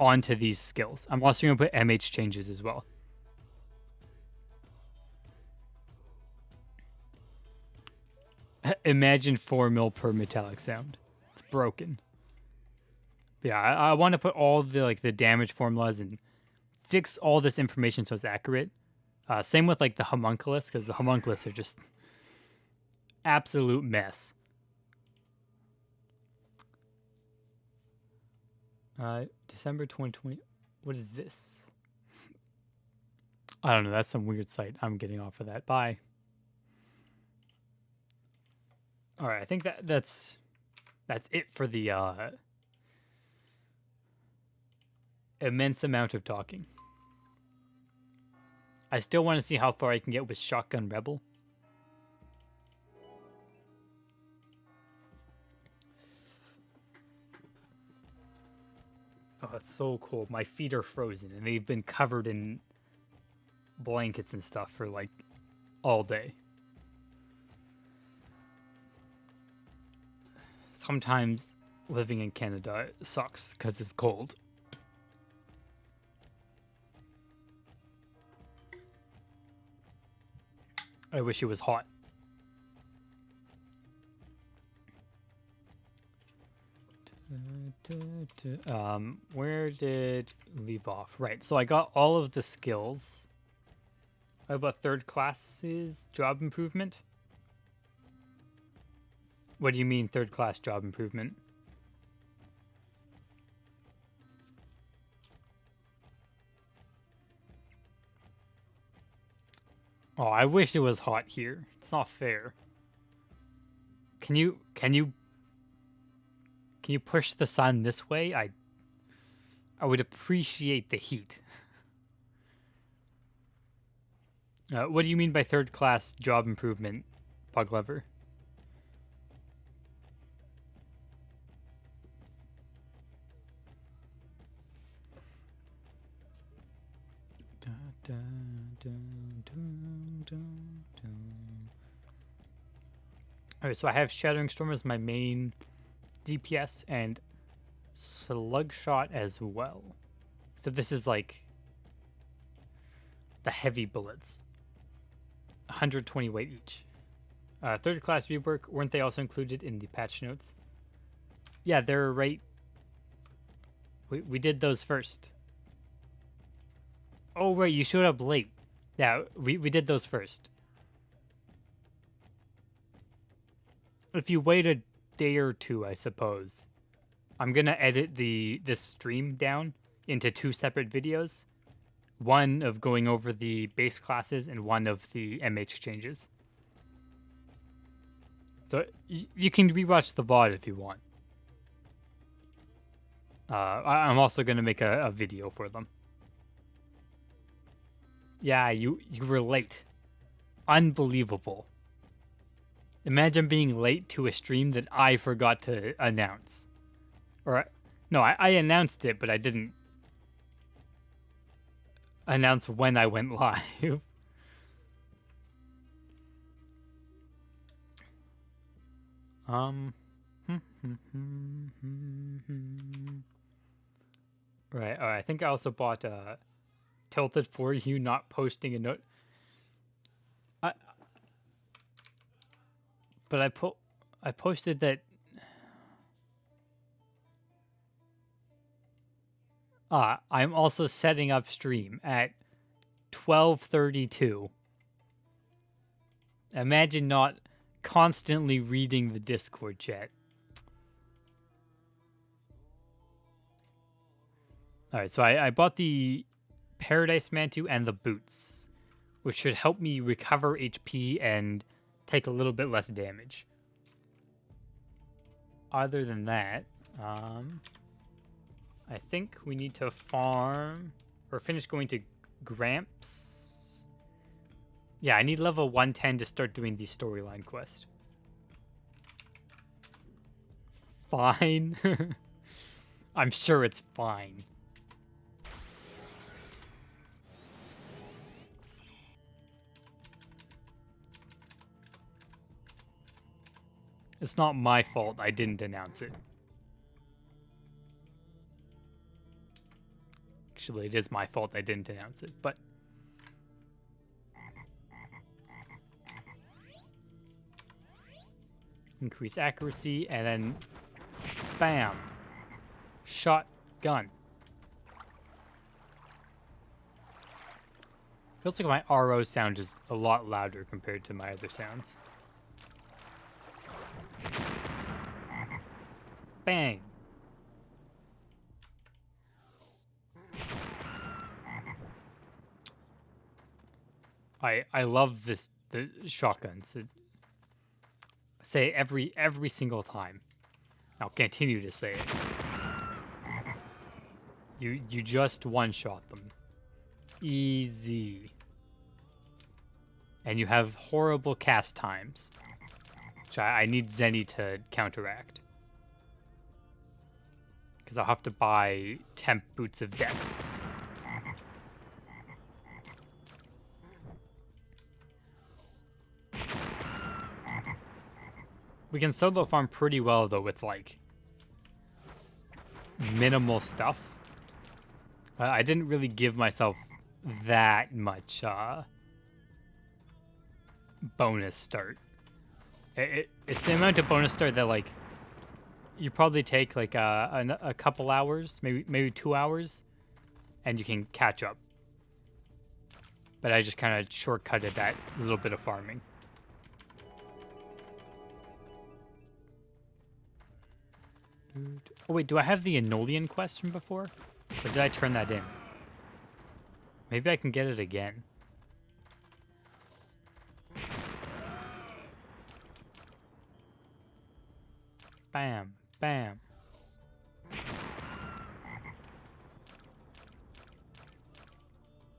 onto these skills. I'm also going to put MH changes as well. Imagine 4 mil per metallic sound. It's broken. But yeah, I want to put all the the damage formulas and fix all this information so it's accurate. Same with like the homunculus, because the homunculus are just absolute mess. December 2020. What is this? I don't know. That's some weird site. I'm getting off of that. Bye. All right. I think that's it for the immense amount of talking. I still want to see how far I can get with Shotgun Rebel. Oh, it's so cold. My feet are frozen, and they've been covered in blankets and stuff for like all day. Sometimes living in Canada sucks because it's cold. I wish it was hot. Where did leave off? Right, so I got all of the skills. How about third class's job improvement? What do you mean third class job improvement? Oh, I wish it was hot here. It's not fair. Can you push the sun this way? I would appreciate the heat. What do you mean by third class job improvement, Puglover? Alright, so I have Shattering Storm as my main DPS and Slugshot as well. So this is like the heavy bullets. 120 weight each. Third class rework, weren't they also included in the patch notes? Yeah, they're right. We did those first. Oh, right, you showed up late. Yeah, we did those first. If you wait a day or two, I suppose. I'm gonna edit this stream down into 2 separate videos. One of going over the base classes and one of the MH changes. So you can rewatch the VOD if you want. I'm also gonna make a video for them. Yeah, you were late. Unbelievable. Imagine being late to a stream that I forgot to announce. Or, no, I announced it, but I didn't announce when I went live. Right, I think I also bought Tilted for you not posting a note. But I posted that. I'm also setting up stream at 12:32. Imagine not constantly reading the Discord chat. All right, so I bought the Paradise Mantu and the boots, which should help me recover HP and take a little bit less damage. Other than that, I think we need to farm or finish going to Gramps. Yeah, I need level 110 to start doing the storyline quest. Fine. I'm sure it's fine. It's not my fault I didn't announce it. Actually, it is my fault I didn't announce it, but... Increase accuracy, and then... Bam! Shotgun. Feels like my RO sound is a lot louder compared to my other sounds. Bang! I love the shotguns. I say it every single time. I'll continue to say it. You just one-shot them. Easy. And you have horrible cast times, which I need Zenny to counteract. Because I'll have to buy temp boots of Dex. We can solo farm pretty well, though, with, like, minimal stuff. I didn't really give myself that much bonus start. It's the amount of bonus start that, like, you probably take, like, a couple hours, maybe 2 hours, and you can catch up. But I just kind of shortcutted that little bit of farming. Oh wait, do I have the Enolian quest from before? Or did I turn that in? Maybe I can get it again. Bam, bam.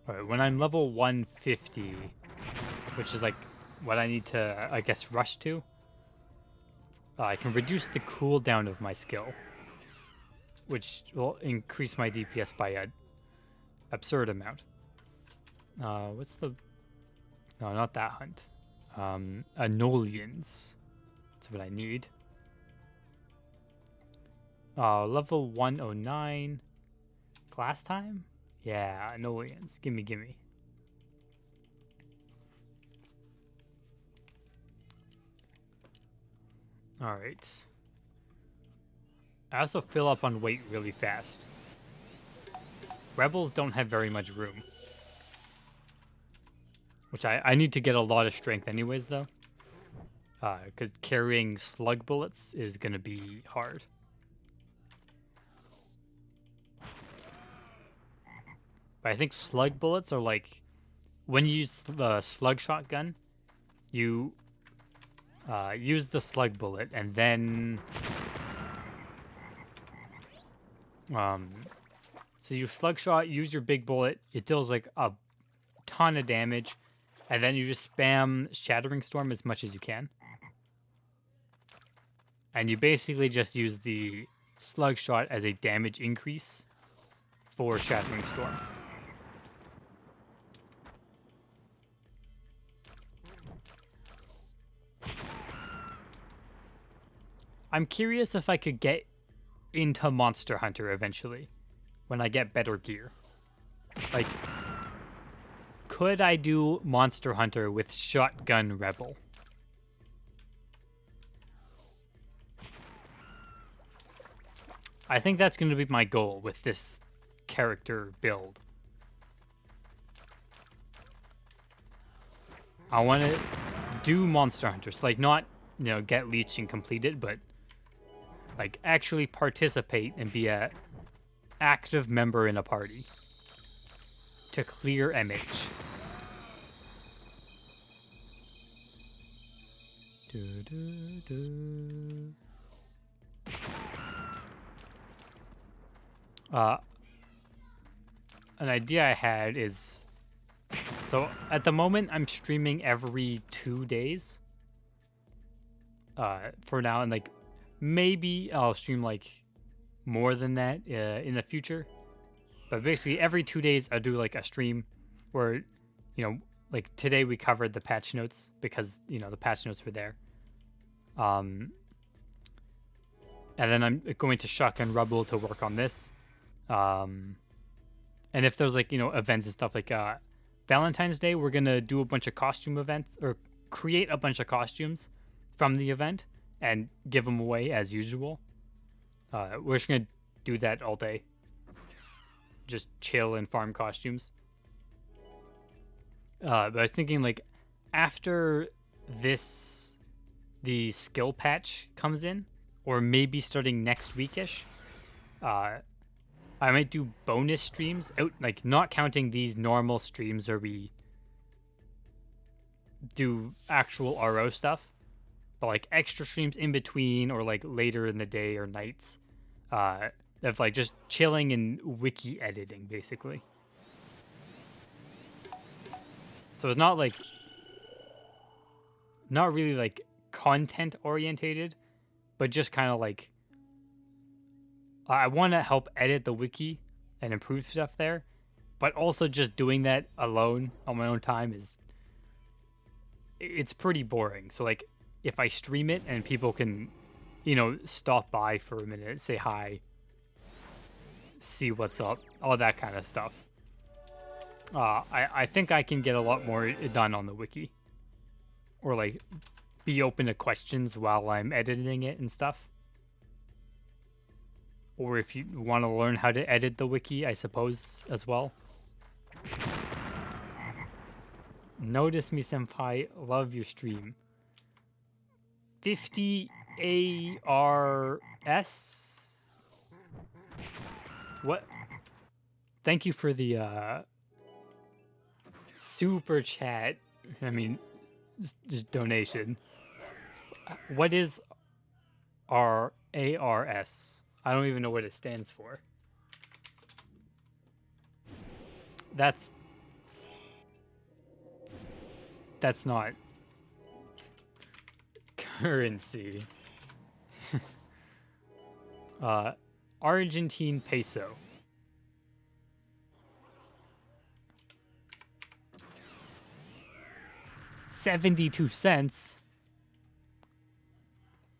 Alright, when I'm level 150, which is like what I need to, I guess, rush to, I can reduce the cooldown of my skill, which will increase my DPS by an absurd amount. What's the... No, not that hunt. Enolians. That's what I need. Level 109. Class time? Yeah, Enolians. Gimme, gimme. Alright. I also fill up on weight really fast. Rebels don't have very much room. Which I need to get a lot of strength anyways, though. Because carrying slug bullets is going to be hard. But I think slug bullets are like... When you use the slug shotgun, you use the slug bullet, and then... So you slug shot, use your big bullet, it deals like a ton of damage, and then you just spam Shattering Storm as much as you can. And you basically just use the slug shot as a damage increase for Shattering Storm. I'm curious if I could get into Monster Hunter eventually, when I get better gear. Like, could I do Monster Hunter with Shotgun Rebel? I think that's going to be my goal with this character build. I want to do Monster Hunters, like not, you know, get Leech and complete it, but like actually participate and be a active member in a party to clear MH. An idea I had is, so at the moment I'm streaming every 2 days. For now, and like maybe I'll stream like more than that in the future. But basically every 2 days I'll do like a stream where, like today we covered the patch notes because, the patch notes were there. And then I'm going to Shotgun Rubble to work on this. And if there's like, events and stuff like Valentine's Day, we're going to do a bunch of costume events or create a bunch of costumes from the event and give them away as usual. We're just going to do that all day. Just chill and farm costumes. But I was thinking like after the skill patch comes in, or maybe starting next weekish, I might do bonus streams out, like not counting these normal streams where we do actual RO stuff, but like extra streams in between or like later in the day or nights, of like just chilling and wiki editing basically. So it's not really like content orientated, but just kind of like I want to help edit the wiki and improve stuff there, but also just doing that alone on my own time it's pretty boring. So like if I stream it and people can, stop by for a minute, say hi, see what's up, all that kind of stuff. I think I can get a lot more done on the wiki, or like be open to questions while I'm editing it and stuff. Or if you want to learn how to edit the wiki, I suppose, as well. Notice me, senpai. Love your stream. 50 ARS? What? Thank you for the super chat. I mean, just donation. What is our ARS? I don't even know what it stands for. That's not currency. Argentine peso. $0.72.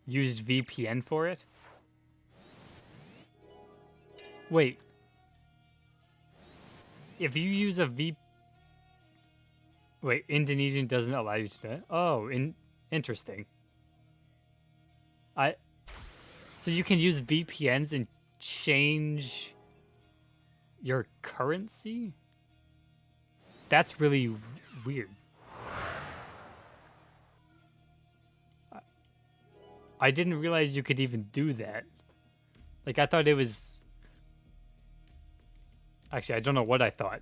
Used VPN for it. Wait. If you use a Wait, Indonesian doesn't allow you to do it? Oh, interesting. So you can use VPNs and change your currency? That's really weird. I didn't realize you could even do that. Like, I thought it was... Actually, I don't know what I thought.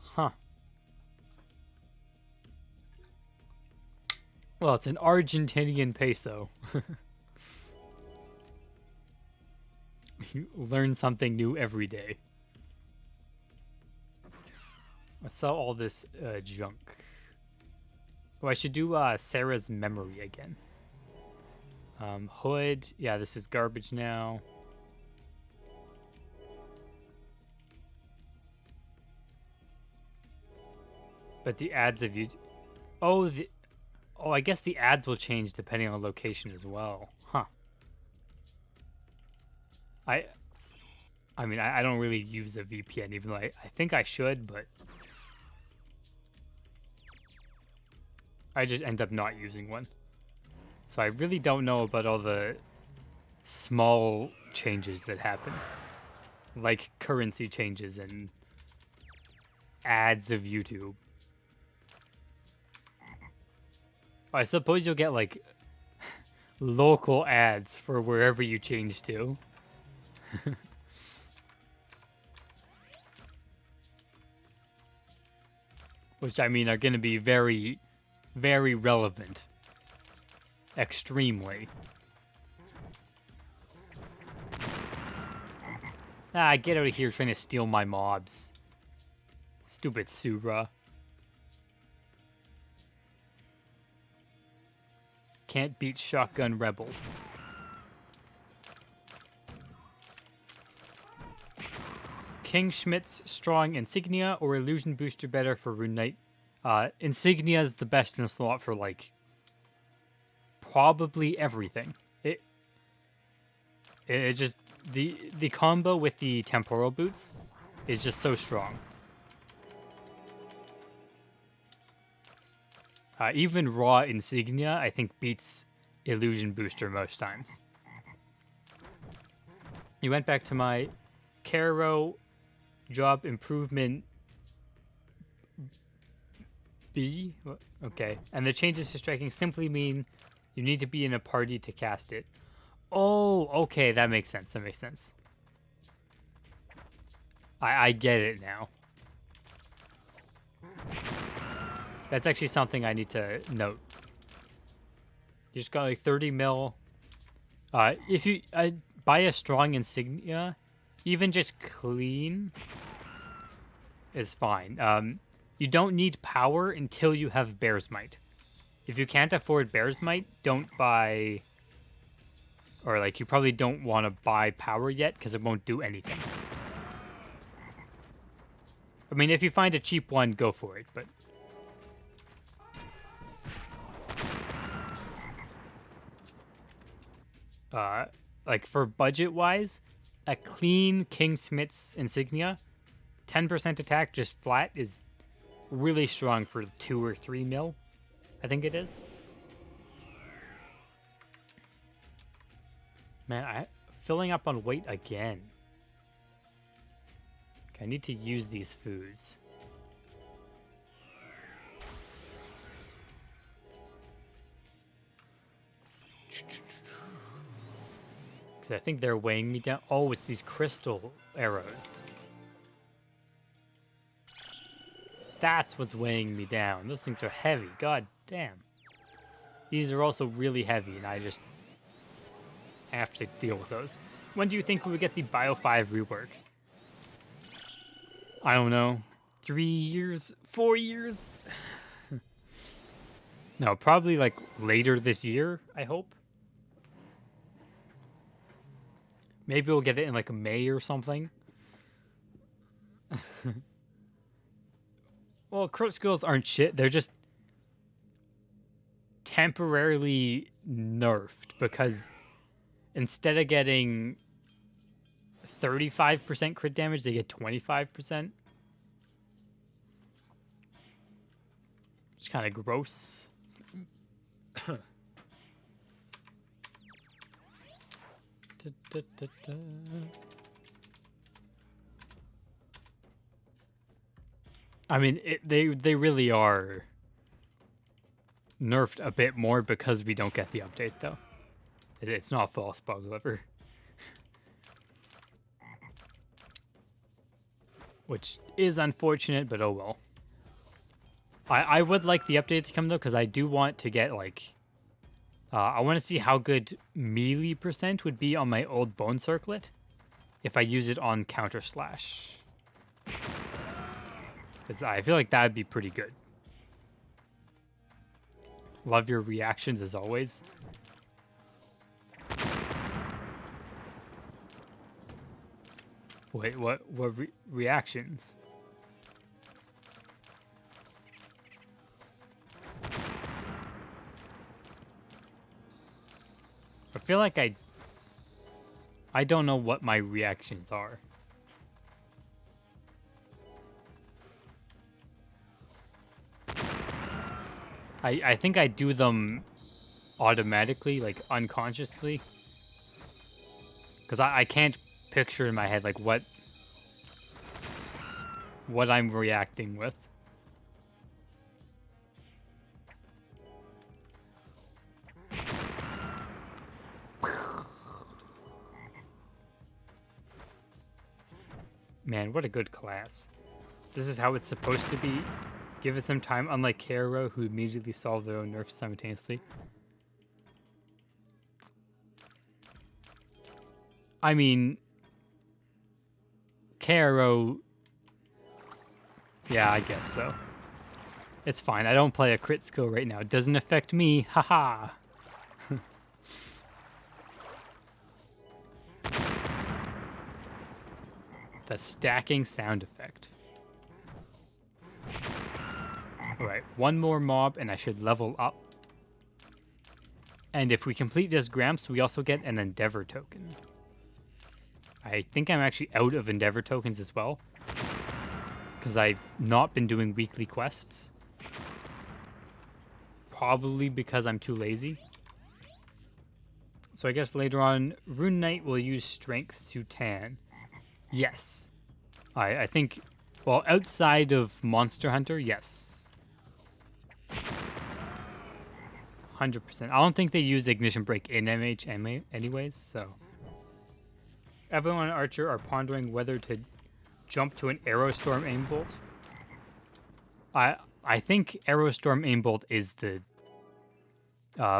Huh. Well, it's an Argentinian peso. You learn something new every day. I saw all this junk. Oh, I should do Sarah's memory again. Hood. Yeah, this is garbage now. But the ads of you... Oh, I guess the ads will change depending on location as well. Huh. I mean, I don't really use a VPN, even though I think I should, but... I just end up not using one. So I really don't know about all the small changes that happen. Like currency changes and ads of YouTube. I suppose you'll get like local ads for wherever you change to. Which, I mean, are going to be very, very relevant. Extremely. Ah, get out of here trying to steal my mobs. Stupid Sura. Can't beat Shotgun Rebel. King Schmidt's Strong Insignia or Illusion Booster better for Rune Knight? Insignia is the best in the slot for, like, probably everything. It just... The combo with the Temporal Boots is just so strong. Even raw Insignia, I think, beats Illusion Booster most times. You went back to my Caro job improvement B? Okay. And the changes to striking simply mean you need to be in a party to cast it. Oh, okay, that makes sense. That makes sense. I get it now. That's actually something I need to note. You just got like 30 mil. If you buy a strong insignia, even just clean is fine. You don't need power until you have Bear's Might. If you can't afford Bear's Might, don't buy... Or, like, you probably don't want to buy power yet, because it won't do anything. I mean, if you find a cheap one, go for it, but... like, for budget-wise, a clean King Smith's Insignia, 10% attack just flat is really strong for 2 or 3 mil, I think it is. Man, filling up on weight again. Okay, I need to use these foods. Because I think they're weighing me down. Oh, it's these crystal arrows. That's what's weighing me down. Those things are heavy. God damn. These are also really heavy, and I just have to deal with those. When do you think we would get the Bio 5 rework? I don't know. 3 years? 4 years? No, probably like later this year, I hope. Maybe we'll get it in like May or something. Well, crit skills aren't shit. They're just temporarily nerfed because instead of getting 35% crit damage, they get 25%. It's kind of gross. I mean, they really are nerfed a bit more because we don't get the update, though. It's not false bug liver. Which is unfortunate, but oh well. I would like the update to come, though, because I do want to get, like... I want to see how good melee percent would be on my old Bone Circlet if I use it on Counter Slash. Because I feel like that would be pretty good. Love your reactions as always. Wait, what reactions? I feel like I don't know what my reactions are. I think I do them automatically, like unconsciously. Because I can't picture in my head like what I'm reacting with. Man, what a good class. This is how it's supposed to be. Give it some time, unlike KRO, who immediately solve their own nerfs simultaneously. I mean, KRO... Yeah, I guess so. It's fine. I don't play a crit skill right now. It doesn't affect me. Haha. The stacking sound effect. Alright, one more mob and I should level up. And if we complete this Gramps, we also get an Endeavor token. I think I'm actually out of Endeavor tokens as well, because I've not been doing weekly quests. Probably because I'm too lazy. So I guess later on, Rune Knight will use Strength to tan. Yes. I think, well, outside of Monster Hunter, yes. 100%. I don't think they use Ignition Break in MH anyways, so. Everyone and Archer are pondering whether to jump to an Aerostorm Aimbolt. I think Aerostorm Aimbolt is the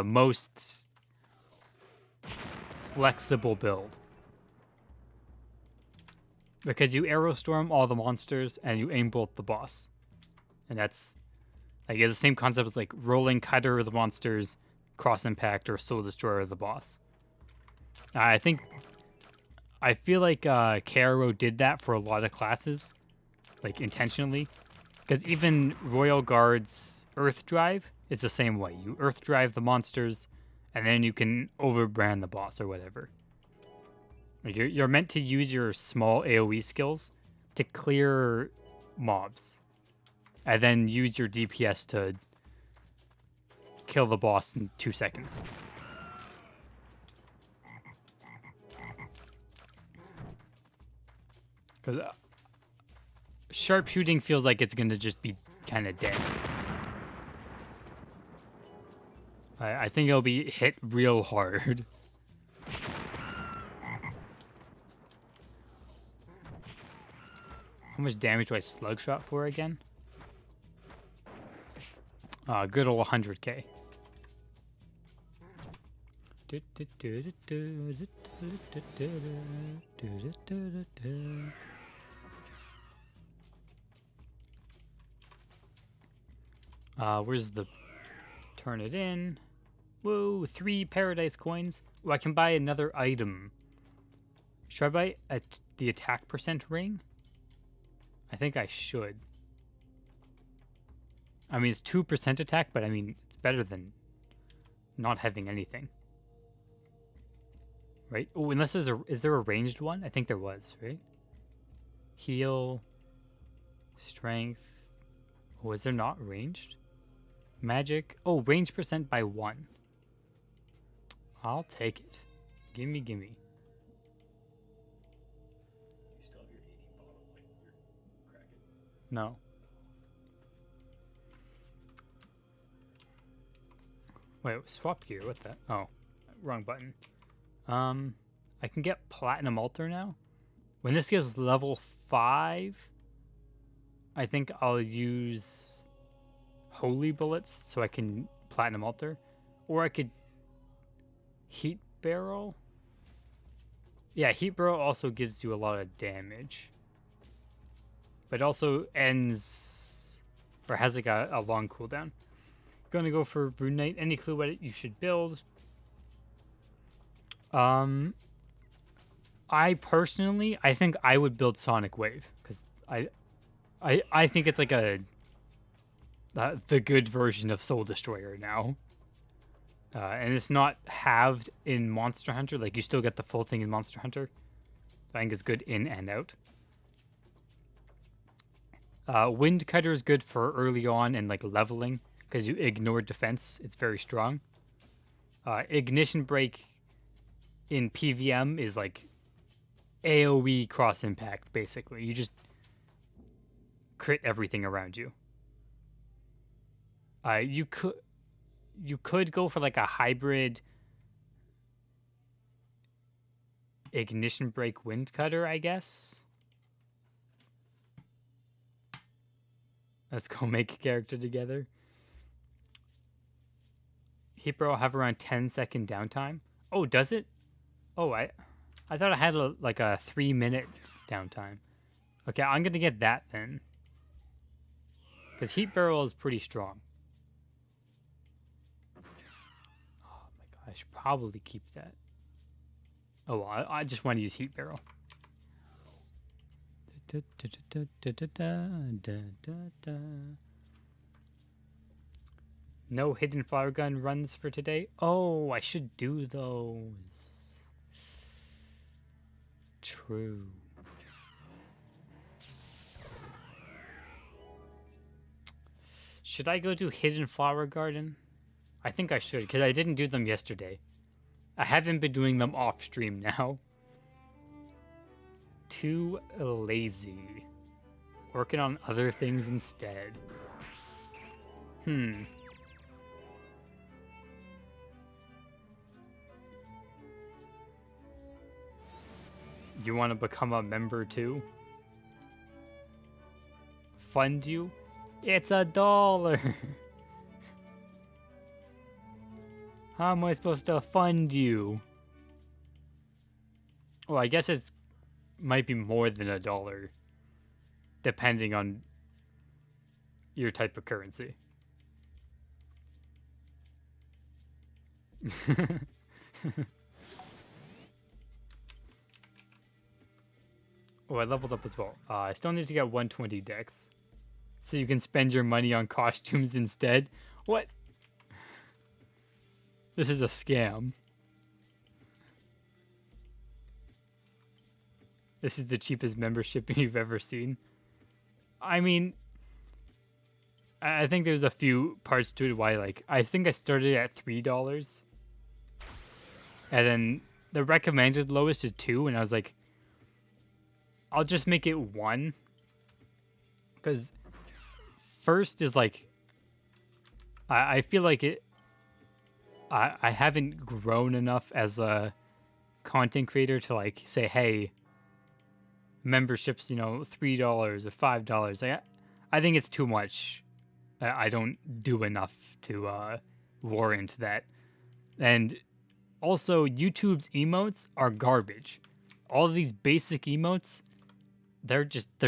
most flexible build. Because you Aerostorm all the monsters and you Aimbolt the boss. And that's like it's the same concept as like Rolling Cutter of the monsters, Cross Impact, or Soul Destroyer of the boss. I feel like KRO did that for a lot of classes, like intentionally. Because even Royal Guard's Earth Drive is the same way. You Earth Drive the monsters, and then you can overbrand the boss or whatever. Like you're meant to use your small AoE skills to clear mobs, and then use your DPS to kill the boss in 2 seconds. Because sharpshooting feels like it's going to just be kind of dead. I think it'll be hit real hard. How much damage do I slug shot for again? Good old 100k. Where's the... Turn it in. Whoa, 3 paradise coins. Oh, I can buy another item. Should I buy the attack percent ring? I think I should. I mean, it's 2% attack, but I mean, it's better than not having anything. Right? Oh, unless there's is there a ranged one? I think there was, right? Heal. Strength. Oh, is there not ranged? Magic. Oh, range percent by 1. I'll take it. Gimme, gimme. No. Wait, swap gear. What the? Oh, wrong button. I can get Platinum Altar now. When this gets level 5, I think I'll use Holy Bullets so I can Platinum Altar. Or I could Heat Barrel. Yeah, Heat Barrel also gives you a lot of damage. But also ends, or has like a long cooldown. Gonna go for Rune Knight. Any clue what you should build? I personally, I think I would build Sonic Wave because I think it's like the good version of Soul Destroyer now. And it's not halved in Monster Hunter. Like you still get the full thing in Monster Hunter. I think it's good in and out. Wind Cutter is good for early on and like leveling because you ignore defense. It's very strong. Ignition Break in PVM is like AoE cross impact basically. You just crit everything around you. You could go for like a hybrid Ignition Break Wind Cutter, I guess. Let's go make a character together. Hyper will have around 10-second downtime. Oh, does it? Oh, I thought I had like a 3-minute downtime. Okay, I'm gonna get that then. Because Heat Barrel is pretty strong. Oh my god, I should probably keep that. Oh, well, I just want to use Heat Barrel. No hidden flower gun runs for today. Oh, I should do those. True. Should I go to Hidden Flower Garden? I think I should, because I didn't do them yesterday. I haven't been doing them off stream now. Too lazy. Working on other things instead. You want to become a member too? Fund you? It's $1. How am I supposed to fund you? Well, I guess it's might be more than $1, depending on your type of currency. Oh, I leveled up as well. I still need to get 120 dex. So you can spend your money on costumes instead. What? This is a scam. This is the cheapest membership you've ever seen. I mean, I think there's a few parts to it why, like, I think I started at $3. And then the recommended lowest is 2, and I was like, I'll just make it 1. Because first is like, I feel like it, I haven't grown enough as a content creator to like say, hey, memberships, you know, $3 or $5. I think it's too much. I don't do enough to warrant that. And also, YouTube's emotes are garbage. All of these basic emotes, they're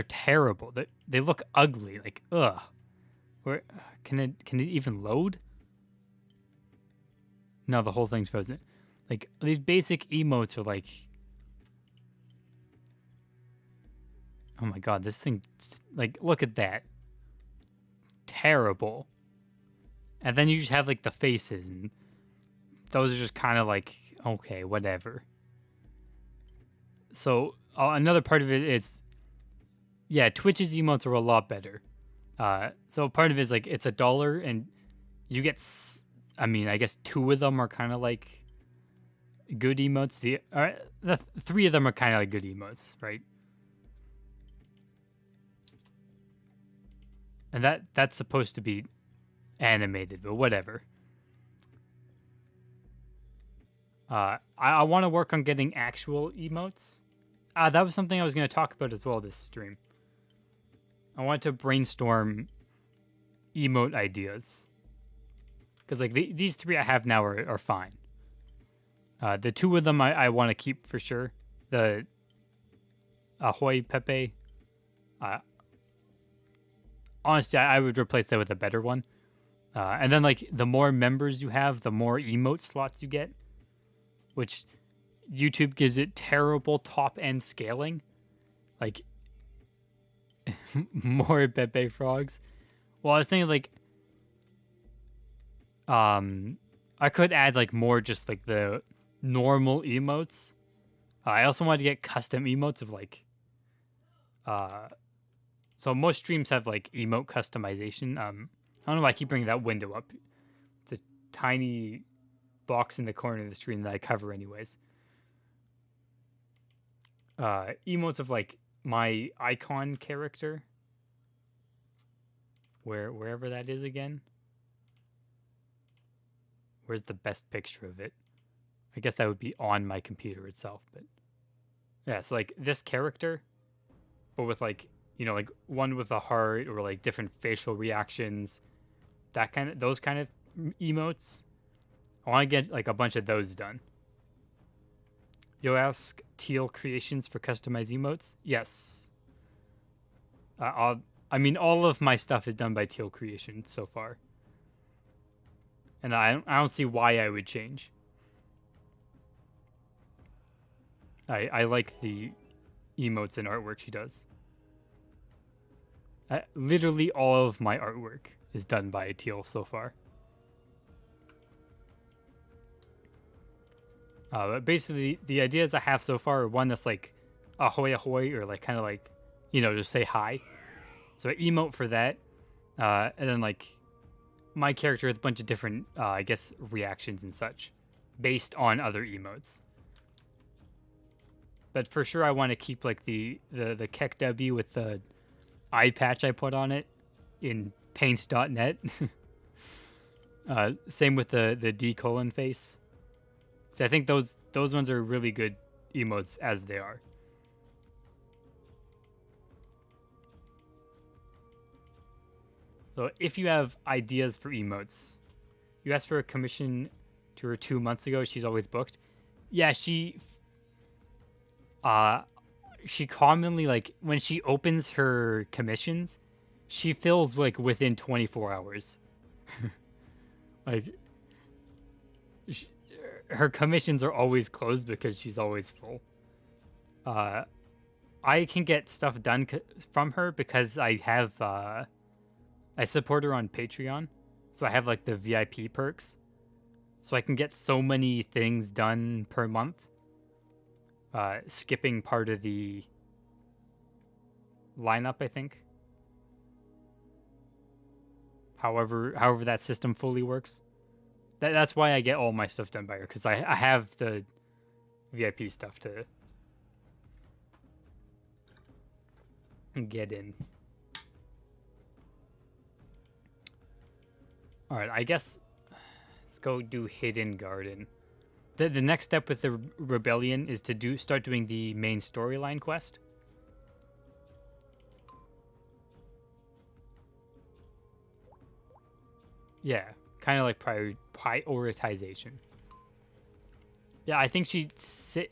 terrible. They look ugly. Like, ugh. Where can it even load? No, the whole thing's frozen. Like, these basic emotes are like, oh my god, this thing, like, look at that. Terrible. And then you just have like the faces, and those are just kind of like, okay, whatever. So another part of it is, yeah, Twitch's emotes are a lot better. So part of it is like, it's $1 and you get, I mean, I guess 2 of them are kind of like good emotes. The 3 of them are kind of like good emotes, right? And that's supposed to be animated, but whatever. I want to work on getting actual emotes. That was something I was going to talk about as well this stream. I want to brainstorm emote ideas. Because like these 3 I have now are fine. The 2 of them I want to keep for sure. The Ahoy Pepe. Honestly, I would replace that with a better one. And then like the more members you have, the more emote slots you get. Which YouTube gives it terrible top-end scaling. Like, more Pepe frogs. Well, I was thinking, like, I could add, like, more just, like, the normal emotes. I also wanted to get custom emotes of, like, so most streams have, like, emote customization. I don't know why I keep bringing that window up. It's a tiny box in the corner of the screen that I cover anyways. Emotes of like my icon character, wherever that is again. Where's the best picture of it? I guess that would be on my computer itself, but yeah, so like this character, but with like, You know, like one with a heart or like different facial reactions, those kind of emotes. I want to get like a bunch of those done. You'll ask TealCreations for customized emotes? Yes. I mean, all of my stuff is done by TealCreations so far. And I don't see why I would change. I like the emotes and artwork she does. Literally all of my artwork is done by Teal so far. But basically, the ideas I have so far are one that's like ahoy ahoy, or like kind of like, you know, just say hi. So I emote for that. And then like my character with a bunch of different, I guess, reactions and such based on other emotes. But for sure, I want to keep like the Keck W with the eye patch I put on it in paint.net. Same with the D colon face. So I think those ones are really good emotes as they are. So if you have ideas for emotes, you asked for a commission to her 2 months ago. She's always booked. Yeah, she commonly, like, when she opens her commissions, she fills like within 24 hours. Like, her commissions are always closed because she's always full. I can get stuff done from her because I have I support her on Patreon, so I have like the VIP perks, so I can get so many things done per month, skipping part of the lineup, I think. However that system fully works. That's why I get all my stuff done by her, because I have the VIP stuff to get in. Alright, I guess let's go do Hidden Garden. The next step with the Rebellion is to start doing the main storyline quest. Yeah, kind of like prioritization. Yeah, I think she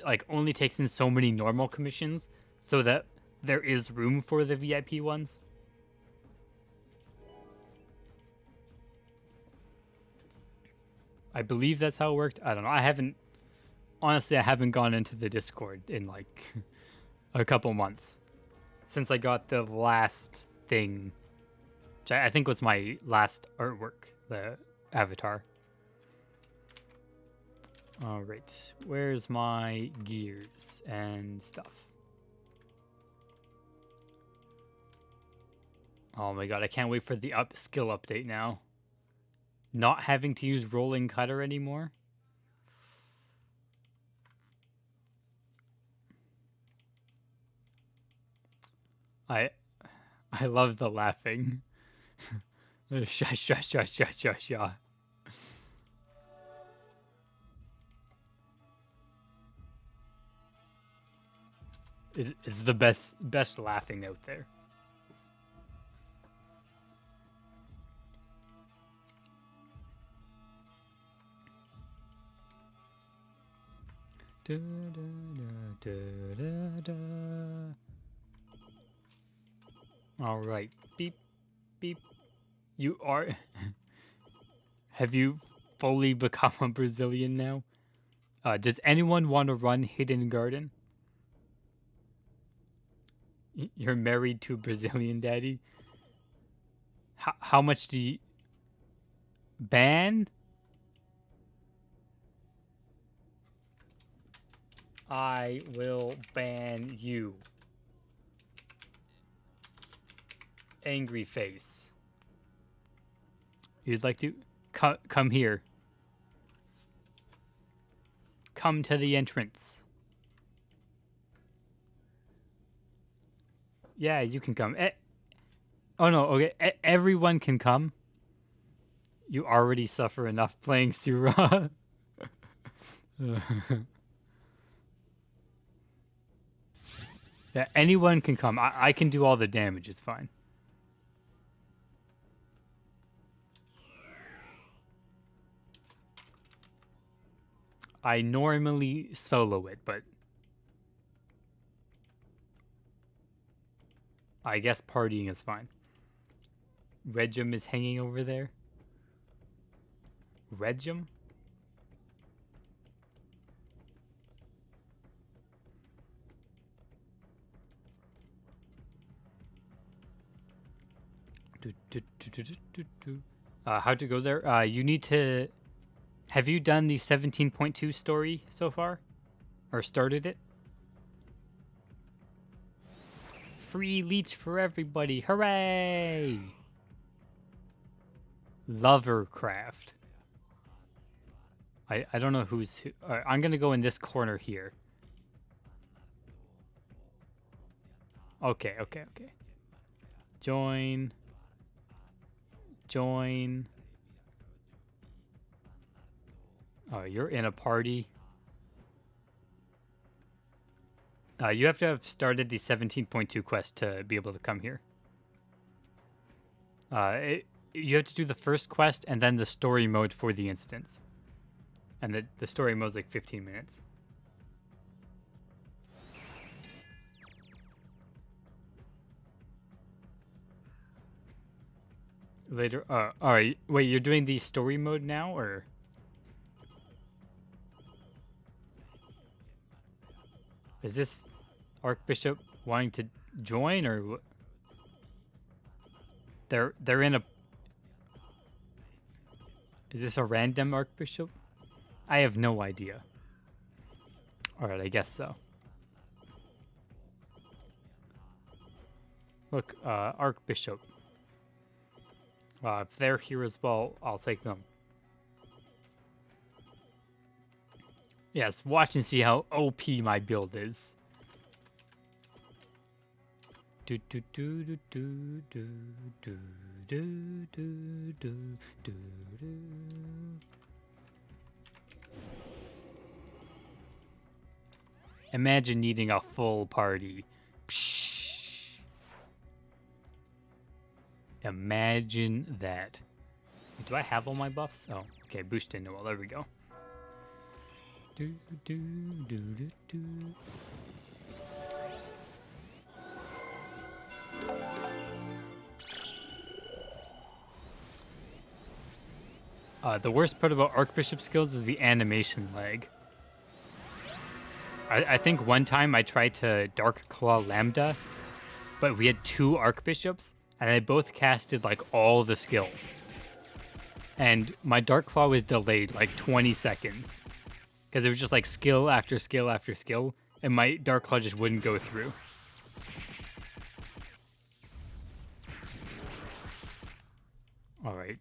like only takes in so many normal commissions so that there is room for the VIP ones. I believe that's how it worked. I don't know. Honestly, I haven't gone into the Discord in like a couple months since I got the last thing, which I think was my last artwork, the avatar. All right, where's my gears and stuff? Oh my god, I can't wait for the skill update now. Not having to use rolling cutter anymore. I love the laughing. Sha sha sha sha sha sha. It's the best laughing out there. Da, da, da, da, da. All right, beep, beep. You are. Have you fully become a Brazilian now? Does anyone want to run Hidden Garden? You're married to a Brazilian daddy? How much do you... ban? I will ban you. Angry face. You'd like to... come here. Come to the entrance. Yeah, you can come. Oh no, okay. Everyone can come. You already suffer enough playing Sura. Yeah, Yeah, anyone can come. I can do all the damage. It's fine. I normally solo it, but I guess partying is fine. Regim is hanging over there. Regim? How to go there? You need to... Have you done the 17.2 story so far? Or started it? Free leech for everybody. Hooray! Lovercraft. I don't know who's who. I'm going to go in this corner here. Okay. Join. Oh, you're in a party. You have to have started the 17.2 quest to be able to come here. You have to do the first quest and then the story mode for the instance. And the story mode's like 15 minutes. Later, alright, wait, you're doing the story mode now, or? Is this Archbishop wanting to join, or what? They're in a... Is this a random Archbishop? I have no idea. Alright, I guess so. Look, Archbishop. If they're here as well, I'll take them. Yes, watch and see how OP my build is. Imagine needing a full party. Psh. Imagine that. Do I have all my buffs? Oh, okay, boost into well, there we go. The worst part about Archbishop skills is the animation lag. I think one time I tried to Dark Claw Lambda, but we had 2 Archbishops, and they both casted like all the skills. And my Dark Claw was delayed like 20 seconds. Because it was just like skill after skill after skill, and my Dark Claw just wouldn't go through. Alright.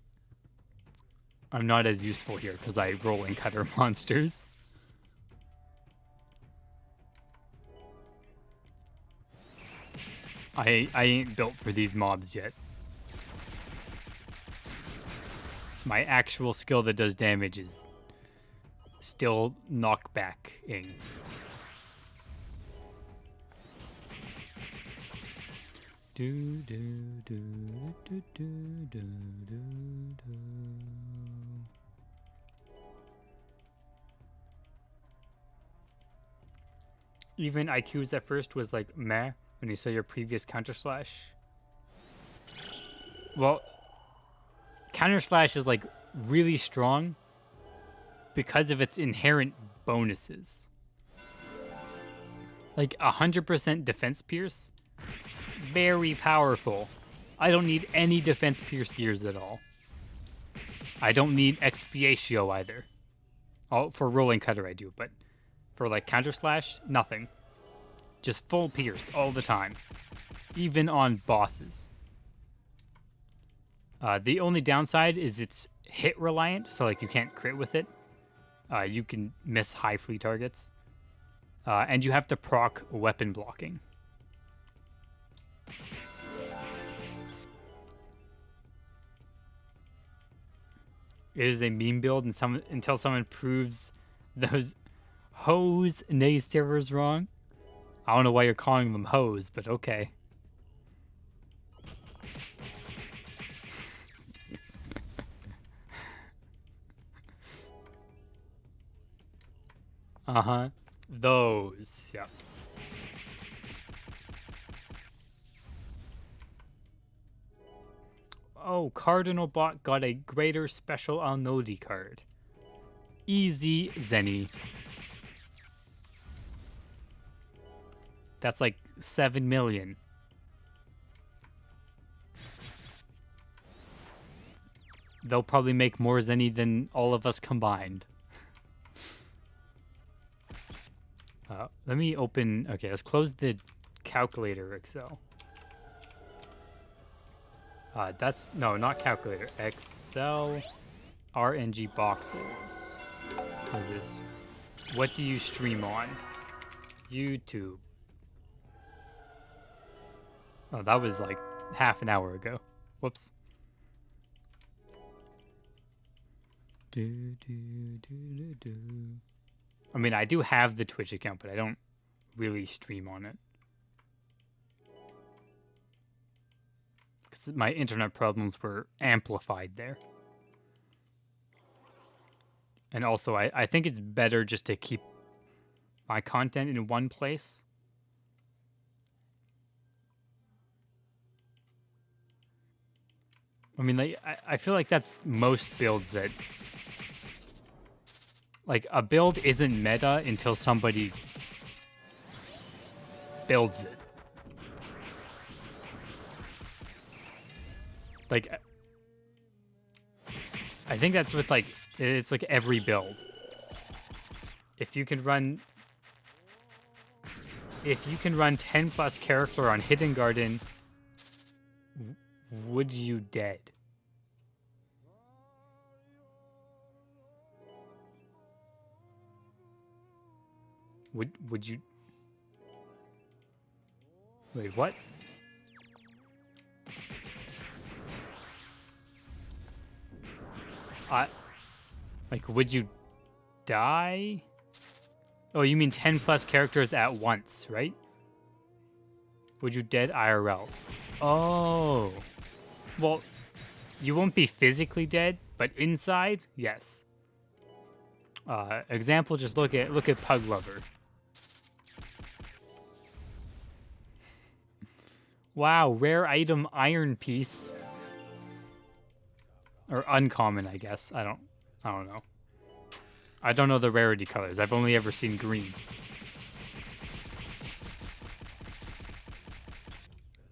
I'm not as useful here because I roll and cutter monsters. I ain't built for these mobs yet. It's my actual skill that does damage is still knockbacking. Even IQs at first was like meh when you saw your previous counter slash. Well, counter slash is like really strong because of its inherent bonuses. Like 100% defense pierce, very powerful. I don't need any defense pierce gears at all. I don't need expiatio either. Oh, for rolling cutter I do, but for like counter slash, nothing. Just full pierce all the time, even on bosses. The only downside is it's hit reliant, so like you can't crit with it. You can miss high flea targets. And you have to proc weapon blocking. It is a meme build until someone proves those hose naysayers wrong. I don't know why you're calling them hoes, but okay. Uh-huh. Those. Yeah. Oh, Cardinal Bot got a greater special Alnodi card. Easy, Zenny. That's like 7 million. They'll probably make more Zenny than all of us combined. Let me open... Okay, let's close the calculator Excel. That's... No, not calculator. Excel RNG boxes. What is this? What do you stream on? YouTube. Oh, that was like half an hour ago. Whoops. I mean, I do have the Twitch account, but I don't really stream on it. Because my internet problems were amplified there. And also, I think it's better just to keep my content in one place. I mean, like, I feel like that's most builds that... Like, a build isn't meta until somebody builds it. Like, I think that's with, like, it's like every build. If you can run 10 plus character on Hidden Garden, would you dead? Would you... Wait, what? Like, would you die? Oh, you mean 10 plus characters at once, right? Would you dead IRL? Oh. Well, you won't be physically dead, but inside, yes. Example, just look at Pug Lover. Wow, rare item iron piece. Or uncommon, I guess. I don't know. I don't know the rarity colors. I've only ever seen green.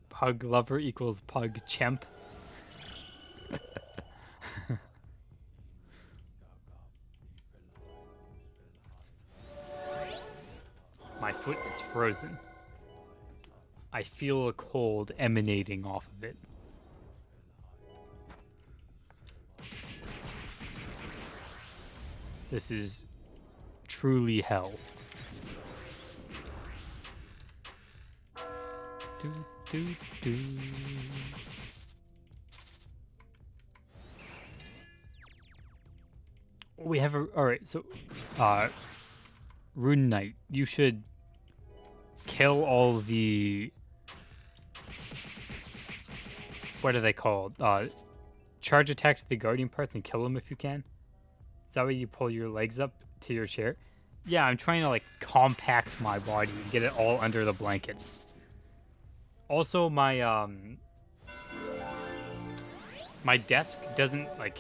Pug Lover equals Pug Chemp. My foot is frozen. I feel a cold emanating off of it. This is truly hell. We have a... Alright, so... Rune Knight, you should kill all the... What are they called? Charge attack to the guardian parts and kill them if you can. Is that way you pull your legs up to your chair? Yeah, I'm trying to, like, compact my body and get it all under the blankets. Also, my, my desk doesn't, like...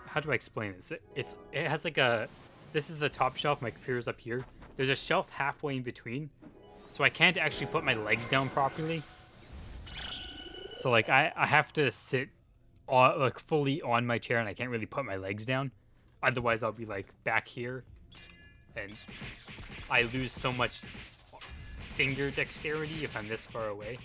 How do I explain this? It has, like, a... This is the top shelf, my computer's up here. There's a shelf halfway in between, so I can't actually put my legs down properly. So, like, I have to sit... like fully on my chair, and I can't really put my legs down. Otherwise, I'll be like back here, and I lose so much finger dexterity if I'm this far away.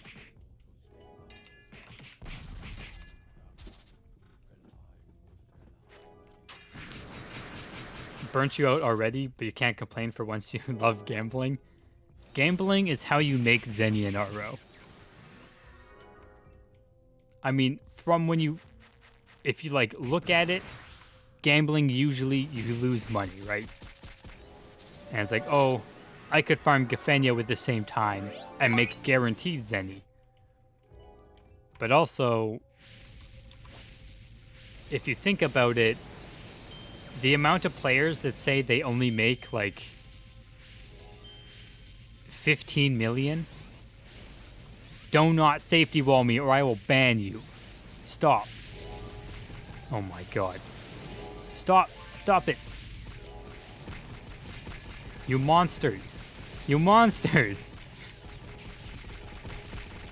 Burnt you out already, but you can't complain for once you love gambling. Gambling is how you make Zenny and RO. I mean, from when you... If you, like, look at it, gambling, usually you lose money, right? And it's like, oh, I could farm Gafania with the same time and make guaranteed Zenny. But also, if you think about it, the amount of players that say they only make like 15 million, do not safety wall me or I will ban you. Stop. Oh my god. Stop. Stop it. You monsters. You monsters.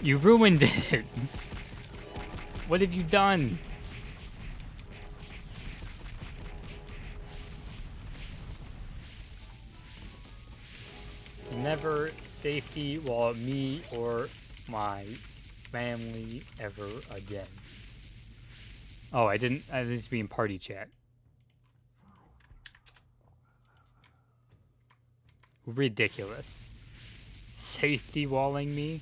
You ruined it. What have you done? Never safety wall me or my family ever again. Oh, I didn't used to be in party chat. Ridiculous. Safety walling me?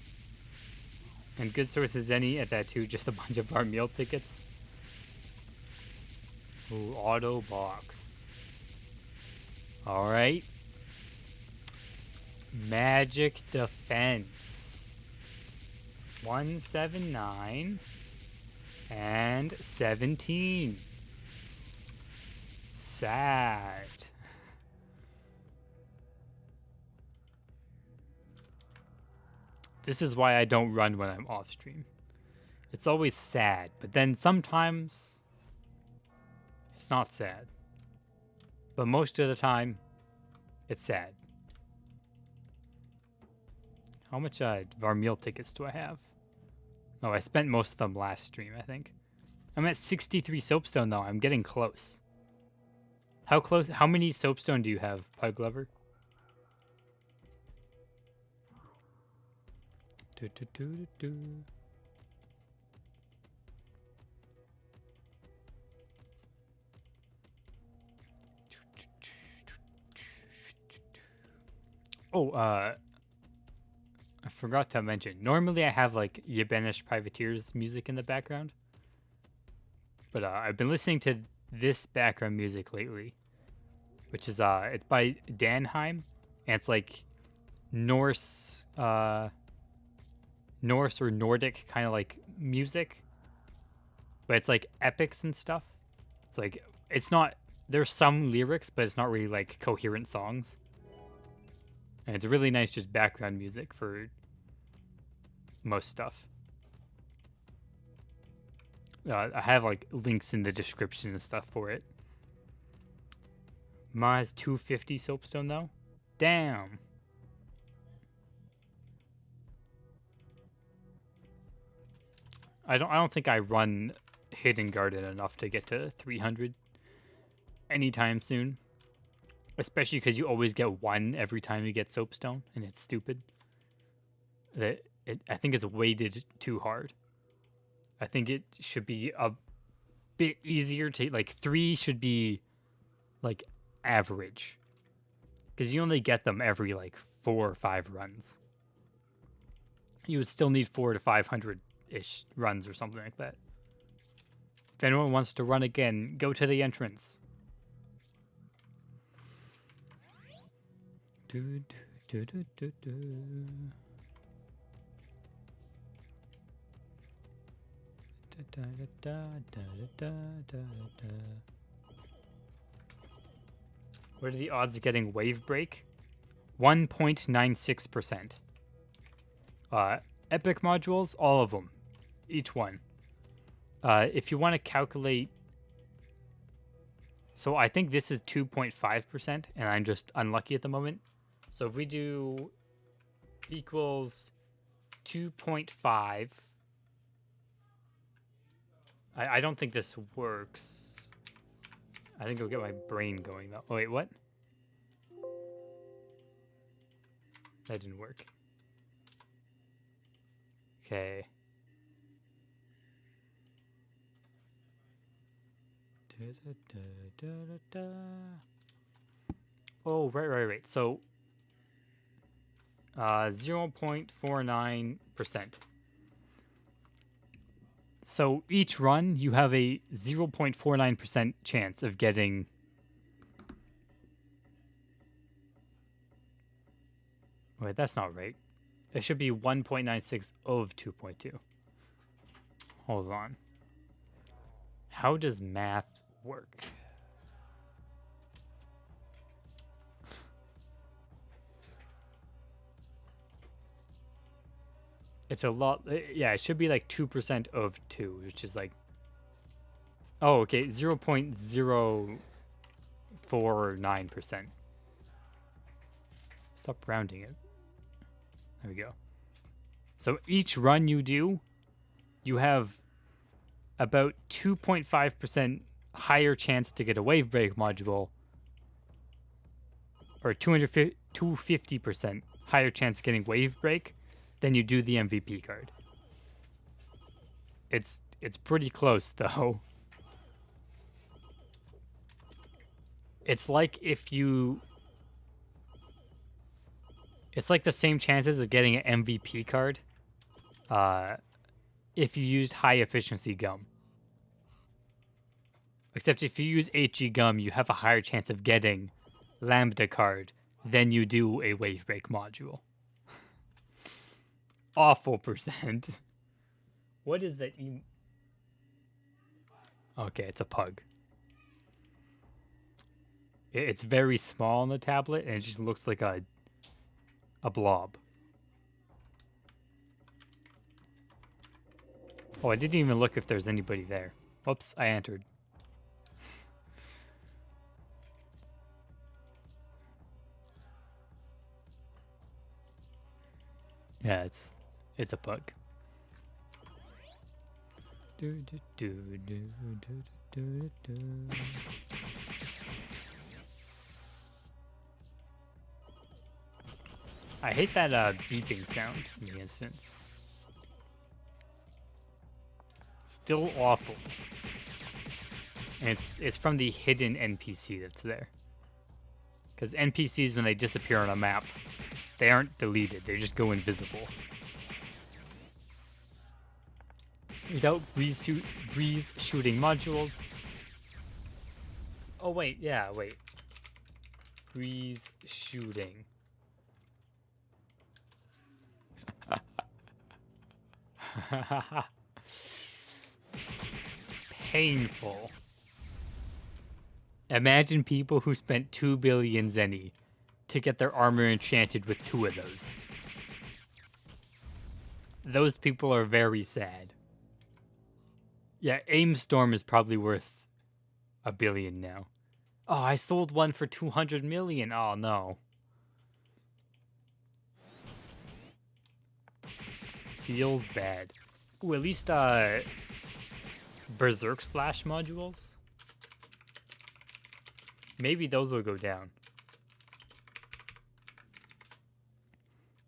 And good sources any at that too, just a bunch of our meal tickets. Ooh, auto box. Alright. Magic defense. 179 and 17. Sad. This is why I don't run when I'm off stream. It's always sad, but then sometimes it's not sad. But most of the time, it's sad. How much Varmeal tickets do I have? Oh, I spent most of them last stream, I think. I'm at 63 soapstone though. I'm getting close. How close? How many soapstone do you have, Pipe Glover? Oh, I forgot to mention. Normally I have like Ye Banished Privateers music in the background. But I've been listening to this background music lately. Which is, it's by Danheim. And it's like Norse or Nordic kind of like music. But it's like epics and stuff. It's like, it's not, there's some lyrics, but it's not really like coherent songs. And it's really nice just background music for most stuff. I have like links in the description and stuff for it. Ma's 250 soapstone though? Damn. I don't think I run Hidden Garden enough to get to 300 anytime soon. Especially because you always get one every time you get soapstone, and it's stupid. I think it's weighted too hard. I think it should be a bit easier to, like, 3 should be, like, average. Because you only get them every, like, 4 or 5 runs. You would still need 400 to 500-ish runs or something like that. If anyone wants to run again, go to the entrance. Do, do, do, do, do. Da, da, da, da, da, da, da. What are the odds of getting wave break? 1.96%. Epic modules, all of them. Each one. If you want to calculate... So I think this is 2.5%, and I'm just unlucky at the moment. So if we do equals 2.5... I don't think this works. I think it'll get my brain going, though. Oh, wait, what? That didn't work. Okay. Oh, right. So, 0.49%. So each run, you have a 0.49% chance of getting Wait, that's not right. It should be 1.96 of 2.2. Hold on. How does math work? It's a lot. Yeah, it should be like 2% of 2, which is like... Oh, okay, 0.049%. Stop rounding it. There we go. So each run you do, you have about 2.5% higher chance to get a wave break module, or 250% higher chance of getting wave break than you do the MVP card. It's pretty close though. It's like if you... It's like the same chances of getting an MVP card if you used high efficiency gum. Except if you use HG gum, you have a higher chance of getting Lambda card than you do a wave break module. Awful percent. What is that? Okay, it's a pug. It's very small on the tablet, and it just looks like a blob. Oh, I didn't even look if there's anybody there. Oops, I entered. Yeah, it's a pug. I hate that beeping sound in the instance. Still awful. And it's from the hidden NPC that's there. Because NPCs, when they disappear on a map, they aren't deleted. They just go invisible. Without breeze shooting modules. Oh wait, yeah, wait. Breeze shooting. Painful. Imagine people who spent 2 billion zenny to get their armor enchanted with 2 of those. Those people are very sad. Yeah, Aim Storm is probably worth 1 billion now. Oh, I sold one for 200 million. Oh no. Feels bad. Ooh, at least Berserk Slash modules. Maybe those will go down.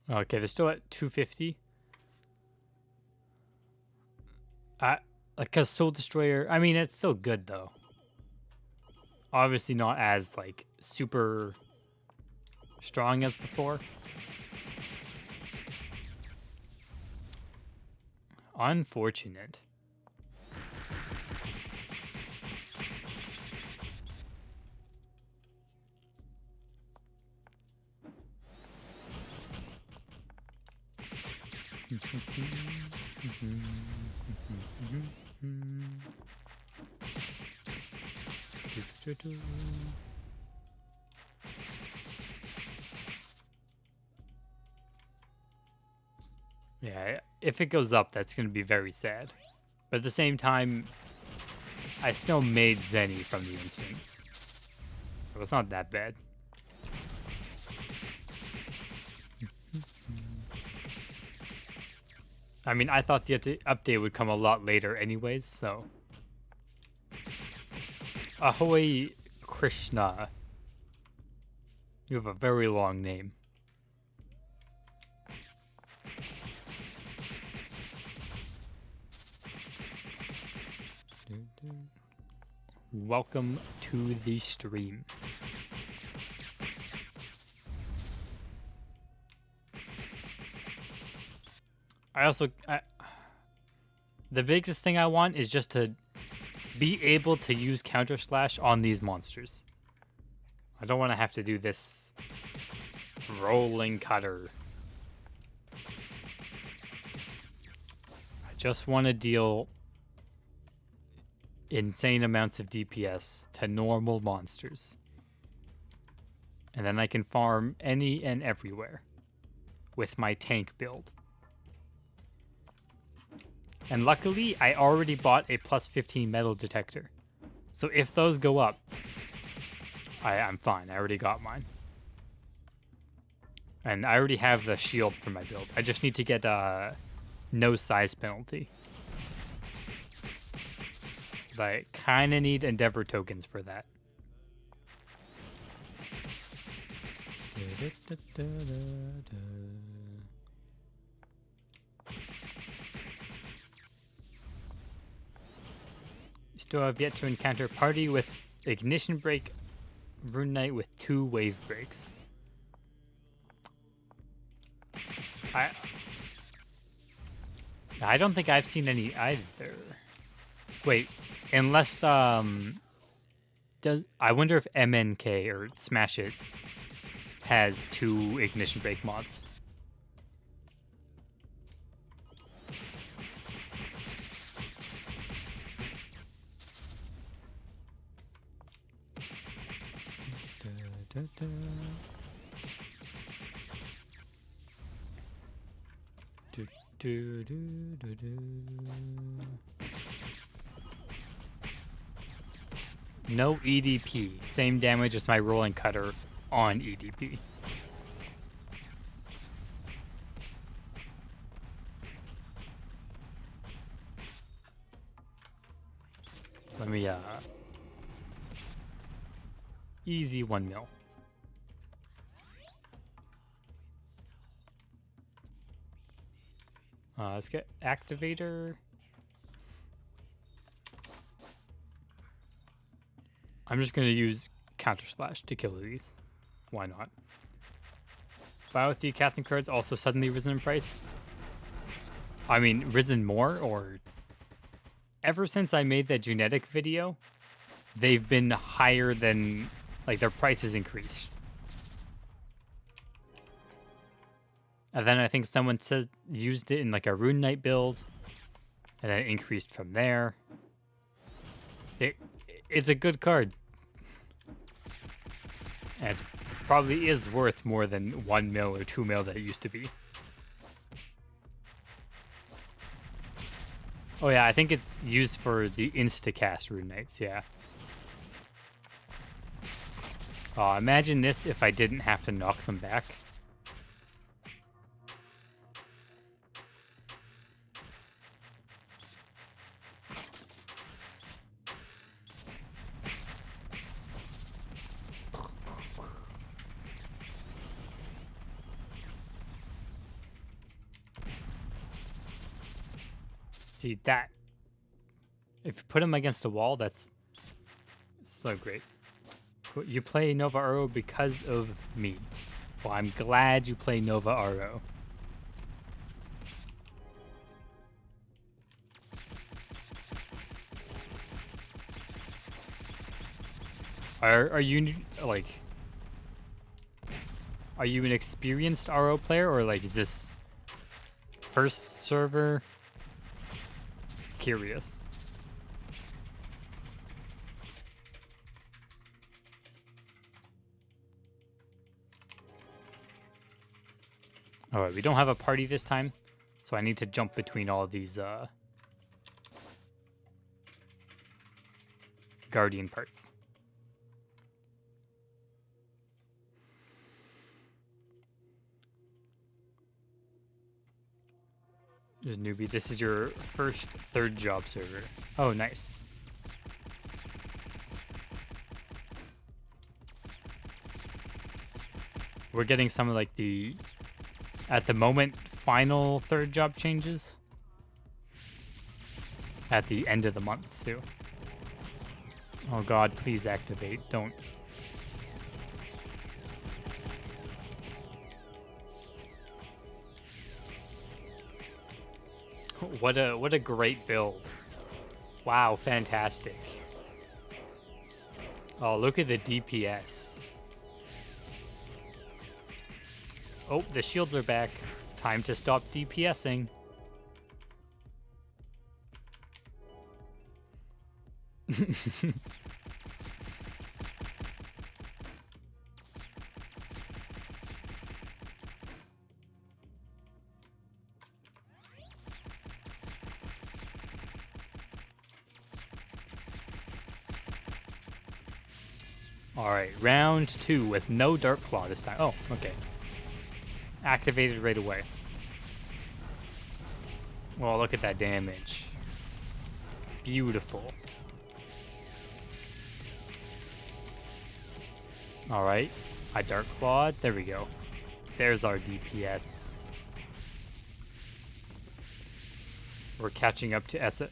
Okay, they're still at 250. Because Soul Destroyer, I mean, it's still good though. Obviously not as like super strong as before. Unfortunate. Yeah, if it goes up, that's going to be very sad. But at the same time, I still made Zenny from the instance. So it's not that bad. I mean, I thought the update would come a lot later anyways, so... Ahoy Krishna. You have a very long name. Welcome to the stream. The biggest thing I want is just to be able to use Counter Slash on these monsters. I don't want to have to do this rolling cutter just want to deal insane amounts of DPS to normal monsters. And then I can farm any and everywhere with my tank build. And luckily, I already bought a plus 15 metal detector. So if those go up, I'm fine. I already got mine. And I already have the shield for my build. I just need to get no size penalty. But I kind of need Endeavor tokens for that. Still have yet to encounter party with ignition break, rune knight with 2 wave breaks. I don't think I've seen any either. Wait, unless I wonder if MNK or Smash It has 2 ignition break mods. No EDP. Same damage as my rolling cutter on EDP. Let me easy 1 mil. Let's get activator. I'm just gonna use counter slash to kill these. Why not? Buy with the Catherine cards also suddenly risen in price. I mean, risen more, or ever since I made that genetic video, they've been higher than, like, their prices increased. And then I think someone said used it in like a Rune Knight build, and then it increased from there. It's a good card. And it probably is worth more than 1 mil or 2 mil that it used to be. Oh yeah, I think it's used for the insta-cast Rune Knights, yeah. Oh, imagine this if I didn't have to knock them back. See that? If you put him against a wall, that's so great. You play NovaRO because of me. Well, I'm glad you play NovaRO. Are you like? Are you an experienced RO player, or like is this first server? Curious. Alright, we don't have a party this time, so I need to jump between all of these Guardian parts. There's newbie. This is your first 3rd job server. Oh, nice. We're getting some of like the, at the moment, final 3rd job changes. At the end of the month, too. Oh god, please activate. Don't. What a great build. Wow, fantastic. Oh, look at the DPS. Oh, the shields are back. Time to stop DPSing. Alright, round 2 with no Dark Claw this time. Oh, okay. Activated right away. Well, look at that damage. Beautiful. Alright, I Dark Clawed. There we go. There's our DPS. We're catching up to S.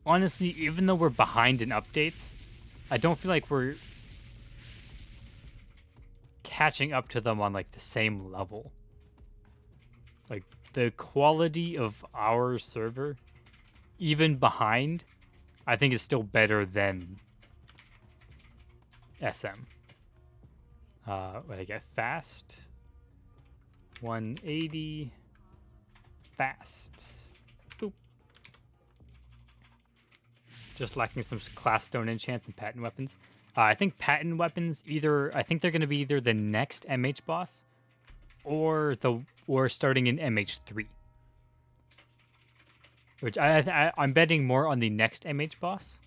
Honestly, even though we're behind in updates, I don't feel like we're catching up to them on like the same level. Like the quality of our server, even behind, I think is still better than SM. What I get? Fast. 180. Fast. Boop. Just lacking some class stone enchants and patent weapons. I think patent weapons I think they're going to be either the next MH boss or starting in MH3. Which I'm betting more on the next MH boss.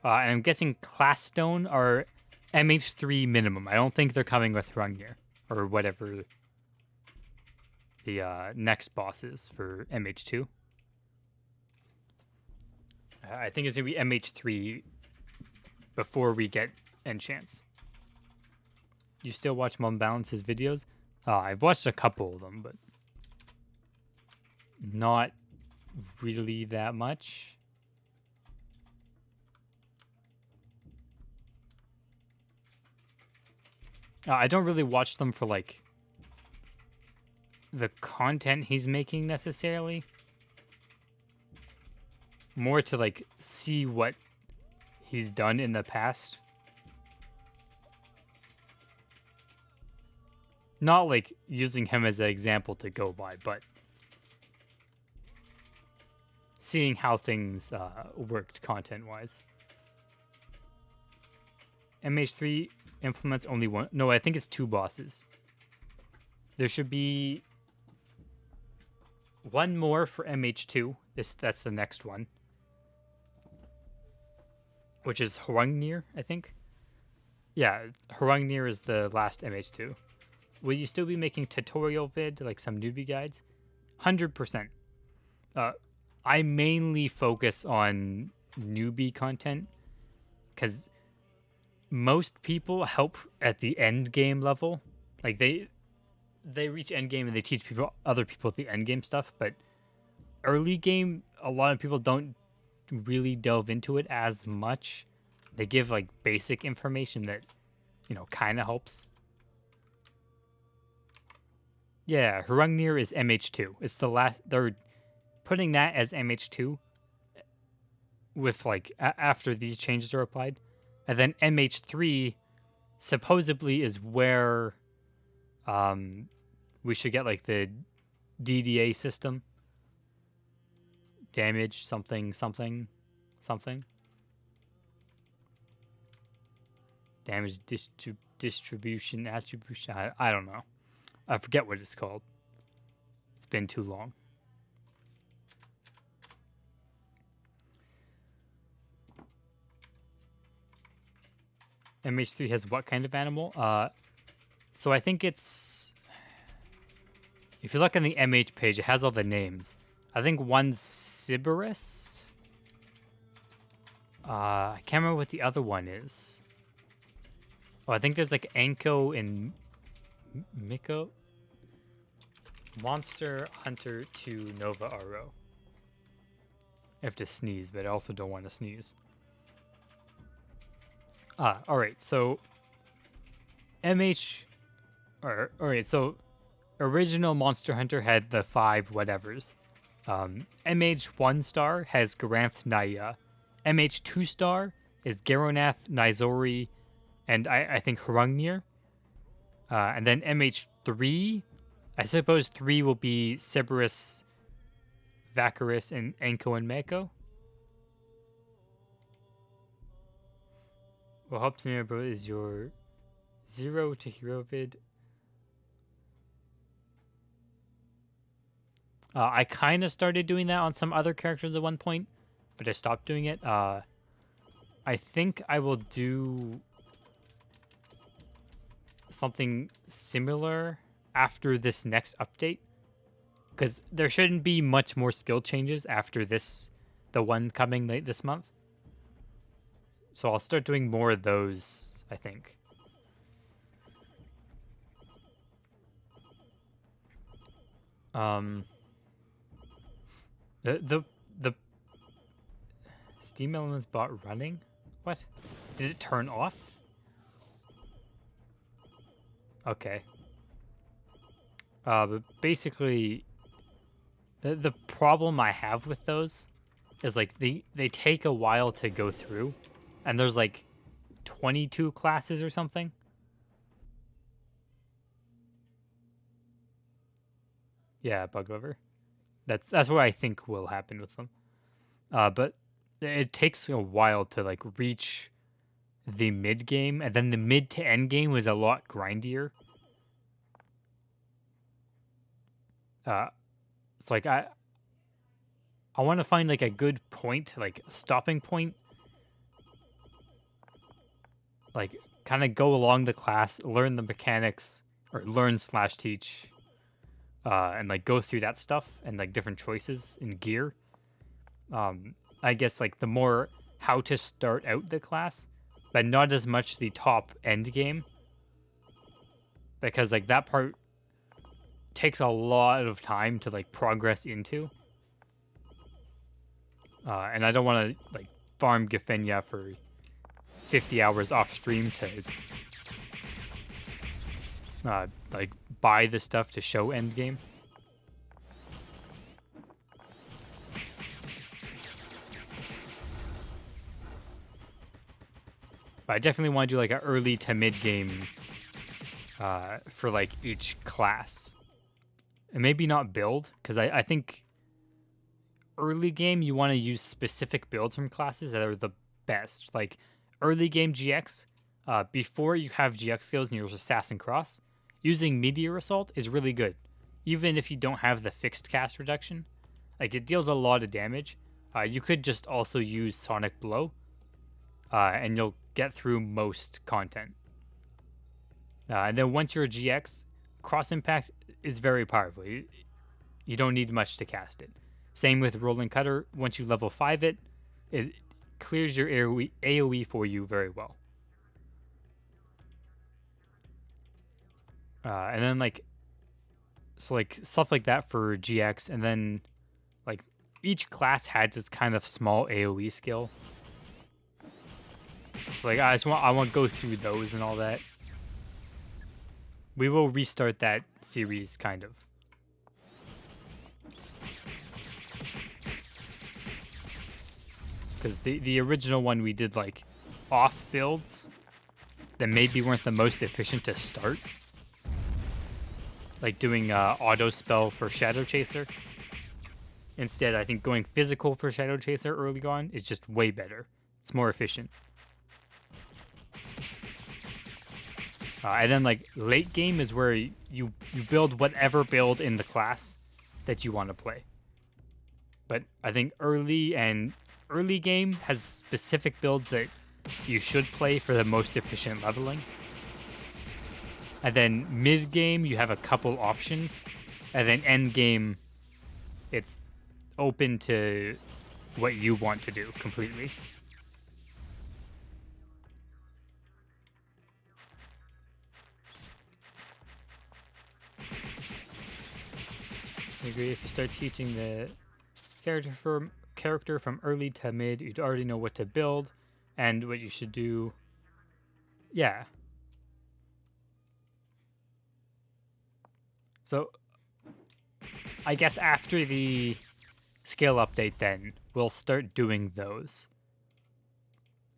And I'm guessing class stone are MH3 minimum. I don't think they're coming with Hrungnir or whatever the next boss is for MH2. I think it's going to be MH3 before we get enchants. You still watch Mom Balance's videos? I've watched a couple of them, but not really that much. I don't really watch them for like the content he's making necessarily. More to like see what he's done in the past. Not like using him as an example to go by, but seeing how things worked content-wise. MH3 implements only one. No, I think it's 2 bosses. There should be one more for MH2. That's the next one, which is Hrungnir, I think. Yeah, Hrungnir is the last MH2. Will you still be making tutorial vid, like some newbie guides? 100%. I mainly focus on newbie content because most people help at the end game level. Like they reach end game and they teach other people the end game stuff, but early game, a lot of people don't really delve into it as much. They give like basic information that, kind of helps. Yeah, Hrungnir is MH2. It's the last. They're putting that as MH2 with like after these changes are applied, and then MH3 supposedly is where we should get like the DDA system. Damage something. Damage distribution attribution. I don't know. I forget what it's called. It's been too long. MH3 has what kind of animal? So I think it's... If you look on the MH page, it has all the names. I think one's Sybaris. I can't remember what the other one is. Oh, I think there's like Anko and Miko. Monster Hunter 2 NovaRO. I have to sneeze, but I also don't want to sneeze. Alright, so Alright, so original Monster Hunter had the 5 whatevers. MH 1 star has Garanth Naya. MH 2 star is Garonath, Nizori, and I think Hrungnir. And then MH 3, I suppose 3 will be Sybaris, Vacaris, and Anko and Mako. What helps me, bro, is your 0 to hero vid. I kind of started doing that on some other characters at one point, but I stopped doing it. I think I will do something similar after this next update, because there shouldn't be much more skill changes after this, the one coming late this month. So I'll start doing more of those, I think. The Steam Elements bot running? What? Did it turn off? Okay. But basically, the problem I have with those is like they take a while to go through, and there's like 22 classes or something. Yeah, bug over. That's what I think will happen with them. But it takes a while to like reach the mid game, and then the mid to end game was a lot grindier. It's like I want to find like a good point, like a stopping point, like kind of go along the class, learn the mechanics, or learn/teach, and like go through that stuff and like different choices in gear. I guess like the more how to start out the class, but not as much the top end game, because like that part takes a lot of time to like progress into, and I don't want to like farm Gifenya for 50 hours off stream to like buy the stuff to show end game. But I definitely want to do like an early to mid game for like each class. And maybe not build, because I think early game you want to use specific builds from classes that are the best. Like early game GX, before you have GX skills and your Assassin Cross, using Meteor Assault is really good. Even if you don't have the fixed cast reduction, like it deals a lot of damage. You could just also use Sonic Blow, and you'll get through most content. And then once you're a GX, Cross Impact is very powerful. You don't need much to cast it. Same with Rolling Cutter. Once you level 5 it clears your AoE for you very well. And then like stuff like that for GX, and then like each class has its kind of small AoE skill. So like I want to go through those and all that. We will restart that series kind of. Because the original one we did like off builds that maybe weren't the most efficient to start. Like doing auto spell for Shadow Chaser. Instead, I think going physical for Shadow Chaser early on is just way better. It's more efficient. And then like late game is where you build whatever build in the class that you want to play. But I think early game has specific builds that you should play for the most efficient leveling. And then mid game you have a couple options, and then end game it's open to what you want to do completely. I agree. If you start teaching the character from early to mid, you'd already know what to build and what you should do. Yeah. So I guess after the skill update, then we'll start doing those.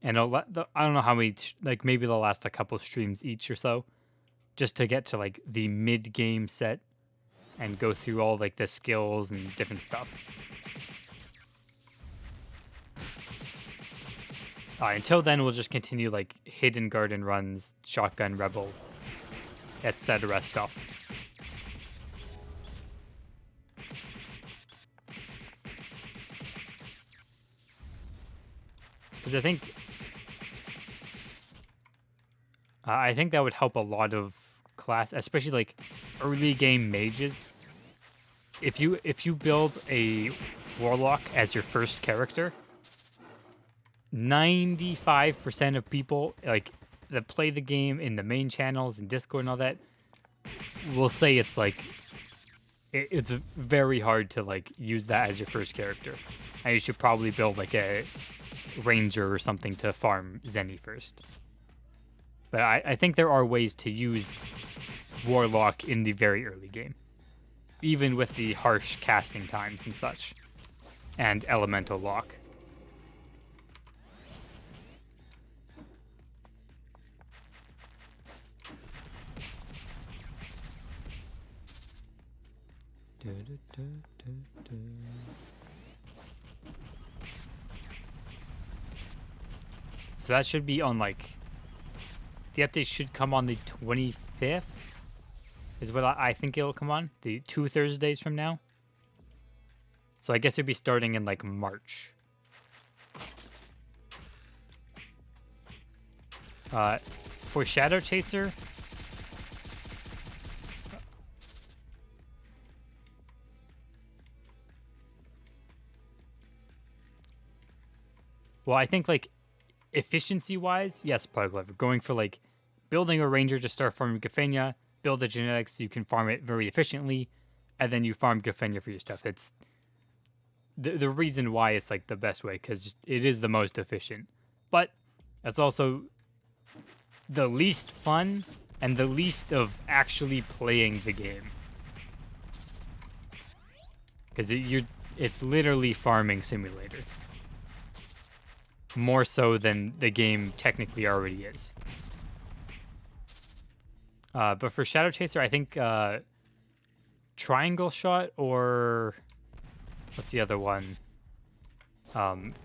And I don't know how many, like maybe they'll last a couple streams each or so, just to get to like the mid game set and go through all like the skills and different stuff. Until then, we'll just continue like hidden garden runs, shotgun rebel, etc. stuff. Because I think that would help a lot of class, especially like early game mages. If you build a warlock as your first character, 95% of people like that play the game in the main channels and Discord and all that will say it's like it's very hard to like use that as your first character, and you should probably build like a ranger or something to farm Zenny first. But I think there are ways to use warlock in the very early game, even with the harsh casting times and such, and elemental lock. So that should be on like, the update should come on the 25th, is what I think it'll come on, the 2 Thursdays from now. So I guess it'll be starting in like March. For Shadow Chaser, well, I think like efficiency-wise, yes, Puglever, going for like building a ranger to start farming Gafenia, build the genetics so you can farm it very efficiently, and then you farm Gafenia for your stuff. It's the reason why it's like the best way, because it is the most efficient. But it's also the least fun and the least of actually playing the game. Because it's literally farming simulator. More so than the game technically already is. But for Shadow Chaser, I think Triangle Shot or what's the other one?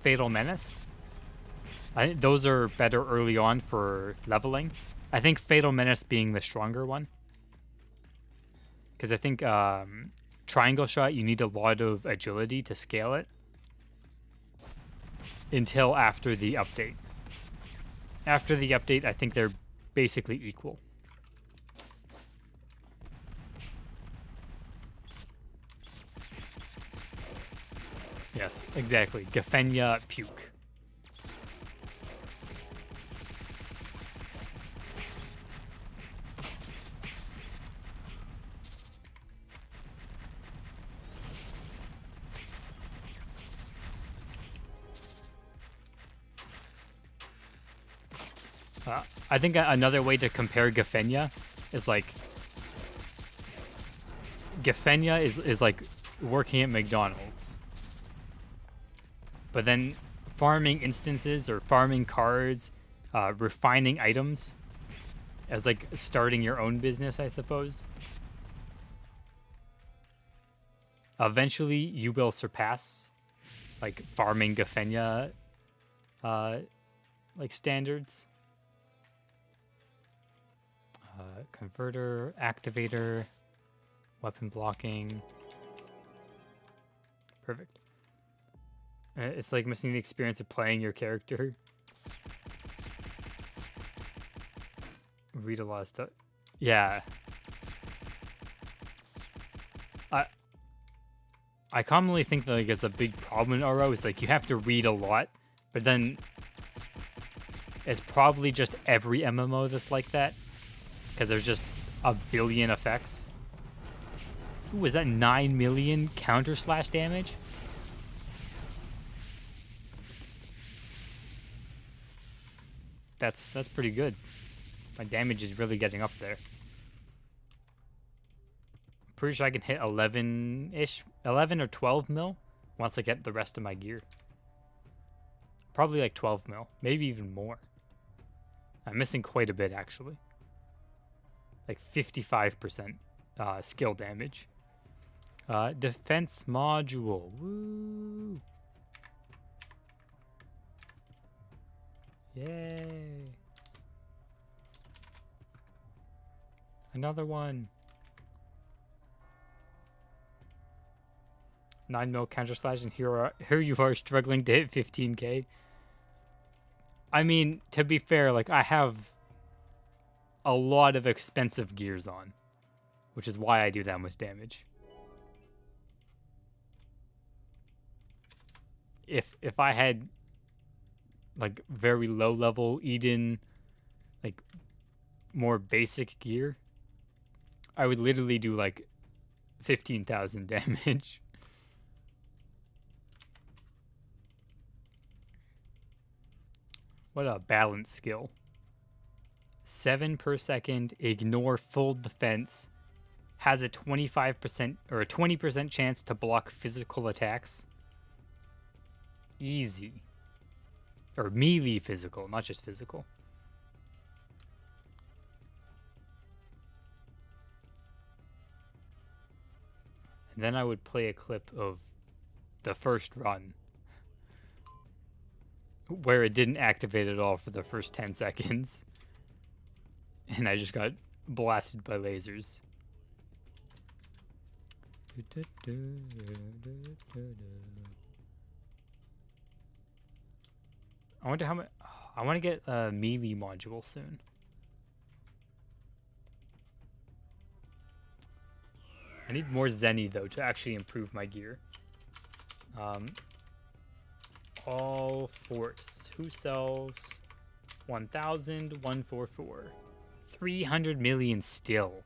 Fatal Menace. I think those are better early on for leveling. I think Fatal Menace being the stronger one. Because I think Triangle Shot, you need a lot of agility to scale it. Until after the update. After the update, I think they're basically equal. Yes, exactly. Gafenia Puke. I think another way to compare Gafenia is like Gafenia is like working at McDonald's, but then farming instances or farming cards, refining items as like starting your own business, I suppose. Eventually, you will surpass like farming Gafenia like standards. Converter, activator, weapon blocking. Perfect. It's like missing the experience of playing your character. Read a lot of stuff. Yeah. I commonly think that like it's a big problem in RO is like you have to read a lot, but then it's probably just every MMO that's like that. Because there's just a billion effects. Ooh, was that 9 million counter slash damage? That's pretty good. My damage is really getting up there. Pretty sure I can hit 11-ish, 11 or 12 mil once I get the rest of my gear. Probably like 12 mil, maybe even more. I'm missing quite a bit actually. Like 55% skill damage. Defense module. Woo! Yay! Another one. 9mm counter slash, and here you are struggling to hit 15k. I mean, to be fair, like, I have a lot of expensive gears on, which is why I do that much damage. If I had like very low level Eden, like more basic gear, I would literally do like 15,000 damage. What a balance skill. 7 per second, ignore full defense, has a 25% or a 20% chance to block physical attacks. Easy. Or melee physical, not just physical. And then I would play a clip of the first run, where it didn't activate at all for the first 10 seconds. And I just got blasted by lasers. I wonder how much. I want to get a melee module soon. I need more Zenny though to actually improve my gear. All force. Who sells 1,000? 144. 300 million still.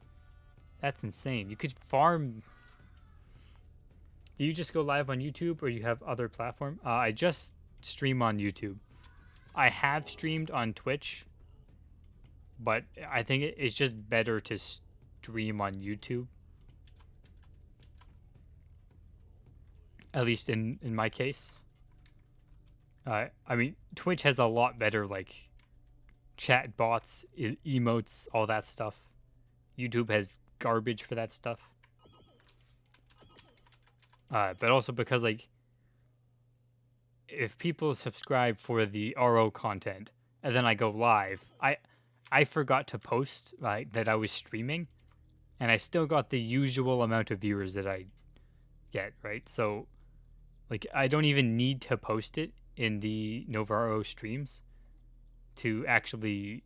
That's insane. You could farm. Do you just go live on YouTube or you have other platform? I just stream on YouTube. I have streamed on Twitch, but I think it's just better to stream on YouTube. At least in my case. I mean, Twitch has a lot better, like, chat bots, emotes, all that stuff. YouTube has garbage for that stuff. But also because, like, if people subscribe for the RO content and then I go live, I forgot to post that I was streaming, and I still got the usual amount of viewers that I get, right? So, like, I don't even need to post it in the NovaRO streams to actually,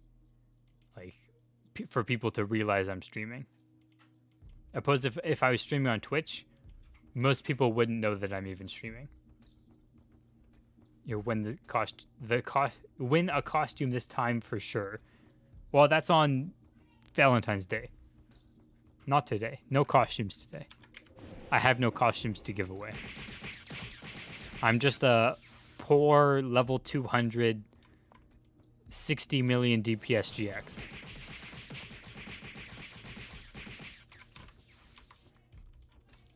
like, for people to realize I'm streaming. Opposed if I was streaming on Twitch, most people wouldn't know that I'm even streaming. You know, win a costume this time for sure. Well, that's on Valentine's Day. Not today. No costumes today. I have no costumes to give away. I'm just a poor level 200 60 million DPS GX.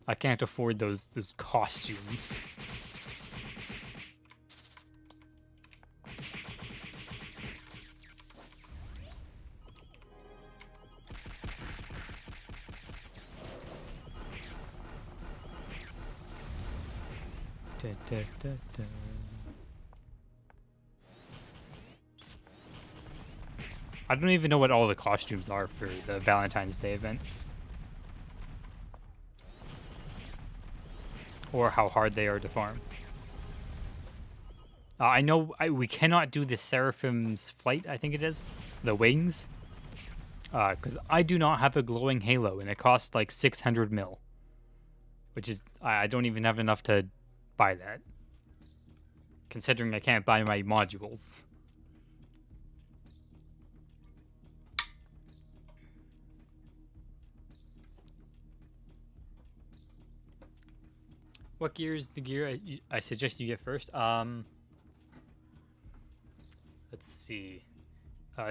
I can't afford those costumes. I don't even know what all the costumes are for the Valentine's Day event. Or how hard they are to farm. I know we cannot do the Seraphim's flight, I think it is. The wings. Because I do not have a glowing halo, and it costs like 600 mil. Which is, I don't even have enough to buy that. Considering I can't buy my modules. What gear is the gear I suggest you get first? Let's see.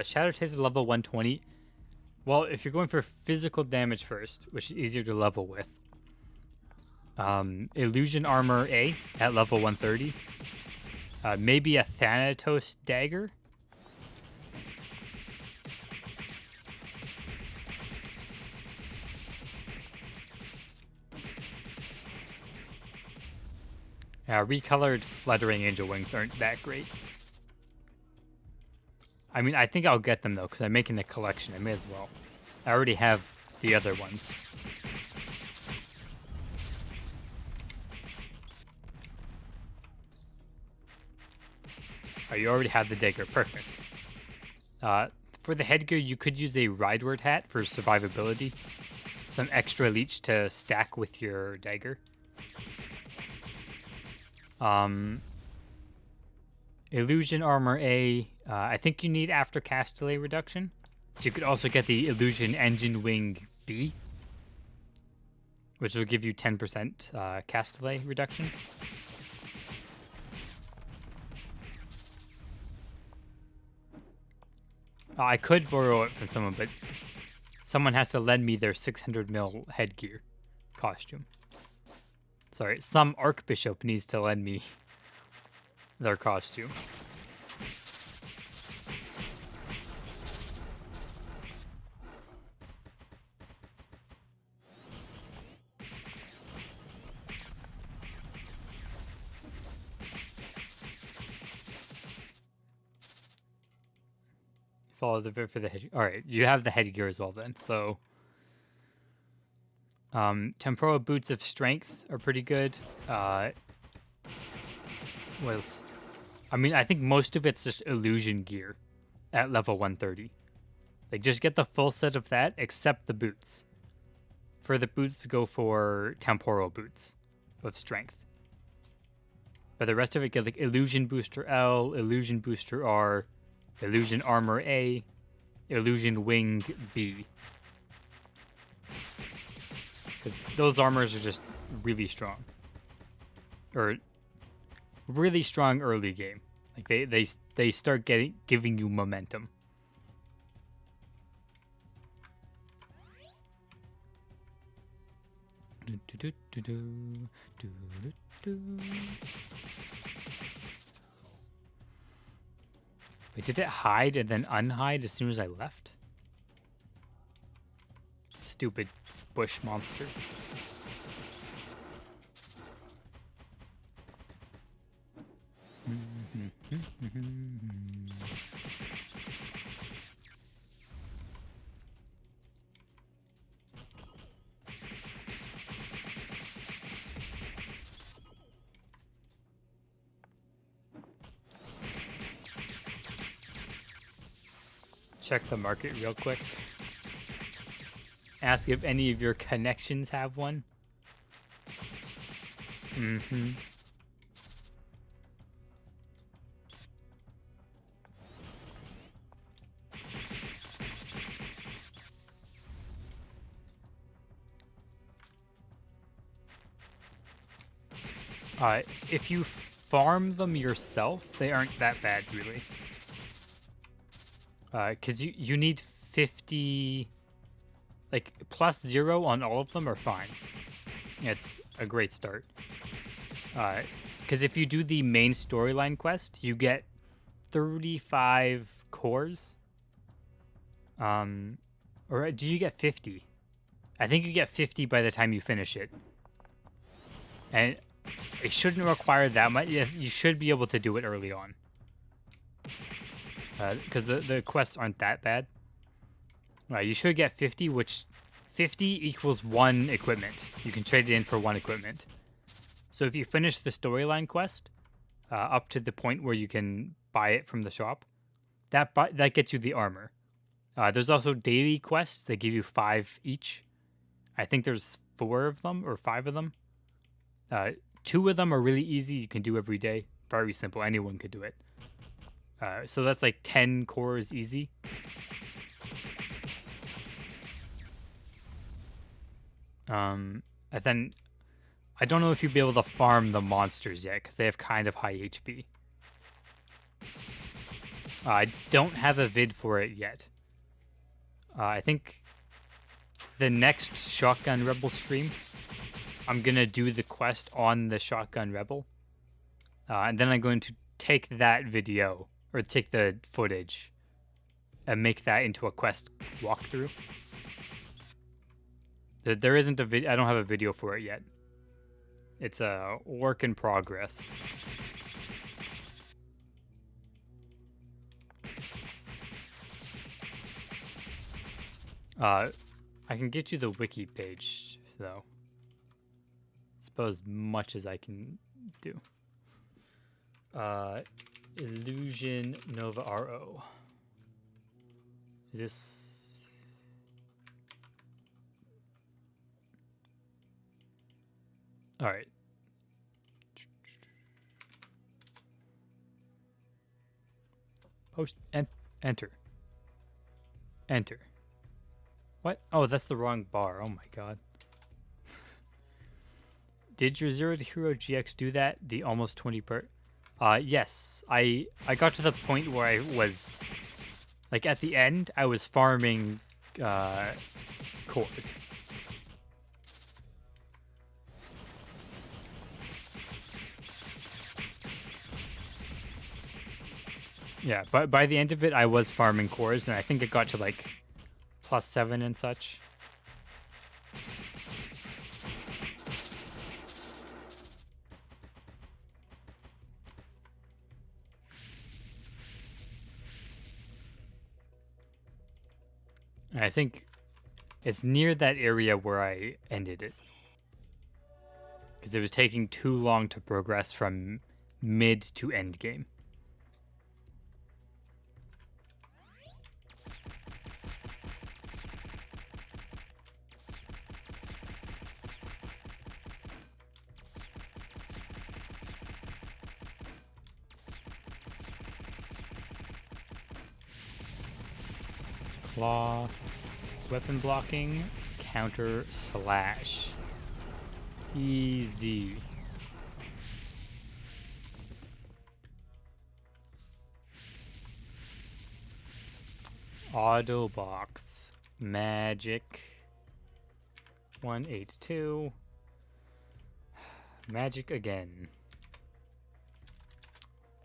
Shadow Taser level 120. Well, if you're going for physical damage first, which is easier to level with, Illusion Armor A at level 130. Maybe a Thanatos Dagger. Recolored Fluttering Angel Wings aren't that great. I mean, I think I'll get them, though, because I'm making a collection. I may as well. I already have the other ones. Oh, you already have the dagger. Perfect. For the headgear, you could use a Rideward hat for survivability. Some extra leech to stack with your dagger. Illusion Armor A. I think you need after cast delay reduction. So you could also get the Illusion Engine Wing B, which will give you 10% cast delay reduction. I could borrow it from someone, but someone has to lend me their 600 mil headgear costume. Sorry, some Archbishop needs to lend me their costume. Follow the bit for the head. All right, you have the headgear as well then. So, temporal boots of strength are pretty good. I mean, I think most of it's just illusion gear at level 130. Like, just get the full set of that, except the boots. For the boots, go for temporal boots of strength. But the rest of it, get like illusion booster L, illusion booster R, illusion armor A, illusion wing B. Those armors are just really strong. Or really strong early game. Like they start giving you momentum. Wait, did it hide and then unhide as soon as I left? Stupid bush monster. Check the market real quick. Ask if any of your connections have one. If you farm them yourself, they aren't that bad, really. Because you need 50... Like, +0 on all of them are fine. It's a great start. Because if you do the main storyline quest, you get 35 cores. Or do you get 50? I think you get 50 by the time you finish it. And it shouldn't require that much. You should be able to do it early on. Because the quests aren't that bad. You should get 50, which 50 equals 1 equipment. You can trade it in for 1 equipment. So if you finish the storyline quest up to the point where you can buy it from the shop, that gets you the armor. There's also daily quests that give you 5 each. I think there's 4 of them or 5 of them. 2 of them are really easy. You can do every day. Very simple. Anyone could do it. So that's like 10 cores easy. And then I don't know if you'll be able to farm the monsters yet because they have kind of high HP. I don't have a vid for it yet. I think the next Shotgun Rebel stream, I'm going to do the quest on the Shotgun Rebel. And then I'm going to take that video, or take the footage, and make that into a quest walkthrough. There isn't a video. I don't have a video for it yet. It's a work in progress. I can get you the wiki page, though. It's about as much as I can do. Illusion NovaRO. Is this... Alright. Post... enter. Enter. What? Oh, that's the wrong bar. Oh my god. Did your 0 to Hero GX do that? The almost 20 per... yes. I got to the point where I was... Like, at the end, I was farming, cores. Yeah, but by the end of it, I was farming cores, and I think it got to, like, +7 and such. And I think it's near that area where I ended it. Because it was taking too long to progress from mid to end game. Claw, weapon blocking, counter, slash. Easy. Auto box, magic, 182, magic again.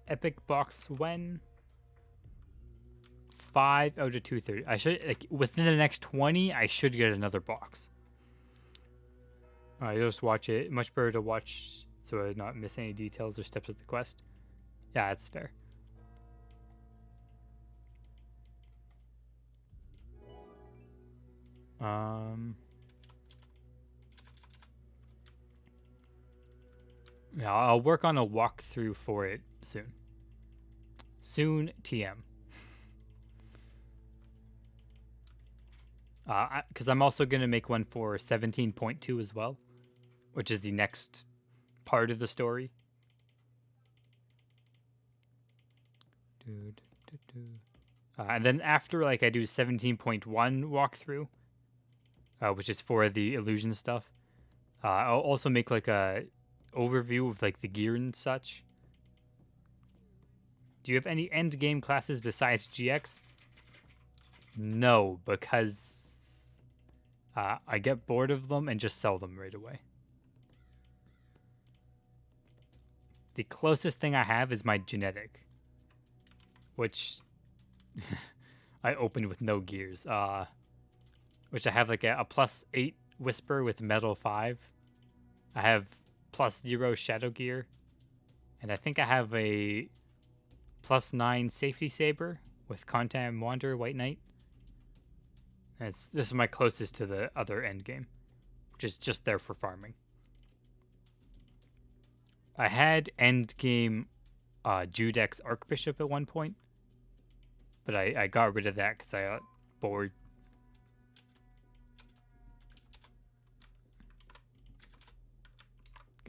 Epic box when? 5 out of 230. I should, like, within the next 20, I should get another box. Alright, you'll just watch it. Much better to watch so I not miss any details or steps of the quest. Yeah, that's fair. Yeah, I'll work on a walkthrough for it soon. Soon, TM. Because I'm also going to make one for 17.2 as well, which is the next part of the story. And then after, like, I do 17.1 walkthrough, which is for the illusion stuff, I'll also make, like, a overview of, like, the gear and such. Do you have any end game classes besides GX? No, because I get bored of them and just sell them right away. The closest thing I have is my genetic, which I opened with no gears. Which I have like a +8 Whisper with Metal 5. I have +0 Shadow Gear. And I think I have a +9 Safety Saber with Contam Wander White Knight. And this is my closest to the other end game, which is just there for farming. I had end game Judex Archbishop at one point, but I got rid of that because I got bored.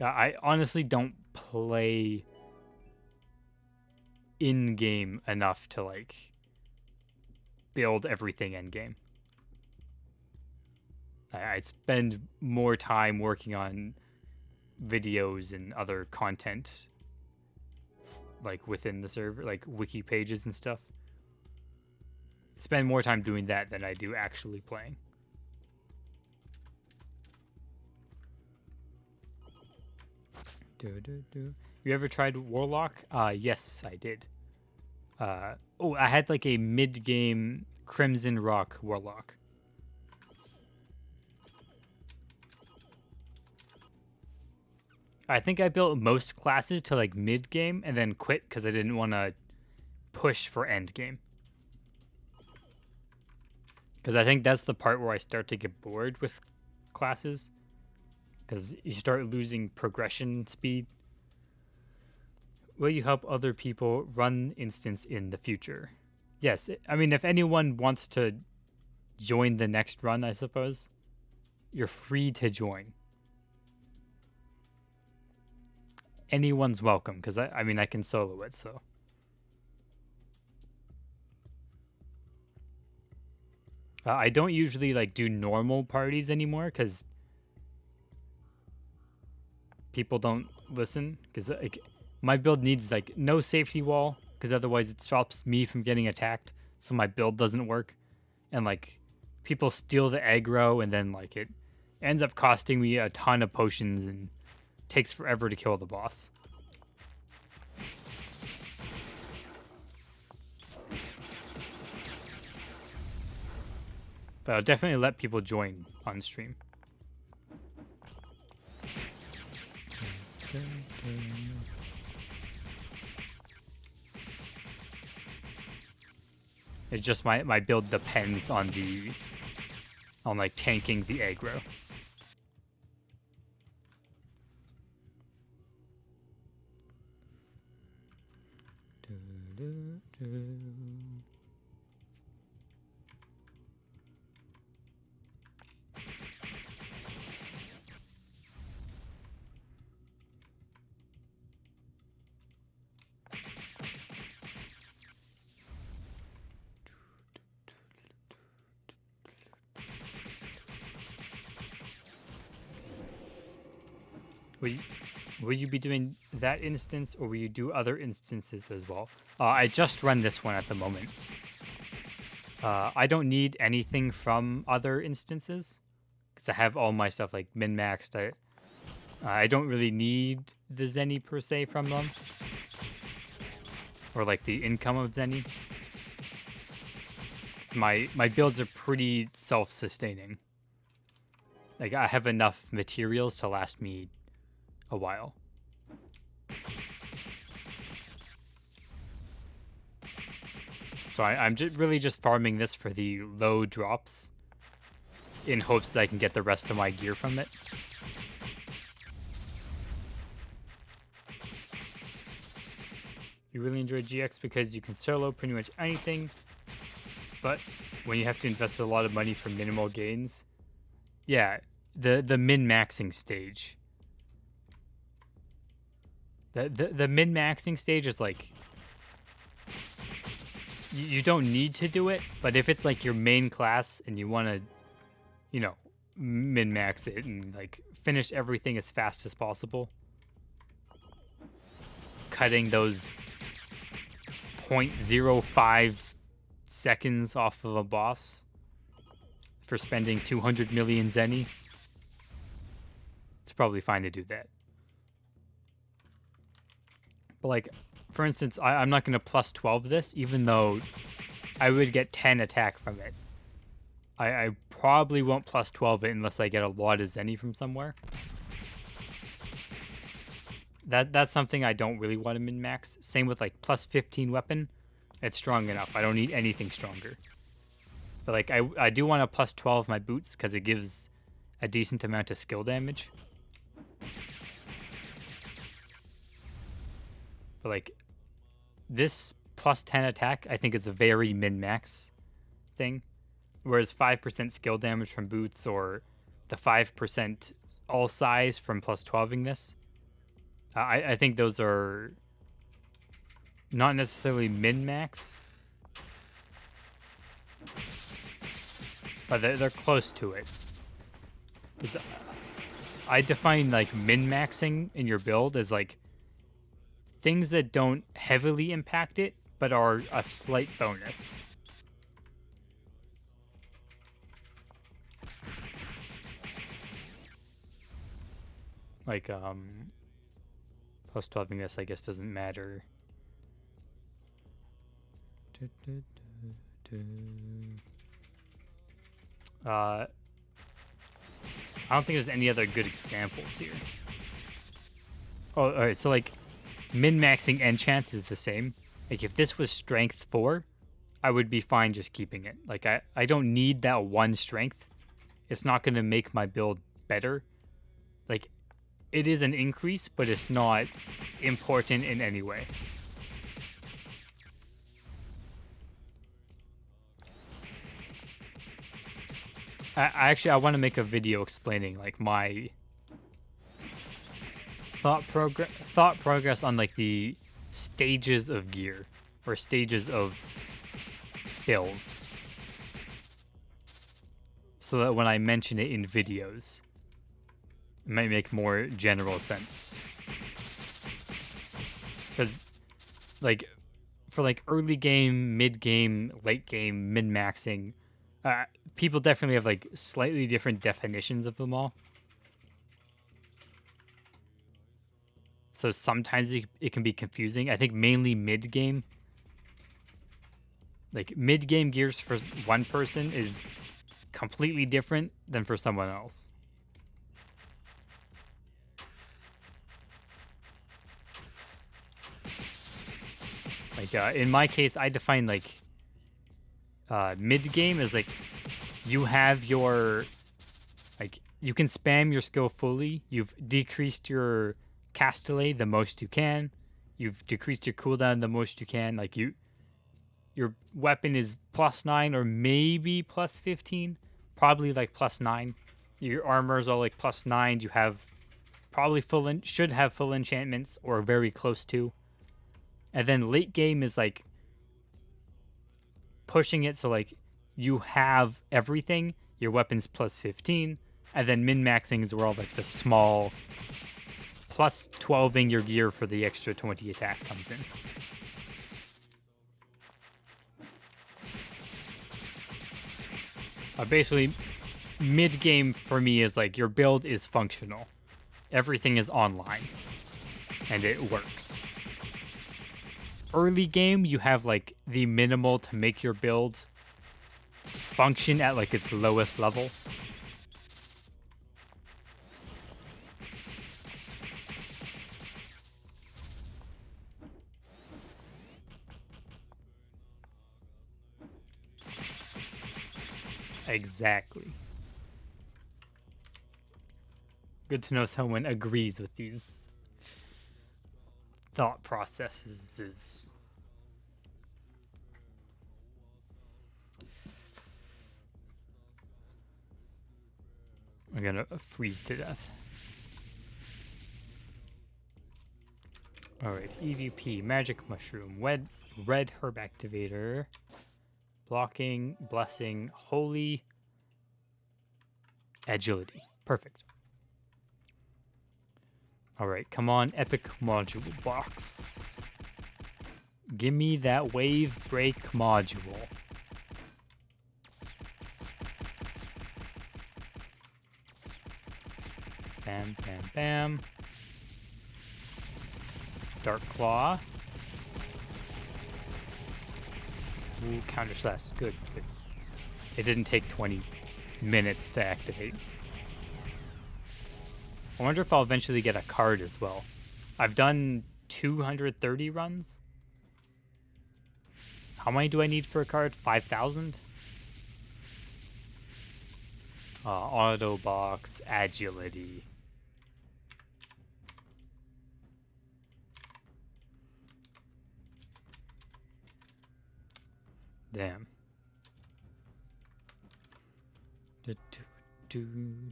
I honestly don't play in-game enough to, like, build everything in-game. I spend more time working on videos and other content, like, within the server, like wiki pages and stuff. Spend more time doing that than I do actually playing. You ever tried Warlock? Yes, I did. Oh, I had like a mid-game Crimson Rock Warlock. I think I built most classes to like mid-game and then quit because I didn't want to push for end game. Because I think that's the part where I start to get bored with classes. Because you start losing progression speed. Will you help other people run instance in the future? Yes, I mean, if anyone wants to join the next run, I suppose, you're free to join. Anyone's welcome, because I mean, I can solo it, so. I don't usually like do normal parties anymore, because people don't listen. Because like, my build needs like no safety wall, because otherwise it stops me from getting attacked, so my build doesn't work. And like, people steal the aggro, and then like it ends up costing me a ton of potions and takes forever to kill the boss. But I'll definitely let people join on stream. It's just my build depends on like tanking the aggro. Will you be doing that instance, or will you do other instances as well? I just run this one at the moment. I don't need anything from other instances, because I have all my stuff like min-maxed. I don't really need the Zenny per se from them, or like the income of Zenny. So my builds are pretty self-sustaining. Like, I have enough materials to last me a while. So I'm really just farming this for the low drops in hopes that I can get the rest of my gear from it. You really enjoy GX because you can solo pretty much anything, but when you have to invest a lot of money for minimal gains, yeah, the min-maxing stage. The min-maxing stage is like, you don't need to do it, but if it's like your main class and you want to, you know, min-max it and like finish everything as fast as possible, cutting those 0.05 seconds off of a boss for spending 200 million Zenny, it's probably fine to do that. But like, for instance, I'm not going to plus 12 this, even though I would get 10 attack from it. I probably won't plus 12 it unless I get a lot of Zenny from somewhere. That's something I don't really want to min-max. Same with like plus 15 weapon. It's strong enough. I don't need anything stronger. But like, I do want to plus 12 my boots because it gives a decent amount of skill damage. But like, this plus 10 attack, I think is a very min-max thing. Whereas 5% skill damage from boots, or the 5% all size from plus 12ing this, I think those are not necessarily min-max, but they're close to it. I define like min-maxing in your build as like things that don't heavily impact it, but are a slight bonus. Like, plus 12ing this, I guess, doesn't matter. I don't think there's any other good examples here. Oh, alright, so like, min-maxing enchants is the same. Like, if this was strength 4, I would be fine just keeping it. Like, I don't need that one strength. It's not going to make my build better. Like, it is an increase, but it's not important in any way. I want to make a video explaining like my thought progress on like the stages of gear or stages of builds, so that when I mention it in videos, it might make more general sense. Because like for like early game, mid game, late game, min maxing, people definitely have like slightly different definitions of them all. So sometimes it can be confusing. I think mainly mid game. Like mid game gears for one person is completely different than for someone else. Like in my case, I define like mid game as like you have your like you can spam your skill fully. You've decreased your cast delay the most you can. You've decreased your cooldown the most you can. Like your weapon is +9 or maybe +15. Probably like +9. Your armor is all like +9. You have probably should have full enchantments or very close to. And then late game is like pushing it so like you have everything. Your weapon's +15. And then min-maxing is where all like the small +12ing your gear for the extra 20 attack comes in. Basically, mid-game for me is like your build is functional. Everything is online. And it works. Early game, you have like the minimal to make your build function at like its lowest level. Exactly. Good to know someone agrees with these thought processes. I'm gonna freeze to death. Alright, EVP, Magic Mushroom, Red Herb Activator, Blocking, Blessing, Holy, Agility. Perfect. Alright, come on, Epic Module Box. Give me that Wave Break Module. Bam, bam, bam. Dark Claw. Ooh, Counter Slash. Good, good. It didn't take 20 minutes to activate. I wonder if I'll eventually get a card as well. I've done 230 runs. How many do I need for a card? 5,000? Auto Box, Agility. Damn. Do, do,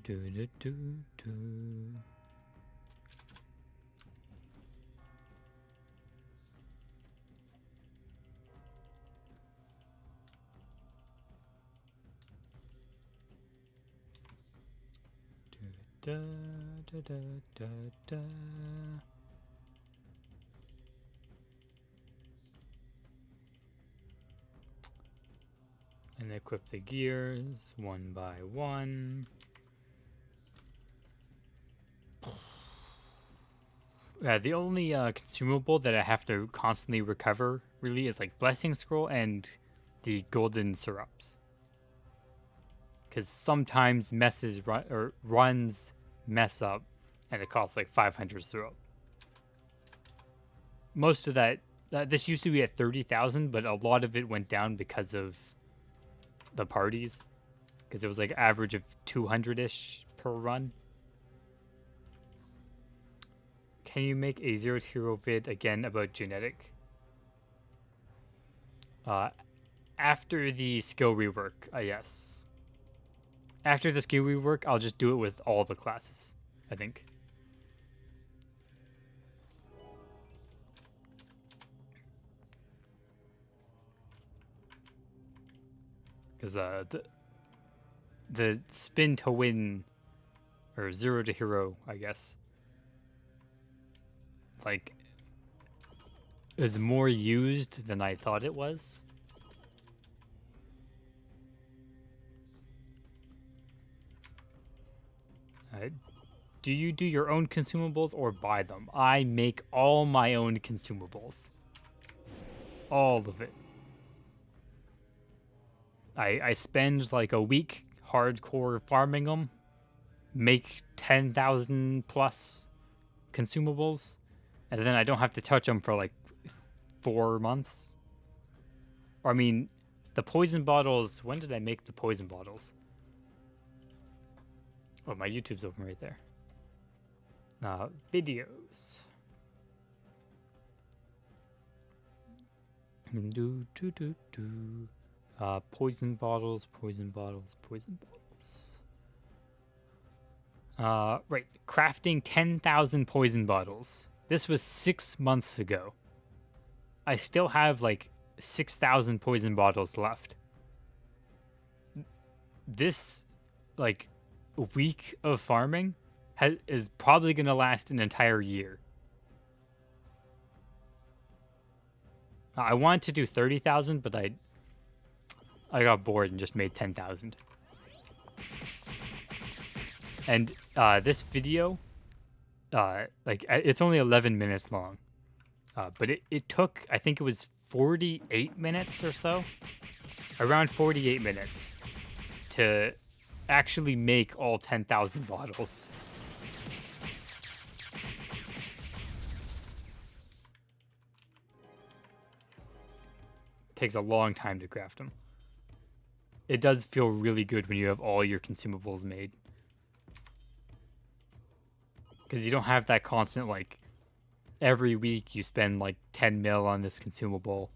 do, do, do, do. Da, da, da, da, da. And equip the gears one by one. The only consumable that I have to constantly recover really is like Blessing Scroll and the golden syrups. Because sometimes runs mess up and it costs like 500 syrup. Most of that This used to be at 30,000, but a lot of it went down because of the parties. Because it was like average of 200-ish per run. Can you make a Zero to Hero vid again about genetic? After the skill rework, yes. After the skill rework, I'll just do it with all the classes, I think. Because the spin to win, or Zero to Hero, I guess, like, is more used than I thought it was. Do you do your own consumables or buy them? I make all my own consumables. All of it. I spend like a week hardcore farming them, make 10,000 plus consumables, and then I don't have to touch them for like 4 months. Or I mean, the poison bottles, when did I make the poison bottles? Oh, my YouTube's open right there. Videos. Poison bottles, poison bottles, poison bottles. Right, crafting 10,000 poison bottles. This was 6 months ago. I still have like 6,000 poison bottles left. This, like, week of farming is probably going to last an entire year. I wanted to do 30,000, but I got bored and just made 10,000. And this video, like, it's only 11 minutes long. But it took, I think it was 48 minutes or so. Around 48 minutes to actually make all 10,000 bottles. Takes a long time to craft them. It does feel really good when you have all your consumables made. Because you don't have that constant, like, every week you spend like 10 mil on this consumable.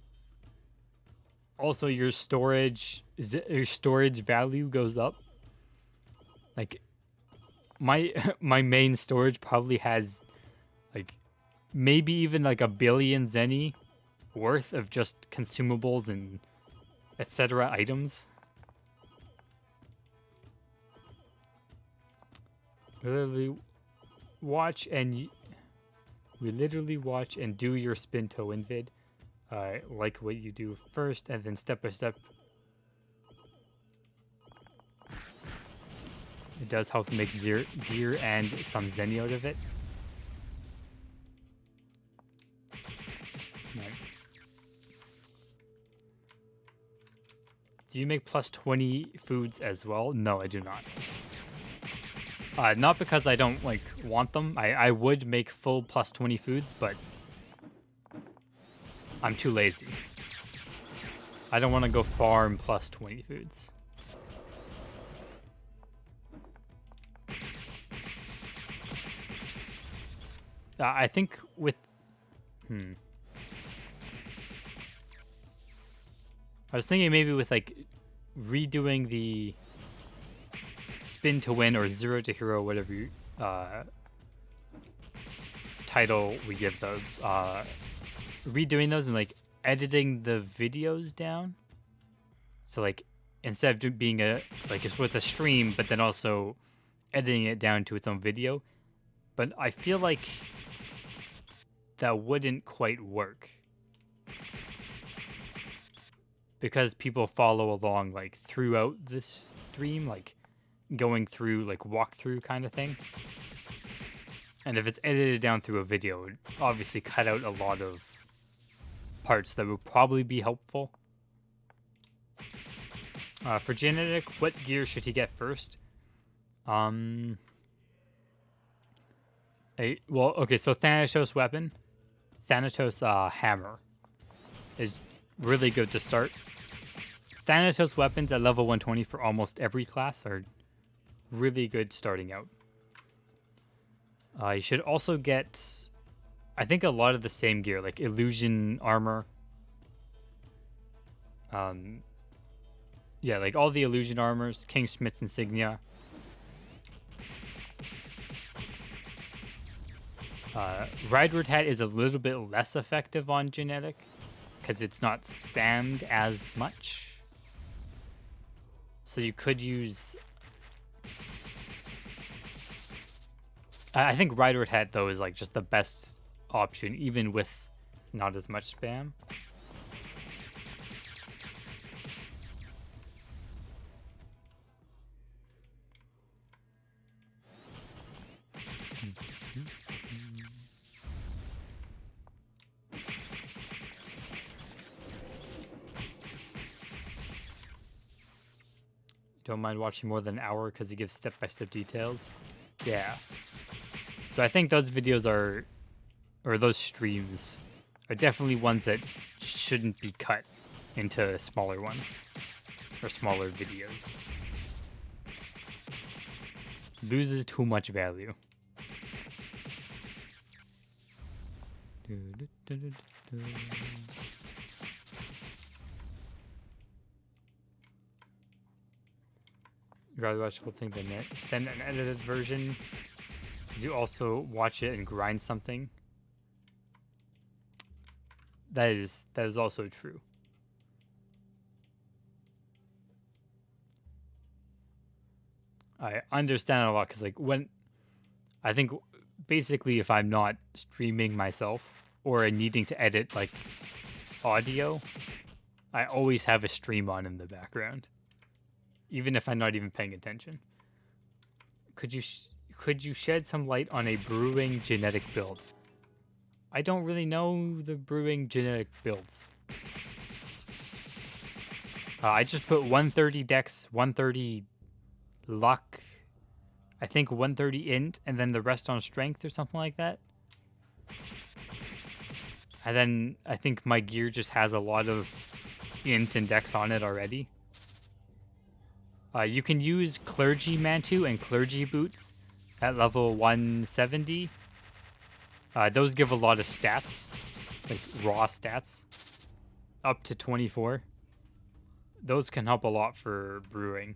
Also, your storage value goes up. Like, my main storage probably has like maybe even like 1 billion zenny worth of just consumables and etc. items. Literally watch and do your spin to win vid. Like what you do first, and then step by step. It does help make gear and some zenny out of it. Right. Do you make plus 20 foods as well? No, I do not. Not because I don't like want them. I would make full plus 20 foods, but I'm too lazy. I don't want to go farm plus 20 foods. I think with... I was thinking maybe with, like, redoing the spin to win or zero to hero, whatever you, title we give those. Redoing those and, like, editing the videos down. So, like, instead of being a stream, but then also editing it down to its own video. But I feel like that wouldn't quite work. Because people follow along, like, throughout this stream, like, going through, like, walkthrough kind of thing. And if it's edited down through a video, it would obviously cut out a lot of parts that would probably be helpful. For genetic, what gear should he get first? Well, okay, so Thanatos weapon. Thanatos hammer. is really good to start. Thanatos weapons at level 120 for almost every class are really good starting out. You should also get, I think, a lot of the same gear, like illusion armor. Yeah, like all the illusion armors, King Schmidt's insignia. Riderwood hat is a little bit less effective on genetic because it's not spammed as much. So you could use... I think Riderwood hat, though, is like just the best option, even with not as much spam. Don't mind watching more than an hour because he gives step-by-step details. Yeah. So I think those videos are, or those streams, are definitely ones that shouldn't be cut into smaller ones, or smaller videos. Loses too much value. You'd rather watch the whole thing than an edited version, because you also watch it and grind something. That is also true. I understand a lot, because like when I think basically if I'm not streaming myself or needing to edit like audio, I always have a stream on in the background, even if I'm not even paying attention. Could you shed some light on a brewing genetic build? I don't really know the brewing genetic builds. I just put 130 dex, 130 luck, I think 130 int, and then the rest on strength or something like that. And then I think my gear just has a lot of int and dex on it already. You can use Clergy Mantu and Clergy Boots at level 170. Those give a lot of stats, like raw stats, up to 24. Those can help a lot for brewing.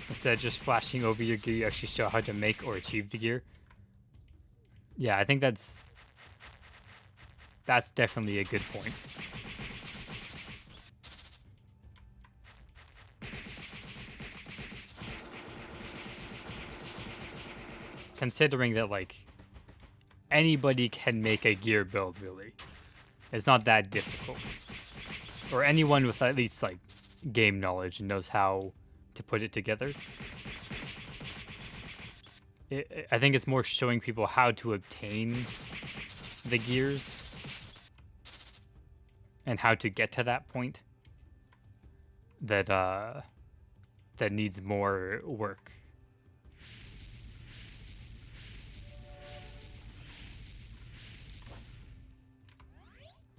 Instead of just flashing over your gear, you actually show how to make or achieve the gear. Yeah, I think that's definitely a good point. Considering that, like, anybody can make a gear build, really. It's not that difficult. Or anyone with at least, like, game knowledge and knows how to put it together. I think it's more showing people how to obtain the gears and how to get to that point that that needs more work.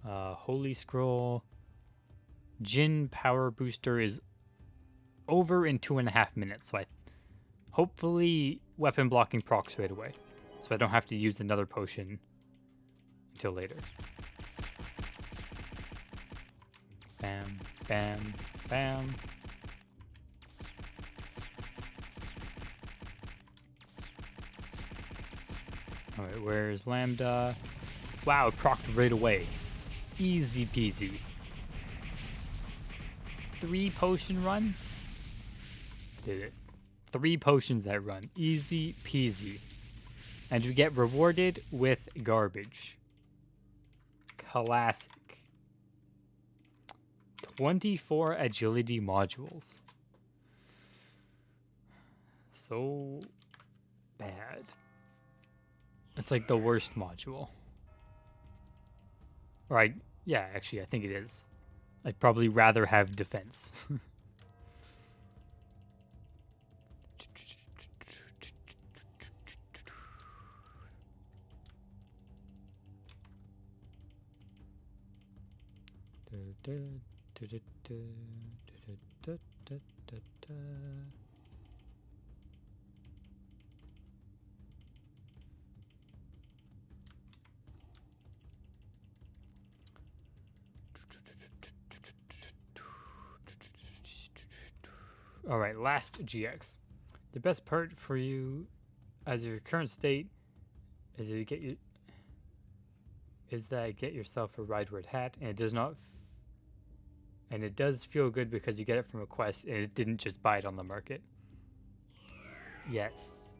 Holy Scroll. Jin power booster is over in 2.5 minutes, so hopefully weapon blocking procs right away, so I don't have to use another potion until later. Bam, bam, bam. Alright, where's Lambda? Wow, it procced right away. Easy peasy. 3 potion run? Did it. 3 potions that run. Easy peasy. And we get rewarded with garbage. Classic. 24 agility modules. So bad. It's like the worst module. Or yeah, actually, I think it is. I'd probably rather have defense. All right, last GX. The best part for you, as your current state, is that get yourself a Rideward hat, and it does not, and it does feel good because you get it from a quest, and it didn't just buy it on the market. Yes,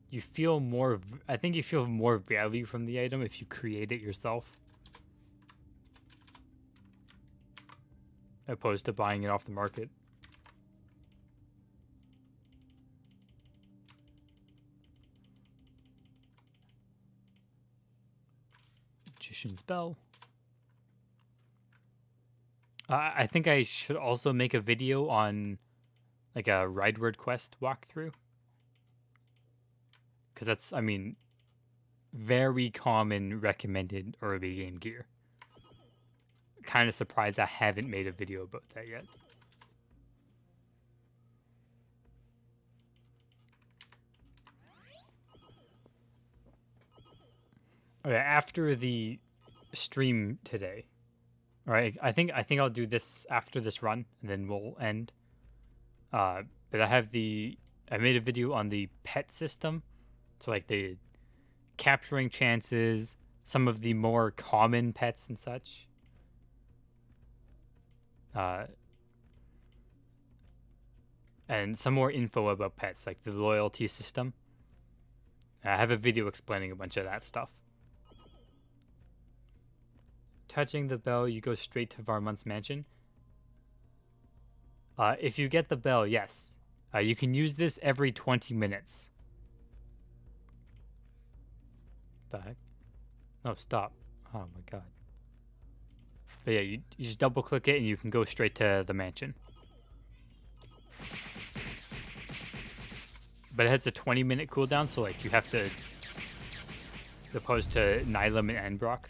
you feel more. I think you feel more value from the item if you create it yourself, opposed to buying it off the market. Magician's Bell. I think I should also make a video on like a Rideward quest walkthrough. Because that's, I mean, very common recommended early game gear. Kind of surprised I haven't made a video about that yet. Okay, after the stream today, all right, I think I'll do this after this run, and then we'll end. But I made a video on the pet system, so like the capturing chances, some of the more common pets and such. And some more info about pets, like the loyalty system. I have a video explaining a bunch of that stuff. Touching the bell, you go straight to Varmunt's mansion. If you get the bell, yes. You can use this every 20 minutes. The heck? No, stop. Oh my god. But yeah, you just double click it and you can go straight to the mansion. But it has a 20-minute cooldown, so like you have to, opposed to Nylum and Enbrock.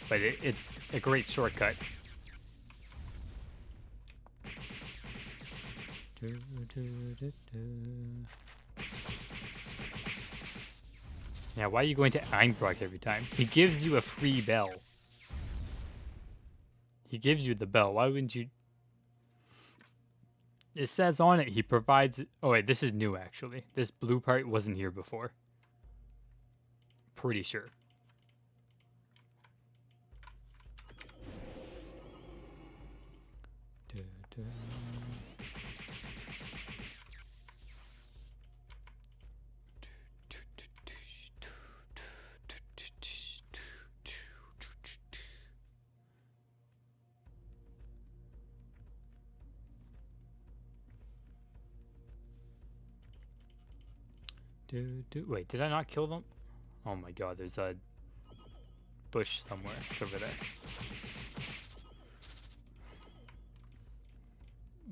But it's a great shortcut. Now, why are you going to Einbrock every time? He gives you a free bell. He gives you the bell. Why wouldn't you? It says on it he provides. Oh wait, this is new actually. This blue part wasn't here before. Pretty sure. Wait, did I not kill them? Oh my god, there's a bush somewhere. It's over there.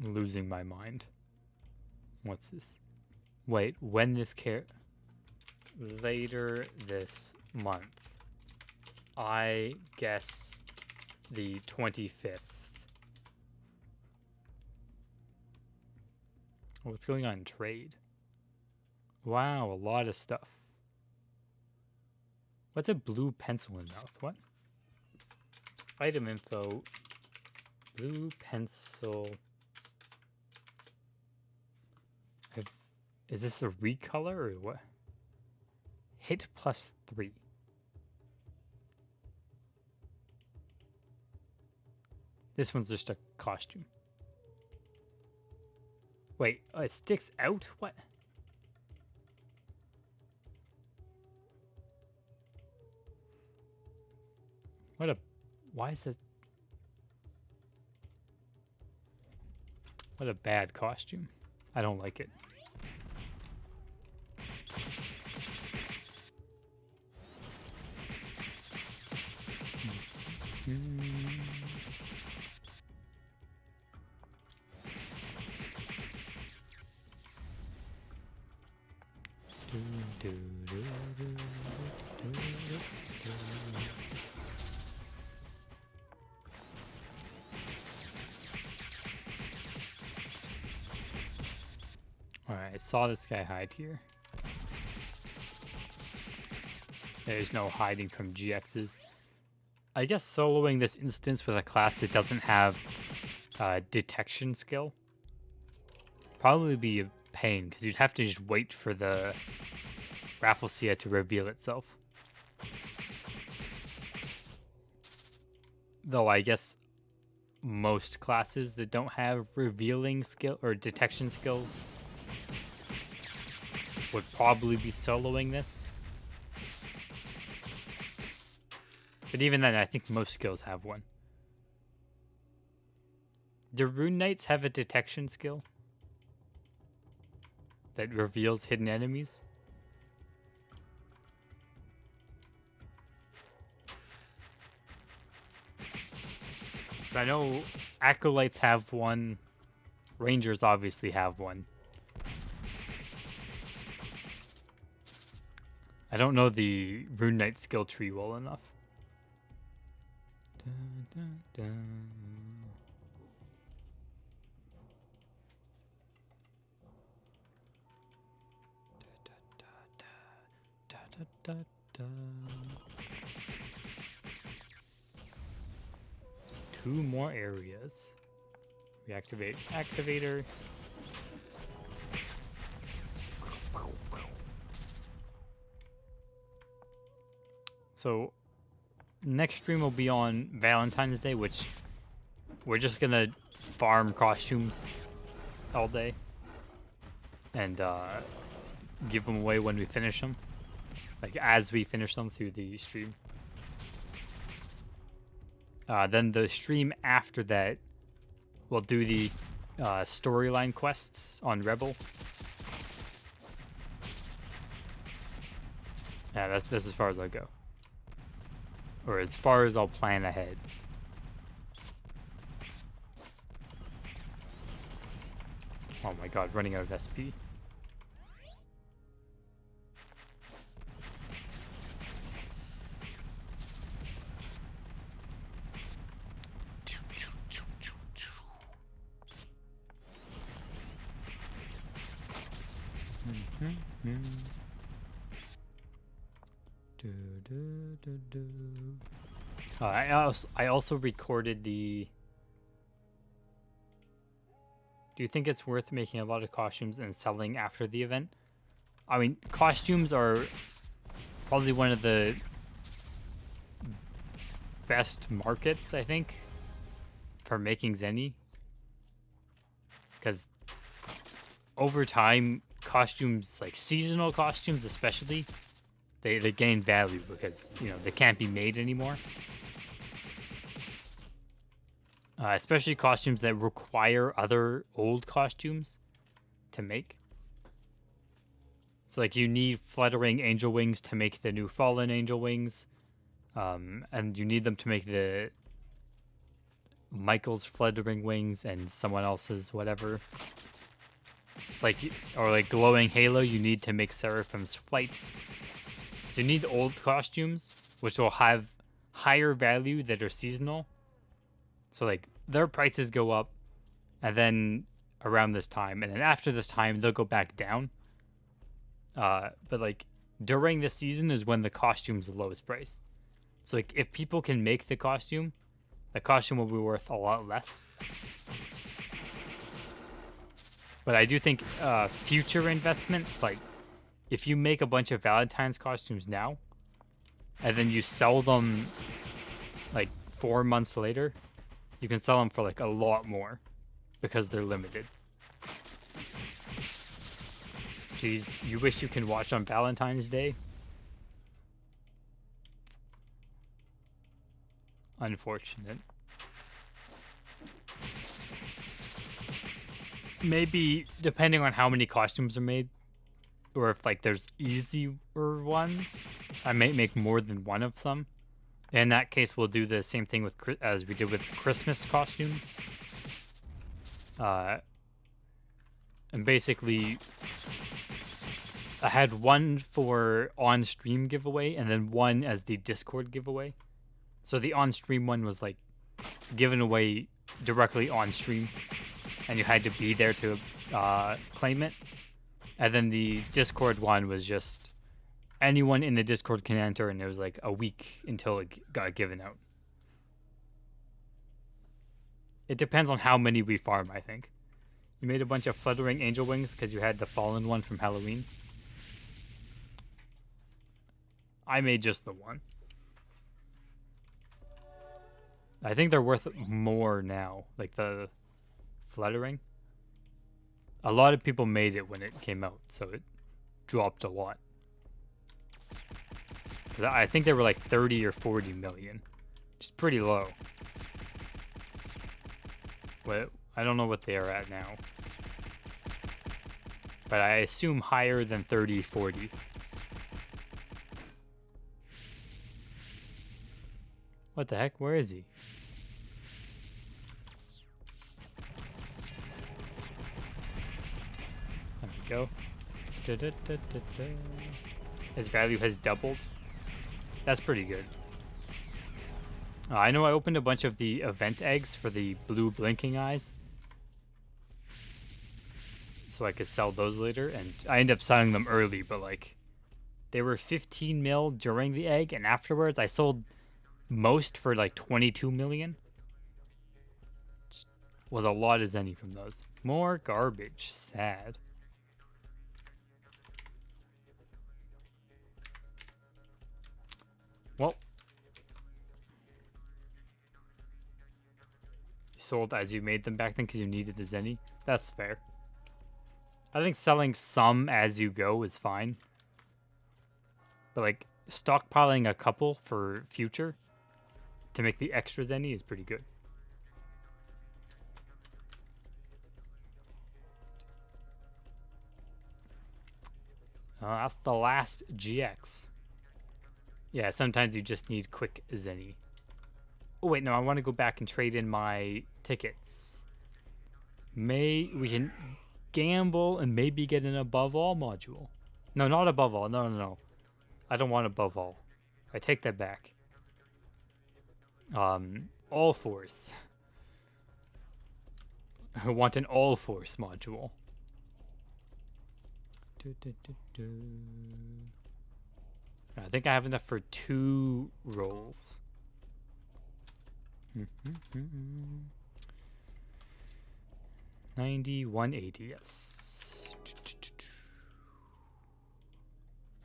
I'm losing my mind. What's this? Wait, when this later this month. I guess the 25th. What's going on in trade? Wow, a lot of stuff. What's a blue pencil in mouth? What? Item info. Blue pencil. Is this a recolor or what? Hit +3. This one's just a costume. Wait, it sticks out? What? Why is it? What a bad costume. I don't like it. I saw this guy hide here. There's no hiding from GXs. I guess soloing this instance with a class that doesn't have detection skill probably be a pain, because you'd have to just wait for the Rafflesia to reveal itself. Though I guess most classes that don't have revealing skill or detection skills would probably be soloing this. But even then, I think most skills have one. Do Rune Knights have a detection skill that reveals hidden enemies? So I know Acolytes have one. Rangers obviously have one. I don't know the Rune Knight skill tree well enough. Dun, dun, dun. Da, da, da, da. 2 more areas. Reactivate activator. So next stream will be on Valentine's Day, which we're just gonna farm costumes all day and give them away when we finish them, like as we finish them through the stream. Then the stream after that, we'll do the storyline quests on Rebel. Yeah, that's as far as I'll go. Or as far as I'll plan ahead. Oh my god, running out of SP. I also recorded the... Do you think it's worth making a lot of costumes and selling after the event? I mean, costumes are probably one of the best markets, I think, for making Zenny. Because over time, costumes, like seasonal costumes especially, they gain value because, you know, they can't be made anymore. Especially costumes that require other old costumes to make. So, like, you need fluttering angel wings to make the new fallen angel wings. And you need them to make the Michael's fluttering wings and someone else's whatever. Like, or like glowing halo, you need to make Seraphim's flight. So you need old costumes, which will have higher value that are seasonal. So like their prices go up, and then around this time, and then after this time they'll go back down. But like during the season is when the costume's the lowest price. So like if people can make the costume will be worth a lot less. But I do think future investments, like if you make a bunch of Valentine's costumes now, and then you sell them like 4 months later, you can sell them for like a lot more because they're limited. Jeez, you wish you can watch on Valentine's Day? Unfortunate. Maybe depending on how many costumes are made, or if like there's easier ones, I may make more than one of them. In that case, we'll do the same thing with as we did with Christmas costumes. And basically, I had one for on-stream giveaway and then one as the Discord giveaway. So the on-stream one was like given away directly on stream, and you had to be there to claim it. And then the Discord one was just anyone in the Discord can enter, and it was like a week until it got given out. It depends on how many we farm, I think. You made a bunch of fluttering angel wings because you had the fallen one from Halloween. I made just the one. I think they're worth more now, like the fluttering. A lot of people made it when it came out, so it dropped a lot. I think they were like 30 or 40 million, which is pretty low. But I don't know what they are at now. But I assume higher than 30, 40. What the heck? Where is he? There we go. His value has doubled. That's pretty good. I know I opened a bunch of the event eggs for the blue blinking eyes, so I could sell those later, and I ended up selling them early, but like they were 15 mil during the egg, and afterwards I sold most for like 22 million. Which was a lot of Zenny from those. More garbage. Sad. Well, you sold as you made them back then because you needed the Zenny. That's fair. I think selling some as you go is fine. But like stockpiling a couple for future to make the extra Zenny is pretty good. That's the last GX. Yeah, sometimes you just need quick Zenny. Oh wait, no, I want to go back and trade in my tickets. We can gamble and maybe get an above all module. No, not above all. No. I don't want above all. I take that back. All force. I want an all force module. I think I have enough for 2 rolls. 90, 180, yes.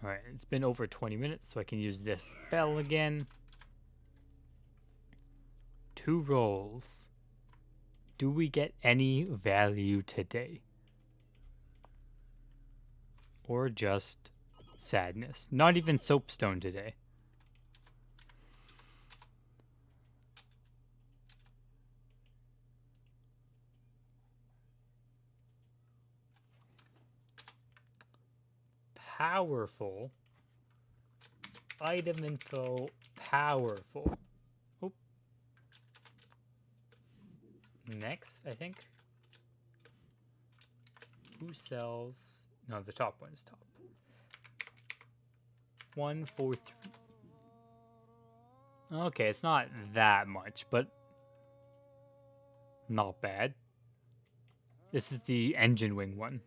Alright, it's been over 20 minutes, so I can use this bell again. 2 rolls. Do we get any value today? Or just sadness? Not even soapstone today. Powerful. Item info. Powerful. Oh. Next, I think. Who sells? No, the top one is top. 1, 4, 3. Okay, it's not that much, but not bad. This is the engine wing one.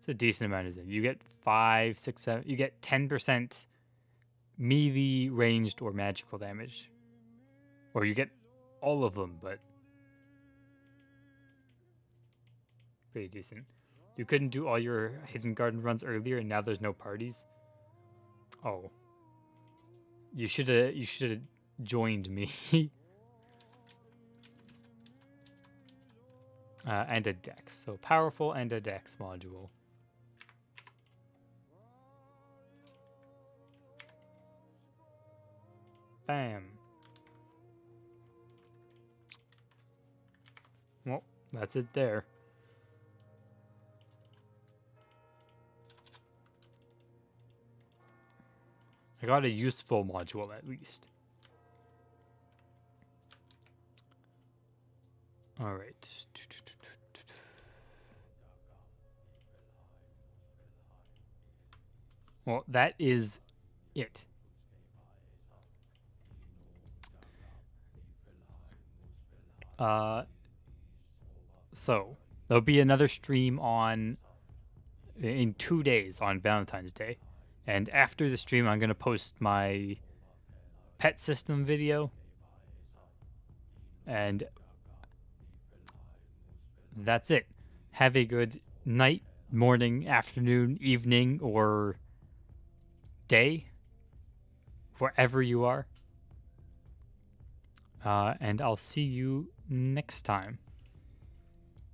It's a decent amount of it. You get 5, 6, 7. You get 10% melee, ranged, or magical damage. Or you get all of them, but pretty decent. You couldn't do all your hidden garden runs earlier, and now there's no parties. Oh, you should have joined me. And a dex, so powerful and a dex module. Bam. Well, that's it there. I got a useful module at least. All right. Well, that is it. So there'll be another stream on in 2 days on Valentine's Day. And after the stream, I'm going to post my pet system video. And that's it. Have a good night, morning, afternoon, evening, or day, wherever you are. And I'll see you next time.